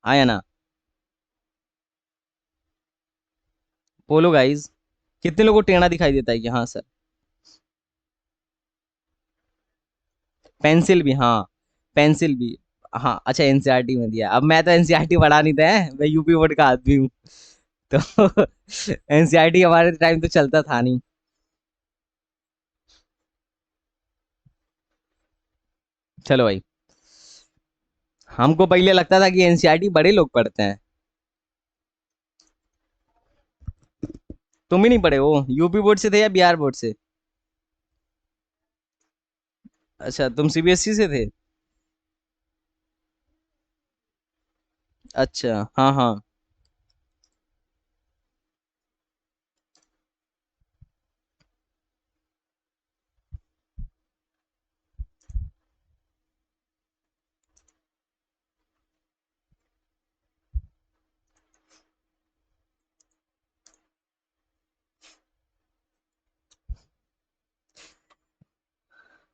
हाँ या ना? बोलो गाइज, कितने लोगों को टेढ़ा दिखाई देता है कि हाँ सर? पेंसिल भी, हाँ पेंसिल भी। हाँ अच्छा, एनसीईआरटी में दिया। अब मैं तो एनसीईआरटी पढ़ा नहीं था, है मैं यूपी बोर्ड का आदमी हूँ। तो एनसीईआरटी हमारे टाइम तो चलता था नहीं। चलो भाई, हमको पहले लगता था कि एनसीईआरटी बड़े लोग पढ़ते हैं। तुम ही नहीं पढ़े हो? यूपी बोर्ड से थे या बिहार बोर्ड से? अच्छा, तुम सीबीएसई से थे। अच्छा हाँ हाँ।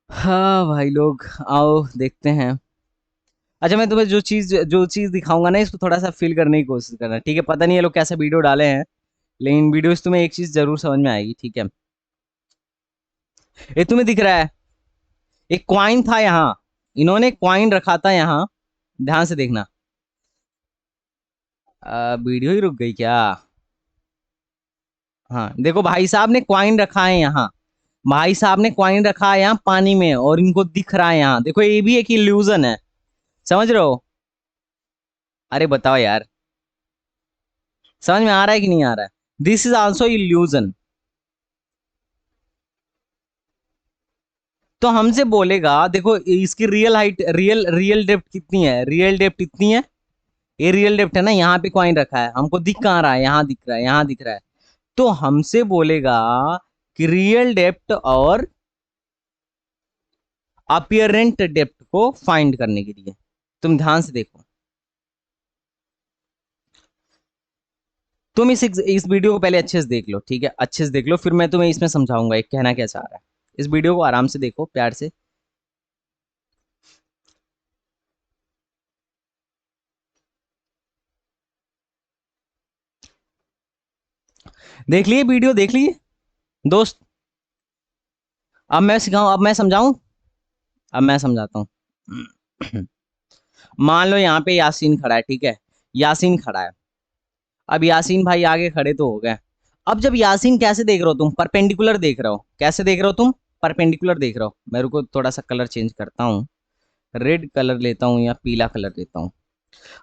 हाँ भाई लोग, आओ देखते हैं। अच्छा, मैं तुम्हें जो चीज दिखाऊंगा ना, इसको थोड़ा सा फील करने की कोशिश करना, ठीक है? पता नहीं ये लोग कैसा वीडियो डाले हैं, लेकिन वीडियो से तुम्हें एक चीज जरूर समझ में आएगी, ठीक है? ये तुम्हें दिख रहा है, एक क्वाइन था यहाँ, इन्होंने क्वाइन रखा था यहाँ, ध्यान से देखना। वीडियो ही रुक गई क्या? हाँ देखो, भाई साहब ने क्वाइन रखा है यहाँ, भाई साहब ने क्वाइन रखा है यहाँ पानी में, और इनको दिख रहा है यहाँ। देखो ये भी एक इल्यूजन है, समझ रहे हो? अरे बताओ यार, समझ में आ रहा है कि नहीं आ रहा है? This is also illusion. तो हमसे बोलेगा देखो इसकी real height, real real depth कितनी है? रियल डेप्थ इतनी है, ये रियल डेप्थ है ना। यहाँ पे कॉइन रखा है, हमको दिख कहाँ रहा है? यहाँ दिख रहा है, यहाँ दिख रहा है। तो हमसे बोलेगा कि रियल डेप्थ और अपियरेंट डेप्थ को फाइंड करने के लिए। तुम ध्यान से देखो, तुम इस वीडियो को पहले अच्छे से देख लो, ठीक है? अच्छे से देख लो, फिर मैं तुम्हें इसमें समझाऊंगा एक कहना क्या चाह रहा है। इस वीडियो को आराम से देखो, प्यार से। देख लिए वीडियो, देख लिए दोस्त? अब मैं सिखाऊं, अब मैं समझाऊं, अब मैं समझाता हूँ। मान लो यहाँ पे यासीन खड़ा है, ठीक है? यासीन खड़ा है। अब यासीन भाई आगे खड़े तो हो गए। अब जब यासीन, कैसे देख रहे हो तुम? परपेंडिकुलर देख रहे हो। कैसे देख रहे हो तुम? परपेंडिकुलर देख रहे हो। मेरे को थोड़ा सा कलर चेंज करता हूँ, रेड कलर लेता हूँ या पीला कलर लेता हूँ।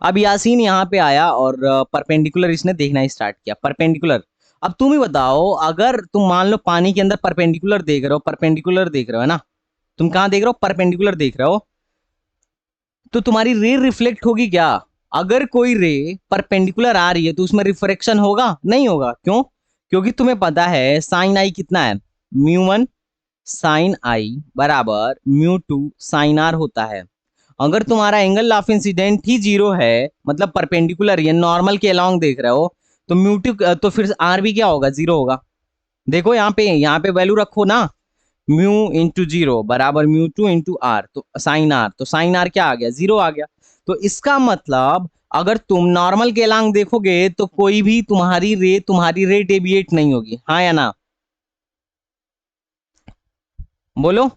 अब यासीन यहाँ पे आया और परपेंडिकुलर इसने देखना स्टार्ट किया, परपेंडिकुलर। अब तुम ही बताओ, अगर तुम मान लो पानी के अंदर परपेंडिकुलर देख रहे हो, परपेंडिकुलर देख रहे हो, है ना? तुम कहाँ देख रहे हो? परपेंडिकुलर देख रहे हो। तो तुम्हारी रे रिफ्लेक्ट होगी क्या? अगर कोई रे परपेंडिकुलर आ रही है तो उसमें रिफ्रेक्शन होगा? नहीं होगा। क्यों? क्योंकि तुम्हें पता है साइन आई कितना है? म्यू 1 साइन आई बराबर म्यू 2 साइन आर होता है। अगर तुम्हारा एंगल ऑफ इंसिडेंट ही 0 है, मतलब परपेंडिकुलर या नॉर्मल के अलोंग देख रहे हो, तो म्यू 2 तो फिर आर भी क्या होगा? 0 होगा। देखो यहाँ पे वैल्यू रखो ना, म्यू 0 बराबर म्यू 2 तो साइन आर, तो साइन आर क्या आ गया? 0 आ गया। तो इसका मतलब अगर तुम नॉर्मल के अलोंग देखोगे तो कोई भी तुम्हारी रे डेविएट नहीं होगी, हाँ या ना? बोलो।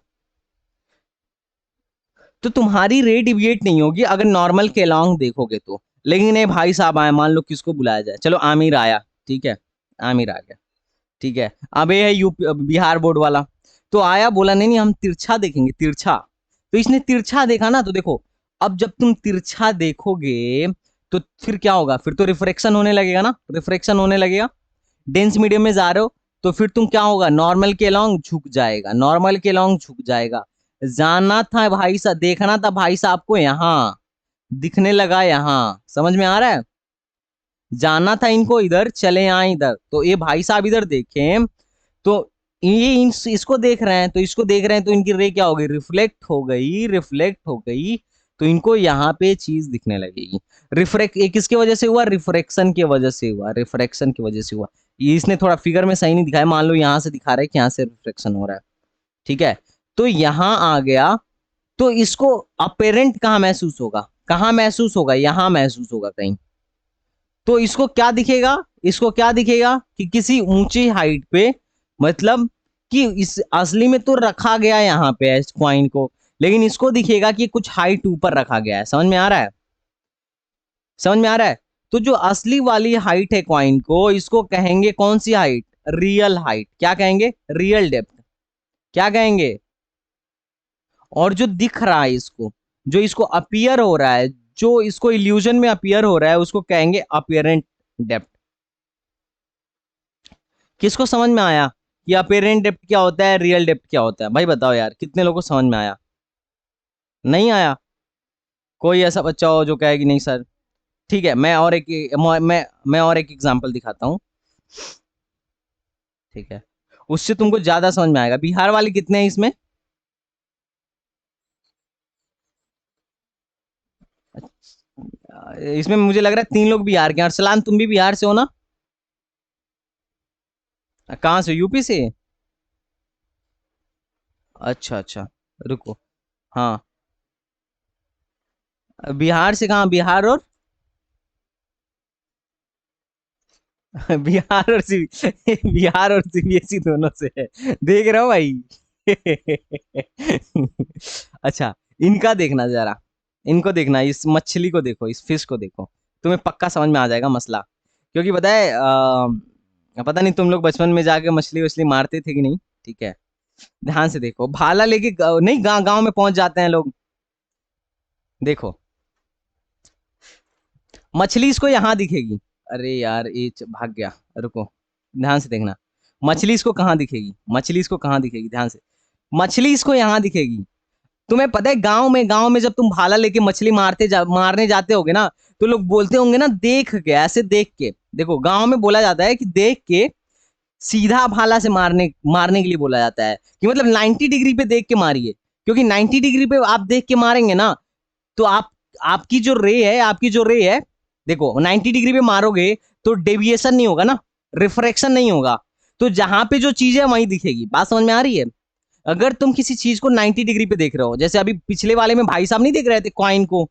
तो तुम्हारी रे डिविएट नहीं होगी अगर नॉर्मल के अलॉन्ग देखोगे तो। लेकिन ये भाई साहब आए, मान लो किसको बुलाया जाए, चलो आमिर आया, ठीक है, आमिर आ गया, ठीक है। अब ये है यूपी बिहार बोर्ड वाला, तो आया बोला नहीं नहीं हम तिरछा देखेंगे, तिरछा। तो इसने तिरछा देखा ना, तो देखो अब जब तुम तिरछा देखोगे तो फिर क्या होगा, फिर तो रिफ्रेक्शन होने लगेगा ना, रिफ्रेक्शन होने लगेगा। डेंस मीडियम में जा रहे हो तो फिर तुम क्या होगा, नॉर्मल के लॉन्ग झुक जाएगा, नॉर्मल के लॉन्ग झुक जाएगा। जाना था भाई साहब, देखना था भाई साहब को यहां, दिखने लगा यहां, समझ में आ रहा है। जाना था इनको इधर, चले आए इधर, तो ये भाई साहब इधर देखें तो ये इसको देख रहे हैं, तो इसको देख रहे हैं तो इनकी रे क्या हो गई, रिफ्लेक्ट हो गई, रिफ्लेक्ट हो गई, तो इनको यहाँ पे चीज दिखने लगेगी। रिफ्रेक्ट ये किसकी वजह से हुआ, रिफ्रेक्शन की वजह से हुआ, रिफ्रेक्शन की वजह से हुआ। ये इसने थोड़ा फिगर में सही नहीं दिखाया, मान लो यहाँ से दिखा रहा है कि यहाँ से रिफ्लेक्शन हो रहा है, ठीक है। तो यहाँ आ गया, तो इसको अपेरेंट कहाँ महसूस होगा, कहाँ महसूस होगा, यहाँ महसूस होगा कहीं। तो इसको क्या दिखेगा, इसको क्या दिखेगा कि किसी ऊंची हाइट पे, मतलब कि इस असली में तो रखा गया है यहाँ पे इस कॉइन को, लेकिन इसको दिखेगा कि कुछ हाइट ऊपर रखा गया है। समझ में आ रहा है, समझ में आ रहा है। तो जो असली वाली हाइट है कॉइन को, इसको कहेंगे कौन सी हाइट, रियल हाइट। क्या कहेंगे, रियल डेप्थ, क्या कहेंगे। और जो दिख रहा है इसको, जो इसको अपीयर हो रहा है, जो इसको इल्यूजन में अपीयर हो रहा है, उसको कहेंगे अपीयरेंट डेप्थ। किसको समझ में आया कि अपीयरेंट डेप्थ क्या होता है, रियल डेप्थ क्या होता है, भाई बताओ यार, कितने लोगों को समझ में आया, नहीं आया। कोई ऐसा बच्चा हो जो कहे कि नहीं सर, ठीक है, मैं और एक एग्जांपल दिखाता हूँ, ठीक है, उससे तुमको ज्यादा समझ में आएगा। बिहार वाले कितने हैं इसमें, इसमें मुझे लग रहा है 3 लोग बिहार के हैं। अरसलान तुम भी बिहार से हो ना, कहाँ से, यूपी से। अच्छा अच्छा, रुको, हाँ, बिहार से कहाँ, बिहार और बिहार और सी बिहार और सीबीएसई दोनों से है, देख रहा हो भाई। अच्छा, इनका देखना जरा, इनको देखना, इस मछली को देखो, इस फिश को देखो, तुम्हें पक्का समझ में आ जाएगा मसला। क्योंकि पता है पता नहीं तुम लोग बचपन में जाके मछली वछली मारते थे कि नहीं, ठीक है। ध्यान से देखो, भाला लेके नहीं, गांव गांव में पहुंच जाते हैं लोग, देखो मछली इसको यहां दिखेगी, अरे यार ये भाग गया, रुको, ध्यान से देखना, मछली इसको कहाँ दिखेगी, मछली इसको कहाँ दिखेगी, ध्यान से, मछली इसको यहाँ दिखेगी। तुम्हें पता है गांव में जब तुम भाला लेके मछली मारने जाते होगे ना, तो लोग बोलते होंगे ना, देख के, ऐसे देख के, देखो गांव में बोला जाता है कि देख के सीधा भाला से मारने मारने के लिए बोला जाता है, कि मतलब 90 डिग्री पे देख के मारिए, क्योंकि 90 डिग्री पे आप देख के मारेंगे ना, तो आपकी जो रे है, आपकी जो रे है, देखो 90 डिग्री पे मारोगे तो डेविएशन नहीं होगा ना, रिफ्रैक्शन नहीं होगा, तो जहां पे जो चीज है वहीं दिखेगी। बात समझ में आ रही है। अगर तुम किसी चीज को 90 डिग्री पे देख रहे हो, जैसे अभी पिछले वाले में भाई साहब नहीं देख रहे थे कॉइन को,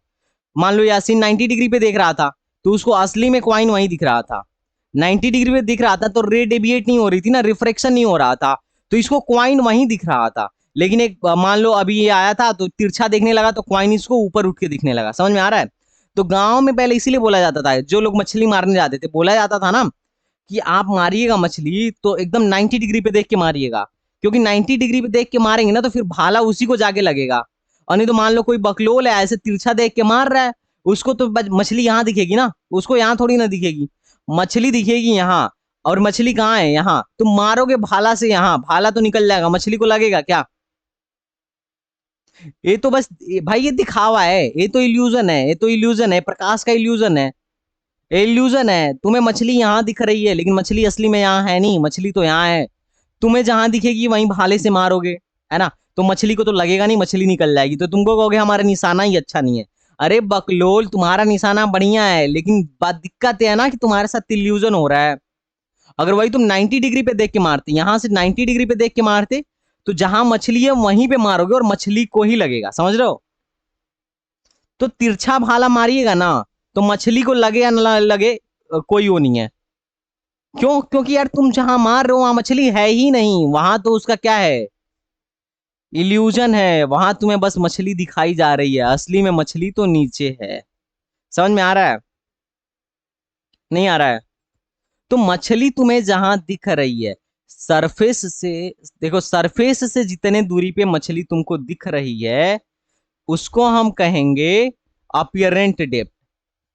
मान लो यासीन 90 डिग्री पे देख रहा था, तो उसको असली में कॉइन वहीं दिख रहा था, 90 डिग्री पे दिख रहा था, तो रे डेविएट नहीं हो रही थी ना, रिफ्रेक्शन नहीं हो रहा था, तो इसको क्वाइन वहीं दिख रहा था। लेकिन एक मान लो अभी ये आया था तो तिरछा देखने लगा, तो क्वाइन इसको ऊपर उठ के दिखने लगा। समझ में आ रहा है। तो गांव में पहले इसीलिए बोला जाता था, जो लोग मछली मारने जाते थे, बोला जाता था ना कि आप मारिएगा मछली तो एकदम 90 डिग्री पे देख के मारिएगा, क्योंकि 90 डिग्री पे देख के मारेंगे ना तो फिर भाला उसी को जाके लगेगा। और नहीं तो मान लो कोई बकलोल है ऐसे तिरछा देख के मार रहा है, उसको तो मछली यहाँ दिखेगी ना, उसको यहाँ थोड़ी ना दिखेगी, मछली दिखेगी यहाँ। और मछली कहाँ है, यहाँ, तुम मारोगे भाला से, यहाँ भाला तो निकल जाएगा, मछली को लगेगा क्या। ये तो बस भाई ये दिखावा है, ये तो इल्यूजन है, ये तो इल्यूजन है, प्रकाश का इल्यूजन है, इल्यूजन है। तुम्हें मछली यहाँ दिख रही है, लेकिन मछली असली में यहाँ है नहीं, मछली तो यहाँ है। तुम्हें जहां दिखेगी वहीं भाले से मारोगे, है ना, तो मछली को तो लगेगा नहीं, मछली निकल जाएगी, तो तुमको कहोगे हमारा निशाना ही अच्छा नहीं है। अरे बकलोल, तुम्हारा निशाना बढ़िया है, लेकिन बात दिक्कत है ना कि तुम्हारे साथ इल्यूजन हो रहा है। अगर वही तुम 90 डिग्री पे देख के मारते, यहां से 90 डिग्री पे देख के मारते, तो जहां मछली है वहीं पे मारोगे और मछली को ही लगेगा। समझ रहे हो। तो तिरछा भाला मारिएगा ना, तो मछली को लगे या ना लगे, कोई वो नहीं है। क्यों, क्योंकि यार तुम जहां मार रहे हो वहां मछली है ही नहीं, वहां तो उसका क्या है, इल्यूजन है, वहां तुम्हें बस मछली दिखाई जा रही है, असली में मछली तो नीचे है। समझ में आ रहा है? नहीं आ रहा है? तो मछली तुम्हें जहां दिख रही है सरफेस से, देखो सरफेस से जितने दूरी पे मछली तुमको दिख रही है उसको हम कहेंगे अपियरेंट डेप्थ।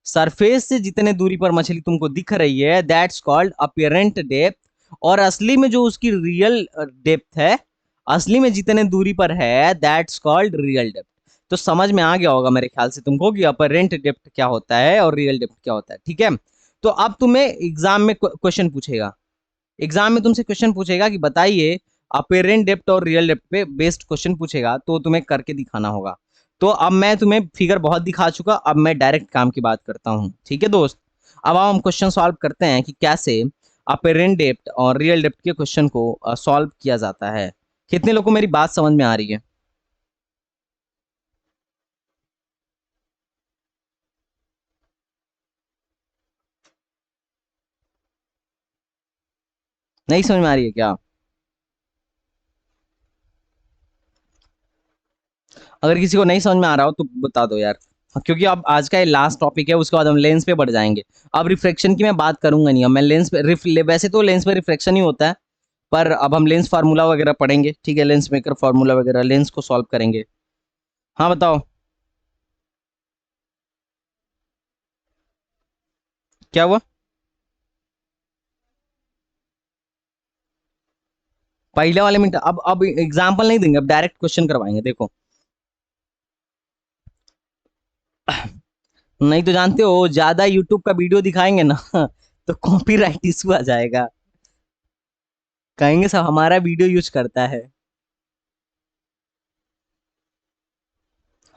सरफेस से जितने दूरी पर मछली तुमको दिख रही है दैट्स कॉल्ड अपियरेंट डेप्थ। और असली में जो उसकी रियल डेप्थ है, असली में जितने दूरी पर है दैट्स कॉल्ड रियल डेप्थ। तो समझ में आ गया होगा मेरे ख्याल से तुमको कि अपियरेंट डेप्थ क्या होता है और रियल डेप्थ क्या होता है। ठीक है, तो अब तुम्हें एग्जाम में क्वेश्चन पूछेगा, एग्जाम में तुमसे क्वेश्चन पूछेगा कि बताइए, अपेरेंट डेप्थ और रियल डेप्थ पे बेस्ड क्वेश्चन पूछेगा तो तुम्हें करके दिखाना होगा। तो अब मैं तुम्हें फिगर बहुत दिखा चुका, अब मैं डायरेक्ट काम की बात करता हूं। ठीक है दोस्त, अब हम क्वेश्चन सॉल्व करते हैं कि कैसे अपेरेंट डेप्थ और रियल डेप्थ के क्वेश्चन को सॉल्व किया जाता है। कितने लोगों को मेरी बात समझ में आ रही है? नहीं समझ में आ रही है क्या? अगर किसी को नहीं समझ में आ रहा हो तो बता दो यार, क्योंकि अब आज का ये लास्ट टॉपिक है, उसके बाद हम लेंस पे बढ़ जाएंगे। अब रिफ्लेक्शन की मैं बात करूंगा नहीं, अब मैं लेंस पे वैसे तो लेंस पे रिफ्लेक्शन ही होता है, पर अब हम लेंस फार्मूला वगैरह पढ़ेंगे। ठीक है, लेंस मेकर फार्मूला वगैरह, लेंस को सॉल्व करेंगे। हाँ बताओ, क्या हुआ? पहले वाले मिनट, अब एग्जाम्पल नहीं देंगे, अब डायरेक्ट क्वेश्चन करवाएंगे। देखो, नहीं तो जानते हो ज्यादा यूट्यूब का वीडियो दिखाएंगे ना तो कॉपीराइट इशू आ जाएगा, कहेंगे सब हमारा वीडियो यूज करता है।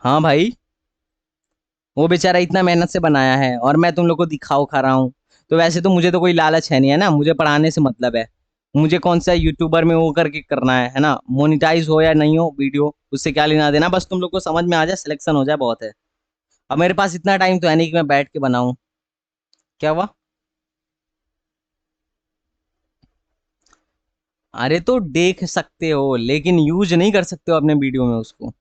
हाँ भाई, वो बेचारा इतना मेहनत से बनाया है और मैं तुम लोग को दिखाओ खा रहा हूँ। तो वैसे तो मुझे तो कोई लालच है नहीं, है ना, मुझे पढ़ाने से मतलब है। मुझे कौन सा यूट्यूबर में वो करके करना है ना, मोनिटाइज हो या नहीं हो वीडियो, उससे क्या लेना देना, बस तुम लोग को समझ में आ जाए, सिलेक्शन हो जाए, बहुत है। अब मेरे पास इतना टाइम तो है नहीं कि मैं बैठ के बनाऊं। क्या हुआ? अरे तो देख सकते हो लेकिन यूज नहीं कर सकते हो अपने वीडियो में उसको।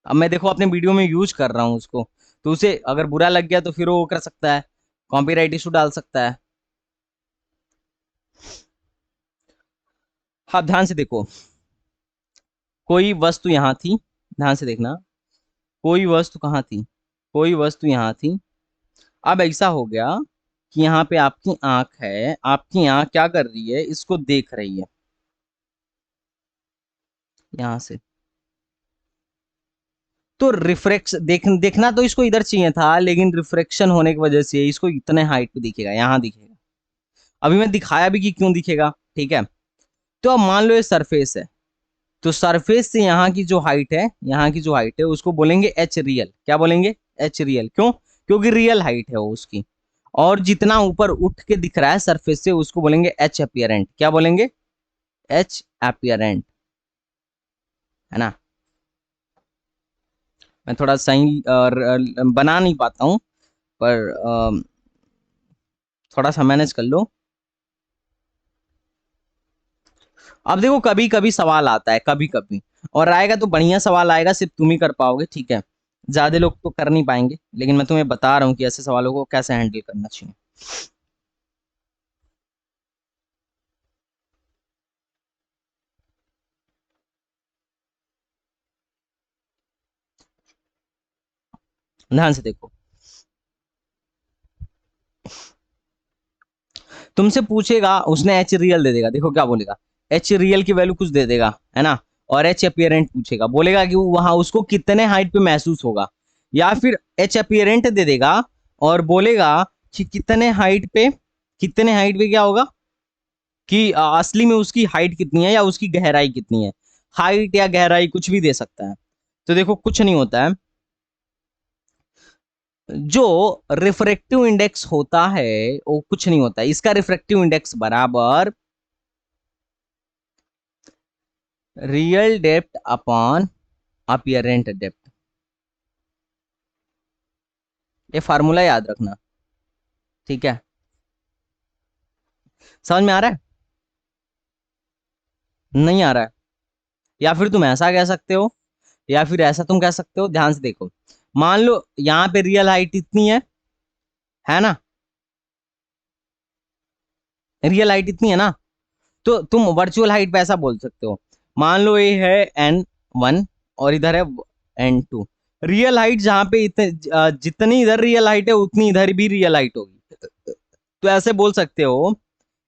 अब मैं देखो अपने वीडियो में यूज कर रहा हूँ उसको, तो उसे अगर बुरा लग गया तो फिर वो कर सकता है, कॉपीराइट इशू डाल सकता है। हाँ ध्यान से देखो, कोई वस्तु यहाँ थी, ध्यान से देखना, कोई वस्तु कहाँ थी, कोई वस्तु यहाँ थी। अब ऐसा हो गया कि यहाँ पे आपकी आंख है, आपकी आंख क्या कर रही है, इसको देख रही है यहाँ से। तो रिफ्रेक्शन देखना तो इसको इधर चाहिए था, लेकिन रिफ्रेक्शन होने की वजह से इसको इतने हाइट पे दिखेगा, यहाँ दिखेगा। अभी मैं दिखाया भी कि क्यों दिखेगा। ठीक है, तो अब मान लो ये सरफेस है, तो सरफेस से यहाँ की जो हाइट है, यहाँ की जो हाइट है उसको बोलेंगे एच रियल। क्या बोलेंगे? H real. क्यों? क्योंकि रियल हाइट है वो उसकी। और जितना ऊपर उठ के दिख रहा है सरफेस से उसको बोलेंगे एच अपियरेंट। क्या बोलेंगे? एच अपियरेंट, है ना। मैं थोड़ा सही बना नहीं पाता हूँ, पर थोड़ा सा मैनेज कर लो। अब देखो कभी कभी सवाल आता है, कभी कभी, और आएगा तो बढ़िया सवाल आएगा, सिर्फ तुम ही कर पाओगे। ठीक है, ज्यादा लोग तो कर नहीं पाएंगे, लेकिन मैं तुम्हें बता रहा हूँ कि ऐसे सवालों को कैसे हैंडल करना चाहिए। ध्यान से देखो, तुमसे पूछेगा, उसने एच रियल दे देगा, देखो क्या बोलेगा, एच रियल की वैल्यू कुछ दे देगा, है ना। और एच अपियरेंट पूछेगा, बोलेगा कि वो वहां उसको कितने हाइट पे महसूस होगा। या फिर एच अपियरेंट दे देगा और बोलेगा कि कितने हाइट पे, कितने हाइट पे क्या होगा, कि असली में उसकी हाइट कितनी है या उसकी गहराई कितनी है। हाइट या गहराई कुछ भी दे सकता है। तो देखो कुछ नहीं होता है, जो रिफ्रेक्टिव इंडेक्स होता है वो कुछ नहीं होता है, इसका रिफ्रेक्टिव इंडेक्स बराबर real depth upon apparent depth. ये फार्मूला याद रखना। ठीक है, समझ में आ रहा है? नहीं आ रहा है? या फिर तुम ऐसा कह सकते हो, या फिर ऐसा तुम कह सकते हो। ध्यान से देखो, मान लो यहाँ पे रियल हाइट इतनी है ना, रियल हाइट इतनी है ना, तो तुम वर्चुअल हाइट पे ऐसा बोल सकते हो। मान लो ये है n1 और इधर है n2। रियल हाइट जहां पे इतने जितनी इधर रियल हाइट है उतनी इधर भी रियल हाइट होगी। तो ऐसे बोल सकते हो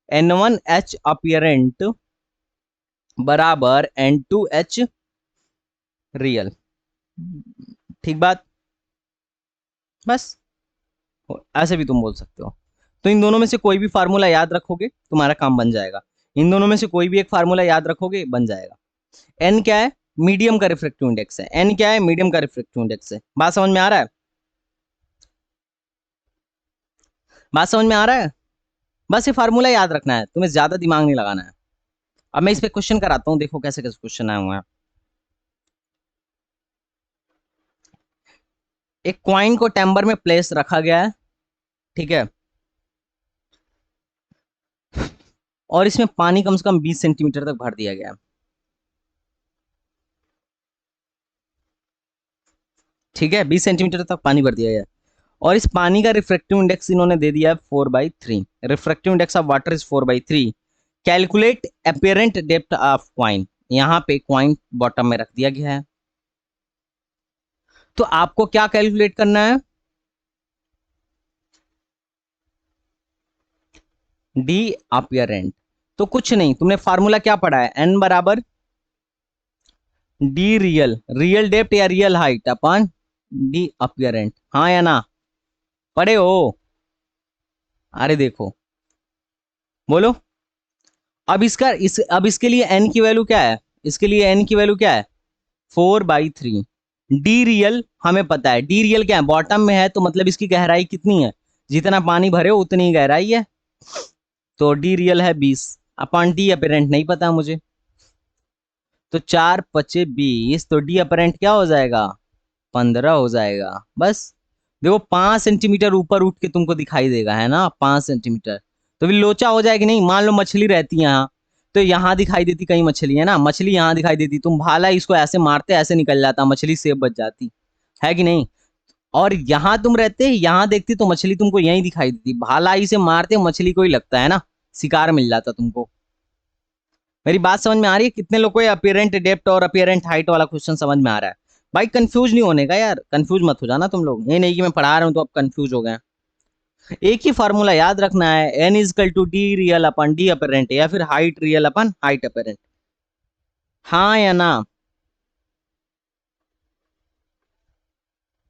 n1h अपियरेंट बराबर n2h रियल। ठीक बात, बस ऐसे भी तुम बोल सकते हो। तो इन दोनों में से कोई भी फार्मूला याद रखोगे तुम्हारा काम बन जाएगा। इन दोनों में से कोई भी एक फार्मूला याद रखोगे बन जाएगा। एन क्या है? मीडियम का रिफ्रैक्टिव इंडेक्स है। एन क्या है? मीडियम का रिफ्रैक्टिव इंडेक्स है। बात समझ में आ रहा है? बात समझ में आ रहा है? बस ये फार्मूला याद रखना है, तुम्हें ज्यादा दिमाग नहीं लगाना है। अब मैं इस पे क्वेश्चन कराता हूँ, देखो कैसे कैसे क्वेश्चन आए हुए हैं। एक क्वाइन को टेम्बर में प्लेस रखा गया है, ठीक है, और इसमें पानी कम से कम 20 सेंटीमीटर तक भर दिया गया है। ठीक है, 20 सेंटीमीटर तक पानी भर दिया गया है। और इस पानी का रिफ्रैक्टिव इंडेक्स इन्होंने दे दिया है 4/3। Refractive index of water is 4/3। Calculate apparent depth of coin. यहाँ पे क्वाइन बॉटम में रख दिया गया है, तो आपको क्या कैलकुलेट करना है? D apparent. तो कुछ नहीं, तुमने फार्मूला क्या पढ़ा है? एन बराबर डी रियल, रियल डेप्थ या रियल हाइट अपन डी अपियरेंट। हाँ या ना? पढ़े हो? अरे देखो, बोलो। अब इसके लिए एन की वैल्यू क्या है? इसके लिए एन की वैल्यू क्या है? 4/3। डी रियल हमें पता है, डी रियल क्या है? बॉटम में है, तो मतलब इसकी गहराई कितनी है? जितना पानी भरे हो उतनी ही गहराई है। तो डी रियल है 20 अपॉन डी अपेरेंट नहीं पता मुझे, तो 4×5 = 20, तो डी अपेरेंट क्या हो जाएगा? 15 हो जाएगा। बस देखो 5 सेंटीमीटर ऊपर उठ के तुमको दिखाई देगा, है ना, 5 सेंटीमीटर। तो भी लोचा हो जाएगी नहीं? मान लो मछली रहती है यहाँ, तो यहाँ दिखाई देती कहीं मछली, है ना, मछली यहाँ दिखाई देती, तुम भाला इसको ऐसे मारते ऐसे निकल जाता, मछली सेफ बच जाती, है कि नहीं? और यहाँ तुम रहते, यहाँ देखती तो मछली तुमको यहीं दिखाई देती, भाला इसे मारते मछली को ही लगता है ना, शिकार मिल जाता तुमको। मेरी बात समझ में आ रही है? कितने लोग को अपियरेंट डेप्थ और अपियरेंट हाइट वाला क्वेश्चन समझ में आ रहा है? भाई कंफ्यूज नहीं होने का यार, कंफ्यूज मत हो जाना तुम लोग, ये नहीं कि मैं पढ़ा रहा हूँ तो अब कंफ्यूज हो गए। एक ही फार्मूला याद रखना है, n is equal to d real upon d apparent, या फिर height real upon height apparent. हाँ या ना?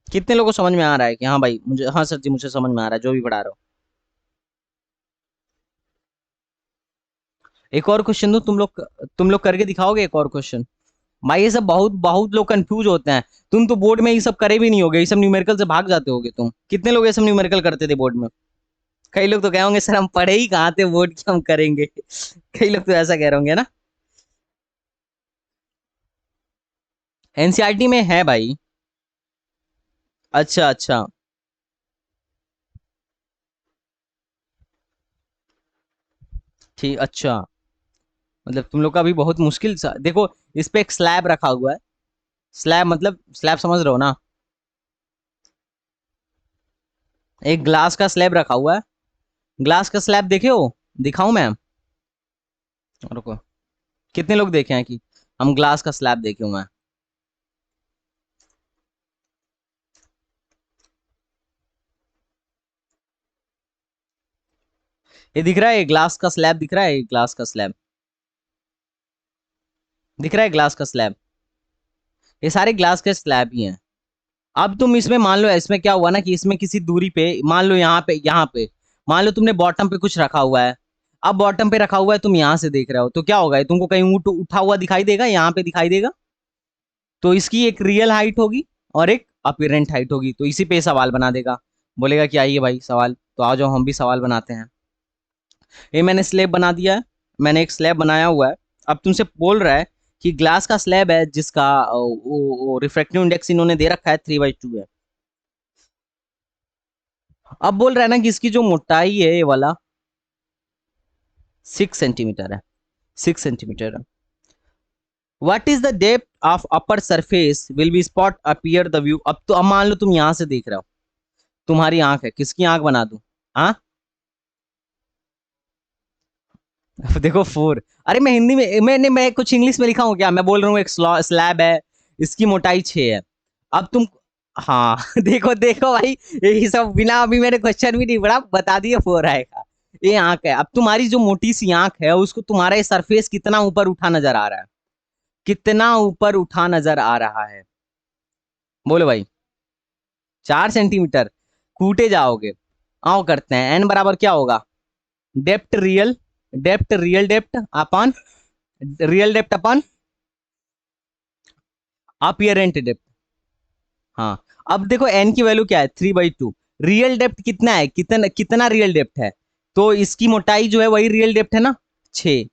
कितने लोगों को समझ में आ रहा है कि हाँ भाई मुझे, हाँ सर जी मुझे समझ में आ रहा है जो भी पढ़ा रहा हो। एक और क्वेश्चन दो, तुम लोग करके दिखाओगे एक और क्वेश्चन? भाई ये सब बहुत बहुत लोग कंफ्यूज होते हैं। तुम तो बोर्ड में ये सब करे भी नहीं होगे, ये सब न्यूमेरिकल से भाग जाते होगे तुम। कितने लोग ये सब न्यूमेरिकल करते थे बोर्ड में? कई लोग तो कहे होंगे सर हम पढ़े ही कहाँ थे बोर्ड की हम करेंगे। कई लोग तो ऐसा कह रहे होंगे ना। एनसीईआरटी में है भाई। अच्छा अच्छा। ठीक, अच्छा। मतलब तुम लोग का भी बहुत मुश्किल सा, देखो इस पे एक स्लैब रखा हुआ है। स्लैब मतलब स्लैब समझ रहे हो ना? एक ग्लास का स्लैब रखा हुआ है। ग्लास का स्लैब देखे हो? दिखाऊं मैं? रुको, कितने लोग देखे हैं कि हम ग्लास का स्लैब देखे हुए हैं? ये दिख रहा है? ग्लास का स्लैब दिख रहा है? ग्लास का स्लैब दिख रहा है? ग्लास का स्लैब, ये सारे ग्लास के स्लैब ही हैं। अब तुम इसमें मान लो, इसमें क्या हुआ ना कि इसमें किसी दूरी पे, मान लो यहाँ पे मान लो तुमने बॉटम पे कुछ रखा हुआ है। अब बॉटम पे रखा हुआ है, तुम यहाँ से देख रहे हो, तो क्या होगा, ये तुमको कहीं उठा हुआ दिखाई देगा, यहाँ पे दिखाई देगा। तो इसकी एक रियल हाइट होगी और एक अपीरेंट हाइट होगी, तो इसी पे सवाल बना देगा। बोलेगा कि आइए भाई सवाल, तो आ जाओ हम भी सवाल बनाते हैं। ये मैंने स्लैब बना दिया है, मैंने एक स्लैब बनाया हुआ है। अब तुमसे बोल रहा है कि ग्लास का स्लैब है जिसका वो रिफ्रैक्टिव इंडेक्स इन्होंने दे रखा है 3/2 है। अब बोल रहा है ना कि इसकी जो मोटाई है ये वाला 6 सेंटीमीटर है, 6 सेंटीमीटर है। What is the depth of upper surface will be spot appear the view. अब मान लो तुम यहां से देख रहे हो, तुम्हारी आंख है, किसकी आंख बना दूं? हाँ देखो फोर। अरे मैं हिंदी में, मैं कुछ इंग्लिश में लिखा हूँ क्या? मैं बोल रहा हूँ एक स्लैब है, इसकी मोटाई 6 है। अब तुम, हाँ देखो देखो भाई, ये सब बिना अभी मैंने क्वेश्चन भी नहीं पढ़ा बता दिए 4 आएगा। ये आंख है। अब तुम्हारी जो मोटी सी आंख है उसको तुम्हारा ये सरफेस कितना ऊपर उठा नजर आ रहा है? कितना ऊपर उठा नजर आ रहा है? बोलो भाई। 4 सेंटीमीटर। कूटे जाओगे। आओ करते हैं, एन बराबर क्या होगा? डेप्थ रियल, डेप्थ अपन रियल डेप्थ अपन अपीयरेंट डेप्थ। हाँ। अब देखो एन की वैल्यू क्या है? 3/2। रियल डेप्थ कितना है? कितना कितना रियल डेप्थ है? तो इसकी मोटाई जो है वही रियल डेप्थ है ना, 6।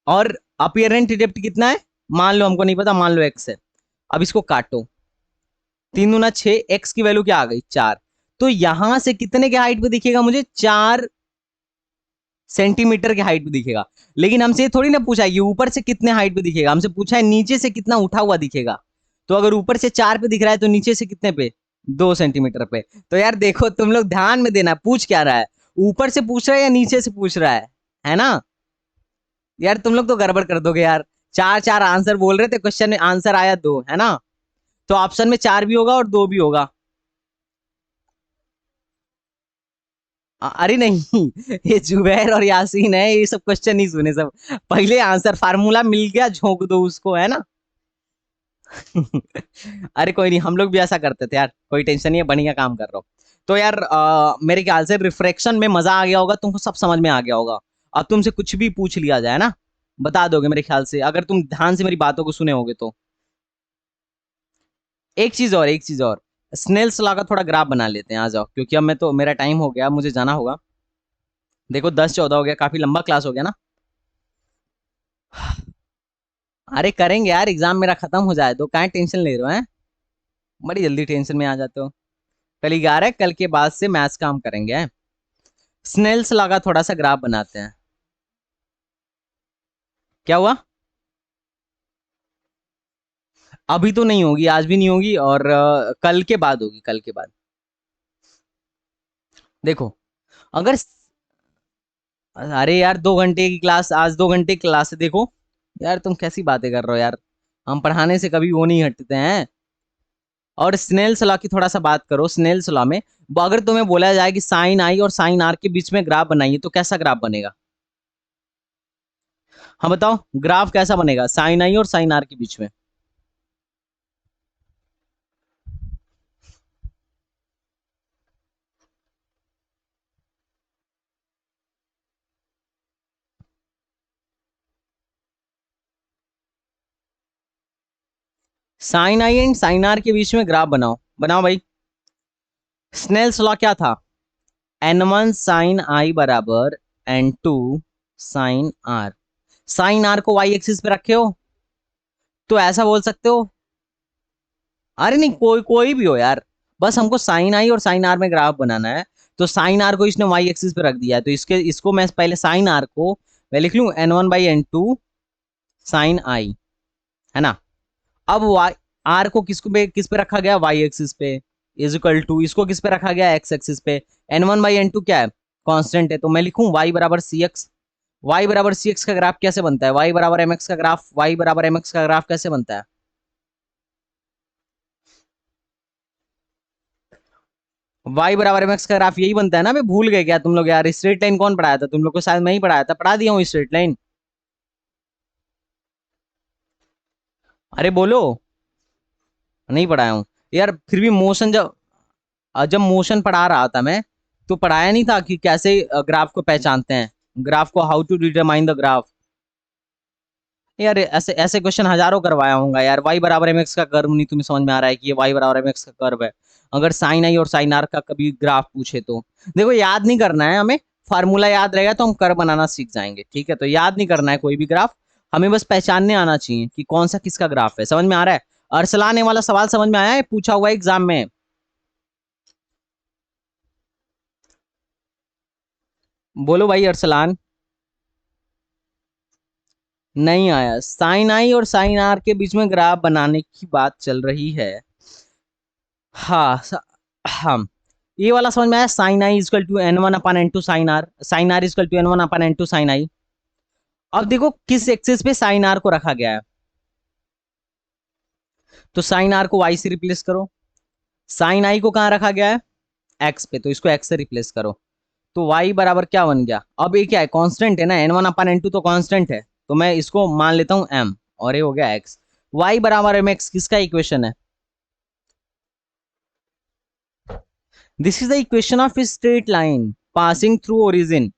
और अपीयरेंट डेप्थ कितना है? मान लो हमको नहीं पता, मान लो एक्स है। अब इसको काटो, 3 दूना 6, एक्स की वैल्यू क्या आ गई? 4। तो यहां से कितने के हाइट पे दिखेगा मुझे? 4 सेंटीमीटर के हाइट पे दिखेगा। लेकिन हमसे ये थोड़ी ना पूछा है ये ऊपर से कितने हाइट पे दिखेगा, हमसे पूछा है नीचे से कितना उठा हुआ दिखेगा। तो अगर ऊपर से 4 पे दिख रहा है तो नीचे से कितने पे? 2 सेंटीमीटर पे। तो यार देखो तुम लोग ध्यान में देना, पूछ क्या रहा है? ऊपर से पूछ रहा है या नीचे से पूछ रहा है ना? यार तुम लोग तो गड़बड़ कर दोगे यार। चार चार आंसर बोल रहे थे, क्वेश्चन में आंसर आया 2, है ना? तो ऑप्शन में 4 भी होगा और 2 भी होगा। अरे नहीं ये जुबैर और यासीन है, ये सब क्वेश्चन नहीं सुने सब। पहले आंसर फार्मूला मिल गया, झोंक दो उसको, है ना? अरे कोई नहीं, हम लोग भी ऐसा करते थे यार, कोई टेंशन नहीं है, बढ़िया काम कर रहा हो। तो यार मेरे ख्याल से रिफ्रैक्शन में मजा आ गया होगा तुमको, सब समझ में आ गया होगा। अब तुमसे कुछ भी पूछ लिया जाए ना, बता दोगे मेरे ख्याल से, अगर तुम ध्यान से मेरी बातों को सुने होगे तो। एक चीज और, एक चीज और, स्नेल्स लॉ का थोड़ा ग्राफ बना लेते हैं, आ जाओ, क्योंकि अब मैं तो, मेरा टाइम हो गया, मुझे जाना होगा। देखो 10-14 हो गया, काफी लंबा क्लास हो गया ना। अरे करेंगे यार, एग्जाम मेरा खत्म हो जाए तो, काहे टेंशन ले रहे हो हैं? बड़ी जल्दी टेंशन में आ जाते हो। कल 11, कल के बाद से मैथ्स का हम करेंगे, हैं? स्नेल्स लॉ का थोड़ा सा ग्राफ बनाते हैं। क्या हुआ? अभी तो नहीं होगी, आज भी नहीं होगी, और कल के बाद होगी, कल के बाद। देखो, अगर, अरे यार 2 घंटे की क्लास, आज 2 घंटे की क्लास है, देखो। यार तुम कैसी बातें कर रहे हो यार, हम पढ़ाने से कभी वो नहीं हटते हैं। और स्नेल्स लॉ की थोड़ा सा बात करो, स्नेल्स लॉ में अगर तुम्हें बोला जाए कि साइन आई और साइन आर के बीच में ग्राफ बनाइए, तो कैसा ग्राफ बनेगा? हाँ बताओ, ग्राफ कैसा बनेगा साइन आई और साइन आर के बीच में? Sine I and sine R के बीच में ग्राफ बनाओ, बनाओ भाई। स्नेल्स लॉ क्या था? n1 sin i बराबर n2 sin r। Sine R को वाई एक्सिस पे रखे हो, तो ऐसा बोल सकते हो। अरे नहीं, कोई कोई भी हो यार, बस हमको साइन आई और साइन आर में ग्राफ बनाना है। तो साइन आर को इसने वाई एक्सिस पे रख दिया है, तो इसके इसको मैं पहले साइन आर को मैं लिख लूं n1/n2 sin i, है ना? अब वाई आर को किस पे रखा गया? वाई एक्सिस पे। इज इक्वल टू, इसको किस पे रखा गया? एक्स एक्सिस पे। n1/n2 क्या है? कांस्टेंट है, तो मैं लिखूं y बराबर सी एक्स। वाई बराबर सी एक्स का ग्राफ कैसे बनता है? वाई बराबर एम एक्स का ग्राफ, वाई बराबर एम एक्स का ग्राफ कैसे बनता है? वाई बराबर एम एक्स का ग्राफ यही बनता है ना? मैं भूल गए क्या तुम लोग यार? स्ट्रेट लाइन कौन पढ़ाया था तुम लोग को? शायद मैं ही पढ़ाया था, पढ़ा दिया हूँ स्ट्रेट लाइन। अरे बोलो। नहीं पढ़ाया हूँ यार, फिर भी मोशन, जब जब मोशन पढ़ा रहा था मैं, तो पढ़ाया नहीं था कि कैसे ग्राफ को पहचानते हैं, ग्राफ को, how to determine the graph. यार ऐसे ऐसे क्वेश्चन हजारों करवाया होगा यार। वाई बराबर एम एक्स का कर्व नहीं तुम्हें समझ में आ रहा है कि ये वाई बराबर एम एक्स का कर्व है? अगर साइन आई और साइन आर का कभी ग्राफ पूछे तो, देखो याद नहीं करना है हमें, फार्मूला याद रहेगा तो हम कर्व बनाना सीख जाएंगे, ठीक है? तो याद नहीं करना है कोई भी ग्राफ, हमें बस पहचानने आना चाहिए कि कौन सा किसका ग्राफ है। समझ में आ रहा है? अरसलान, ने वाला सवाल समझ में आया है? पूछा हुआ एग्जाम में। बोलो भाई अरसलान। नहीं आया। साइन आई और साइन आर के बीच में ग्राफ बनाने की बात चल रही है। हाँ, ये वाला समझ में आया। Sine I equal to N one upon N two sine R, sine R equal to N one upon N two sine I. अब देखो किस एक्सिस पे साइन आर को रखा गया है, तो साइन आर को वाई से रिप्लेस करो। साइन आई को कहां रखा गया है, एक्स पे, तो इसको एक्स से रिप्लेस करो। तो y बराबर क्या बन गया, अब ये क्या है, कांस्टेंट है ना, n1 अपन n2 तो कांस्टेंट है, तो मैं इसको मान लेता हूं m, और ये हो गया x। y बराबर mx किसका इक्वेशन है, this is the equation of straight line passing through origin.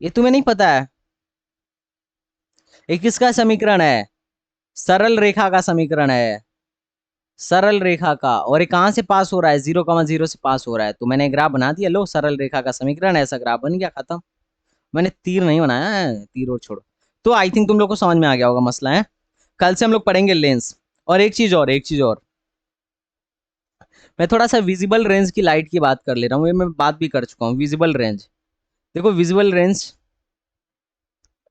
ये तुम्हें नहीं पता है, ये किसका समीकरण है, सरल रेखा का समीकरण है, सरल रेखा का। और ये कहां से पास हो रहा है, 0,0 से पास हो रहा है। तो मैंने ग्राफ बना दिया, लो सरल रेखा का समीकरण, ऐसा ग्राफ बन गया, खत्म। मैंने तीर नहीं बनाया है, तीर और छोड़ो। तो आई थिंक तुम लोग को समझ में आ गया होगा मसला है। कल से हम लोग पढ़ेंगे लेंस। और एक चीज और मैं थोड़ा सा विजिबल रेंज की लाइट की बात कर ले रहा हूँ, ये मैं बात भी कर चुका हूँ। विजिबल रेंज, देखो विजिबल रेंज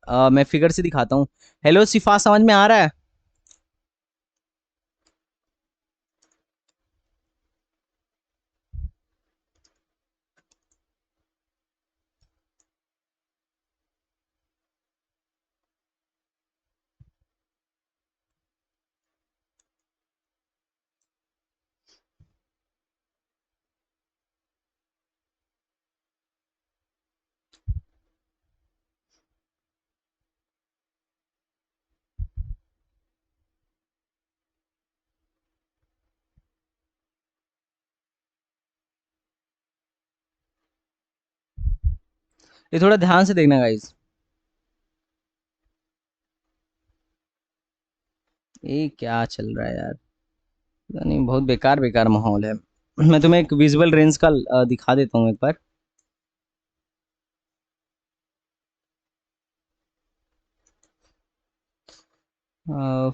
मैं फिगर से दिखाता हूँ। हेलो सिफा, समझ में आ रहा है। ये थोड़ा ध्यान से देखना गाइस, ये क्या चल रहा है यार, नहीं बहुत बेकार बेकार माहौल है। मैं तुम्हें एक विजुअल रेंज का दिखा देता हूँ एक बार। अ,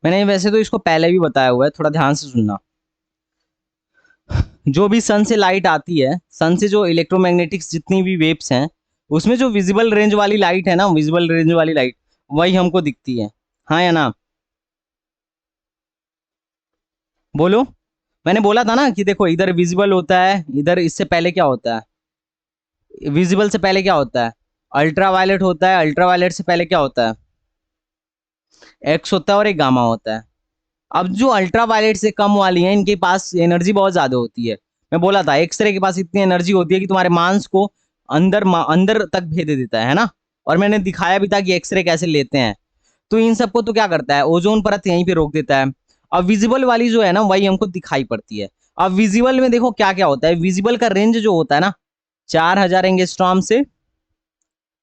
मैंने वैसे तो इसको पहले भी बताया हुआ है, थोड़ा ध्यान से सुनना। जो भी सन से लाइट आती है, सन से जो इलेक्ट्रोमैग्नेटिक्स जितनी भी वेव्स हैं, उसमें जो विजिबल रेंज वाली लाइट है ना, विजिबल रेंज वाली लाइट वही हमको दिखती है। हाँ या ना, बोलो। मैंने बोला था ना कि देखो इधर विजिबल होता है, इधर इससे पहले क्या होता है, विजिबल से पहले क्या होता है, अल्ट्रावायलेट होता है, अल्ट्रावायलेट से पहले क्या होता है, एक्स होता है और एक गामा होता है। अब जो अल्ट्रावायलेट से कम वाली हैं, इनके पास एनर्जी बहुत ज्यादा होती है। मैं बोला था एक्सरे के पास इतनी एनर्जी होती है कि तुम्हारे मांस को अंदर तक भेज देता है ना। और मैंने दिखाया भी था कि एक्सरे कैसे लेते हैं। तो इन सबको तो क्या करता है, ओजोन परत यहीं पे रोक देता है। अब विजिबल वाली जो है ना, वही हमको दिखाई पड़ती है। अब विजिबल में देखो क्या क्या होता है, विजिबल का रेंज जो होता है ना, 4,000 एंगस्ट्रॉम से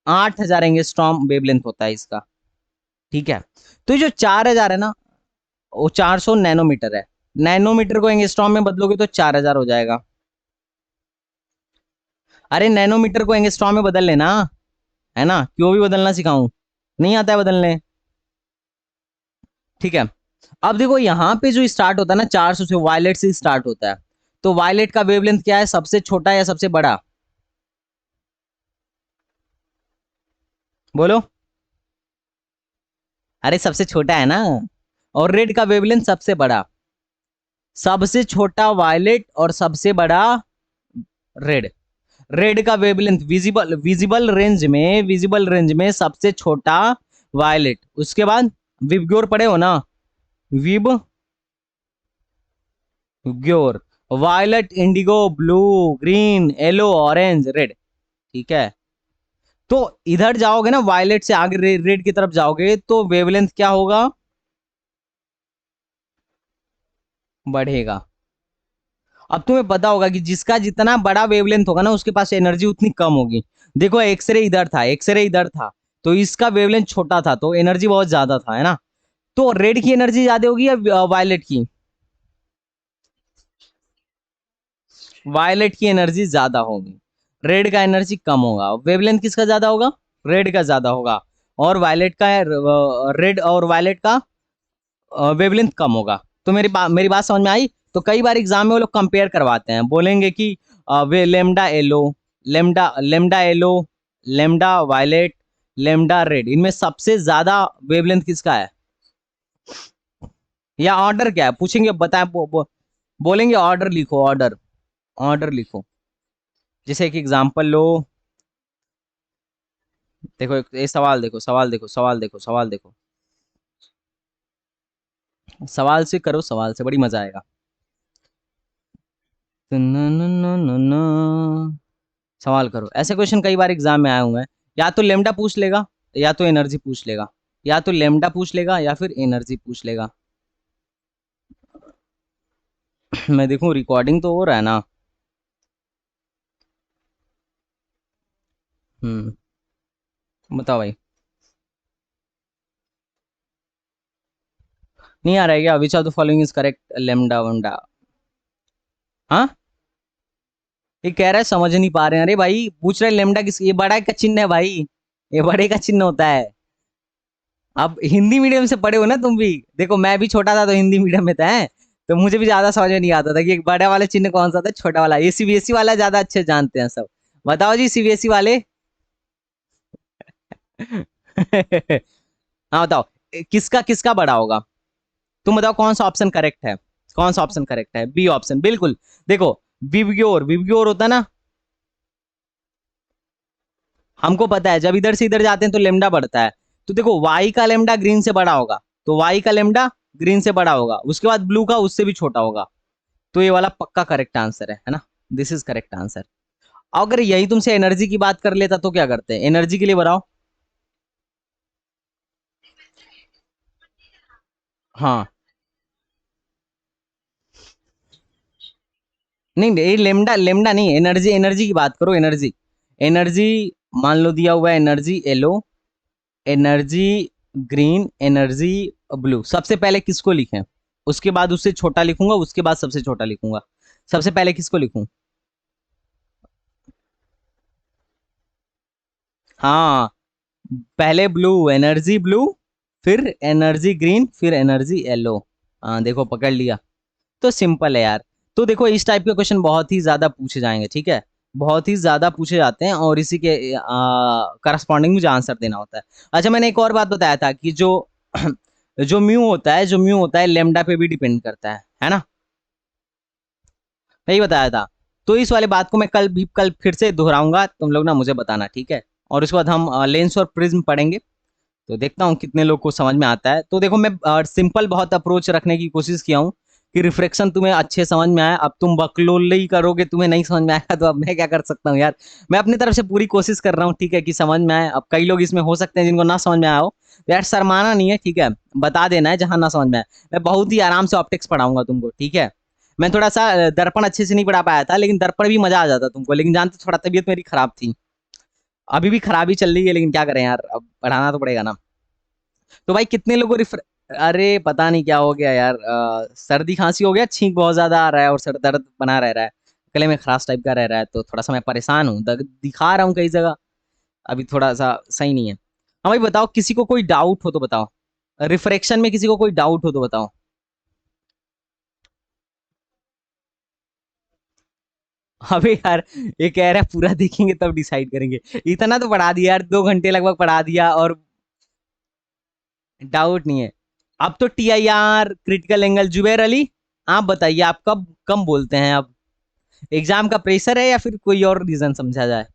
8,000 एंगस्ट्रॉम वेवलेंथ होता है इसका। ठीक है, तो ये जो 4,000 है ना, वो 400 नैनोमीटर है। नैनोमीटर को एंगस्ट्रॉम में बदलोगे तो 4,000 हो जाएगा। अरे नैनोमीटर को एंगस्ट्रॉम में बदल लेना, है ना, क्यों भी बदलना सिखाऊं, नहीं आता है बदलने। ठीक है, अब देखो यहाँ पे जो स्टार्ट होता है ना, 400 से वायलेट से स्टार्ट होता है। तो वायलेट का वेवलेंथ क्या है, सबसे छोटा या सबसे बड़ा, बोलो। अरे सबसे छोटा है ना। और रेड का वेवलेंथ सबसे बड़ा, सबसे छोटा वायलेट और सबसे बड़ा रेड। रेड का वेवलेंथ विजिबल विजिबल रेंज में सबसे छोटा वायलेट, उसके बाद विबग्योर पढ़े हो ना, VIBGYOR, violet, indigo, blue, green, yellow, orange, red. ठीक है, तो इधर जाओगे ना, वायलेट से आगे रेड की तरफ जाओगे तो वेवलेंथ क्या होगा, बढ़ेगा। अब तुम्हें पता होगा कि जिसका जितना बड़ा वेवलेंथ होगा ना, उसके पास एनर्जी उतनी कम होगी। देखो एक्सरे इधर था, एक्सरे इधर था, तो इसका वेवलेंथ छोटा था तो एनर्जी बहुत ज्यादा था, है ना। तो रेड की एनर्जी ज्यादा होगी या वायलेट की? वायलेट की एनर्जी ज्यादा होगी, रेड का एनर्जी कम होगा। वेवलेंथ किसका ज्यादा होगा? रेड का ज्यादा होगा। और वायलेट का, रेड और वायलेट का वेवलेंथ कम होगा। तो मेरी बात समझ में आई। तो कई बार एग्जाम में वो लोग कंपेयर करवाते हैं, बोलेंगे कि वे lambda yellow, lambda yellow, lambda violet, lambda red, इनमें सबसे ज्यादा वेवलेंथ किसका है? या ऑर्डर क्या है पूछेंगे, बताए बोलेंगे ऑर्डर लिखो, ऑर्डर, ऑर्डर लिखो। जैसे एक एग्जांपल लो, देखो ये सवाल देखो, सवाल देखो, सवाल देखो, सवाल देखो, सवाल से करो, सवाल से बड़ी मजा आएगा। सवाल करो, ऐसे क्वेश्चन कई बार एग्जाम में आए हुए हैं। या तो लेमडा पूछ लेगा, या तो एनर्जी पूछ लेगा, या तो लेमडा पूछ लेगा या फिर एनर्जी पूछ लेगा। मैं देखूं रिकॉर्डिंग तो हो रहा है ना। बताओ भाई। नहीं आ रहा है क्या? Which of the following is correct, lambda वमडा? हाँ, ये कह रहा है समझ नहीं पा रहे हैं। अरे भाई पूछ रहे लेमडा किस, ये बड़ा का चिन्ह है भाई, ये बड़े का चिन्ह होता है। अब हिंदी मीडियम से पढ़े हो ना तुम भी, देखो मैं भी छोटा था तो हिंदी मीडियम में था, है? तो मुझे भी ज्यादा समझ में नहीं आता था कि एक बड़ा वाला चिन्ह कौन सा था, छोटा वाला। ये सीबीएसई वाला ज्यादा अच्छे जानते हैं सब। बताओ जी सीबीएसई वाले। हाँ बताओ, किसका किसका बड़ा होगा? तुम बताओ कौन सा ऑप्शन करेक्ट है, कौन सा ऑप्शन करेक्ट है? बी ऑप्शन बिल्कुल। देखो विवग्योर, विवग्योर होता है ना, हमको पता है जब इधर से इधर जाते हैं तो लेमडा बढ़ता है। तो देखो वाई का लेमडा ग्रीन से बड़ा होगा, तो वाई का लेमडा ग्रीन से बड़ा होगा, उसके बाद ब्लू का उससे भी छोटा होगा। तो ये वाला पक्का करेक्ट आंसर है ना। This is correct answer. अगर यही तुमसे एनर्जी की बात कर लेता तो क्या करते हैं? एनर्जी के लिए बताओ। हाँ, नहीं ये लेमडा, लेमडा नहीं, एनर्जी, एनर्जी की बात करो, एनर्जी, एनर्जी। मान लो दिया हुआ है energy yellow, energy green, energy blue. सबसे पहले किसको लिखें? उसके बाद उससे छोटा लिखूंगा, उसके बाद सबसे छोटा लिखूंगा। सबसे पहले किसको लिखूं? हाँ, पहले ब्लू, एनर्जी ब्लू, फिर एनर्जी ग्रीन, फिर एनर्जी येलो। हाँ देखो पकड़ लिया। तो सिंपल है यार। तो देखो इस टाइप के क्वेश्चन बहुत ही ज्यादा पूछे जाएंगे, ठीक है, बहुत ही ज्यादा पूछे जाते हैं, और इसी के करस्पॉन्डिंग मुझे आंसर देना होता है। अच्छा मैंने एक और बात बताया था कि जो जो म्यू होता है, जो म्यू होता है लेमडा पे भी डिपेंड करता है ना। यही बताया था। तो इस वाले बात को मैं कल फिर से दोहराऊंगा, तुम लोग ना मुझे बताना, ठीक है। और उसके बाद हम लेंस और प्रिज्म पढ़ेंगे। तो देखता हूँ कितने लोग को समझ में आता है। तो देखो मैं सिंपल बहुत अप्रोच रखने की कोशिश किया हूँ कि रिफ्लेक्शन तुम्हें अच्छे समझ में आए। अब तुम बकलोल ही करोगे, तुम्हें नहीं समझ में आएगा, तो अब मैं क्या कर सकता हूँ यार। मैं अपनी तरफ से पूरी कोशिश कर रहा हूँ, ठीक है, कि समझ में आए। अब कई लोग इसमें हो सकते हैं जिनको ना समझ में आया हो, तो यार शर्माना नहीं है, ठीक है, बता देना है जहां ना समझ में आए। मैं बहुत ही आराम से ऑप्टिक्स पढ़ाऊंगा तुमको, ठीक है। मैं थोड़ा सा दर्पण अच्छे से नहीं पढ़ा पाया था, लेकिन दर्पण भी मजा आ जाता तुमको। लेकिन जानते थोड़ा तबीयत मेरी खराब थी, अभी भी खराब ही चल रही है, लेकिन क्या करें यार, अब पढ़ाना तो पड़ेगा ना। तो भाई कितने लोगों रिफर, अरे पता नहीं क्या हो गया यार, सर्दी खांसी हो गया, छींक बहुत ज्यादा आ रहा है और सर दर्द बना रह रहा है, गले में खराश टाइप का रह रहा है। तो थोड़ा सा मैं परेशान हूँ, दिखा रहा हूँ कई जगह, अभी थोड़ा सा सही नहीं है। हाँ भाई बताओ, किसी को कोई डाउट हो तो बताओ, रिफ्रैक्शन में किसी को कोई डाउट हो तो बताओ। अबे यार, ये कह रहा है पूरा देखेंगे तब डिसाइड करेंगे। इतना तो पढ़ा दिया यार, 2 घंटे लगभग पढ़ा दिया, और डाउट नहीं है। अब तो TIR, critical angle, Zubair Ali, आप बताइए आप कब कम बोलते हैं अब? एग्जाम का प्रेशर है या फिर कोई और रीजन समझा जाए?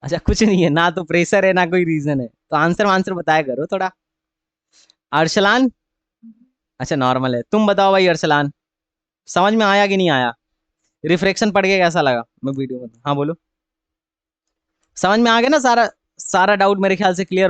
अच्छा कुछ नहीं है ना, तो प्रेशर है ना कोई रीजन है, तो आंसर आंसर बताया करो थोड़ा। अरसलान, अच्छा नॉर्मल है। तुम बताओ भाई अरसलान, समझ में आया कि नहीं आया? रिफ्लेक्शन पढ़ के कैसा लगा? मैं वीडियो में, हाँ बोलो। समझ में आ गया ना सारा? सारा डाउट मेरे ख्याल से क्लियर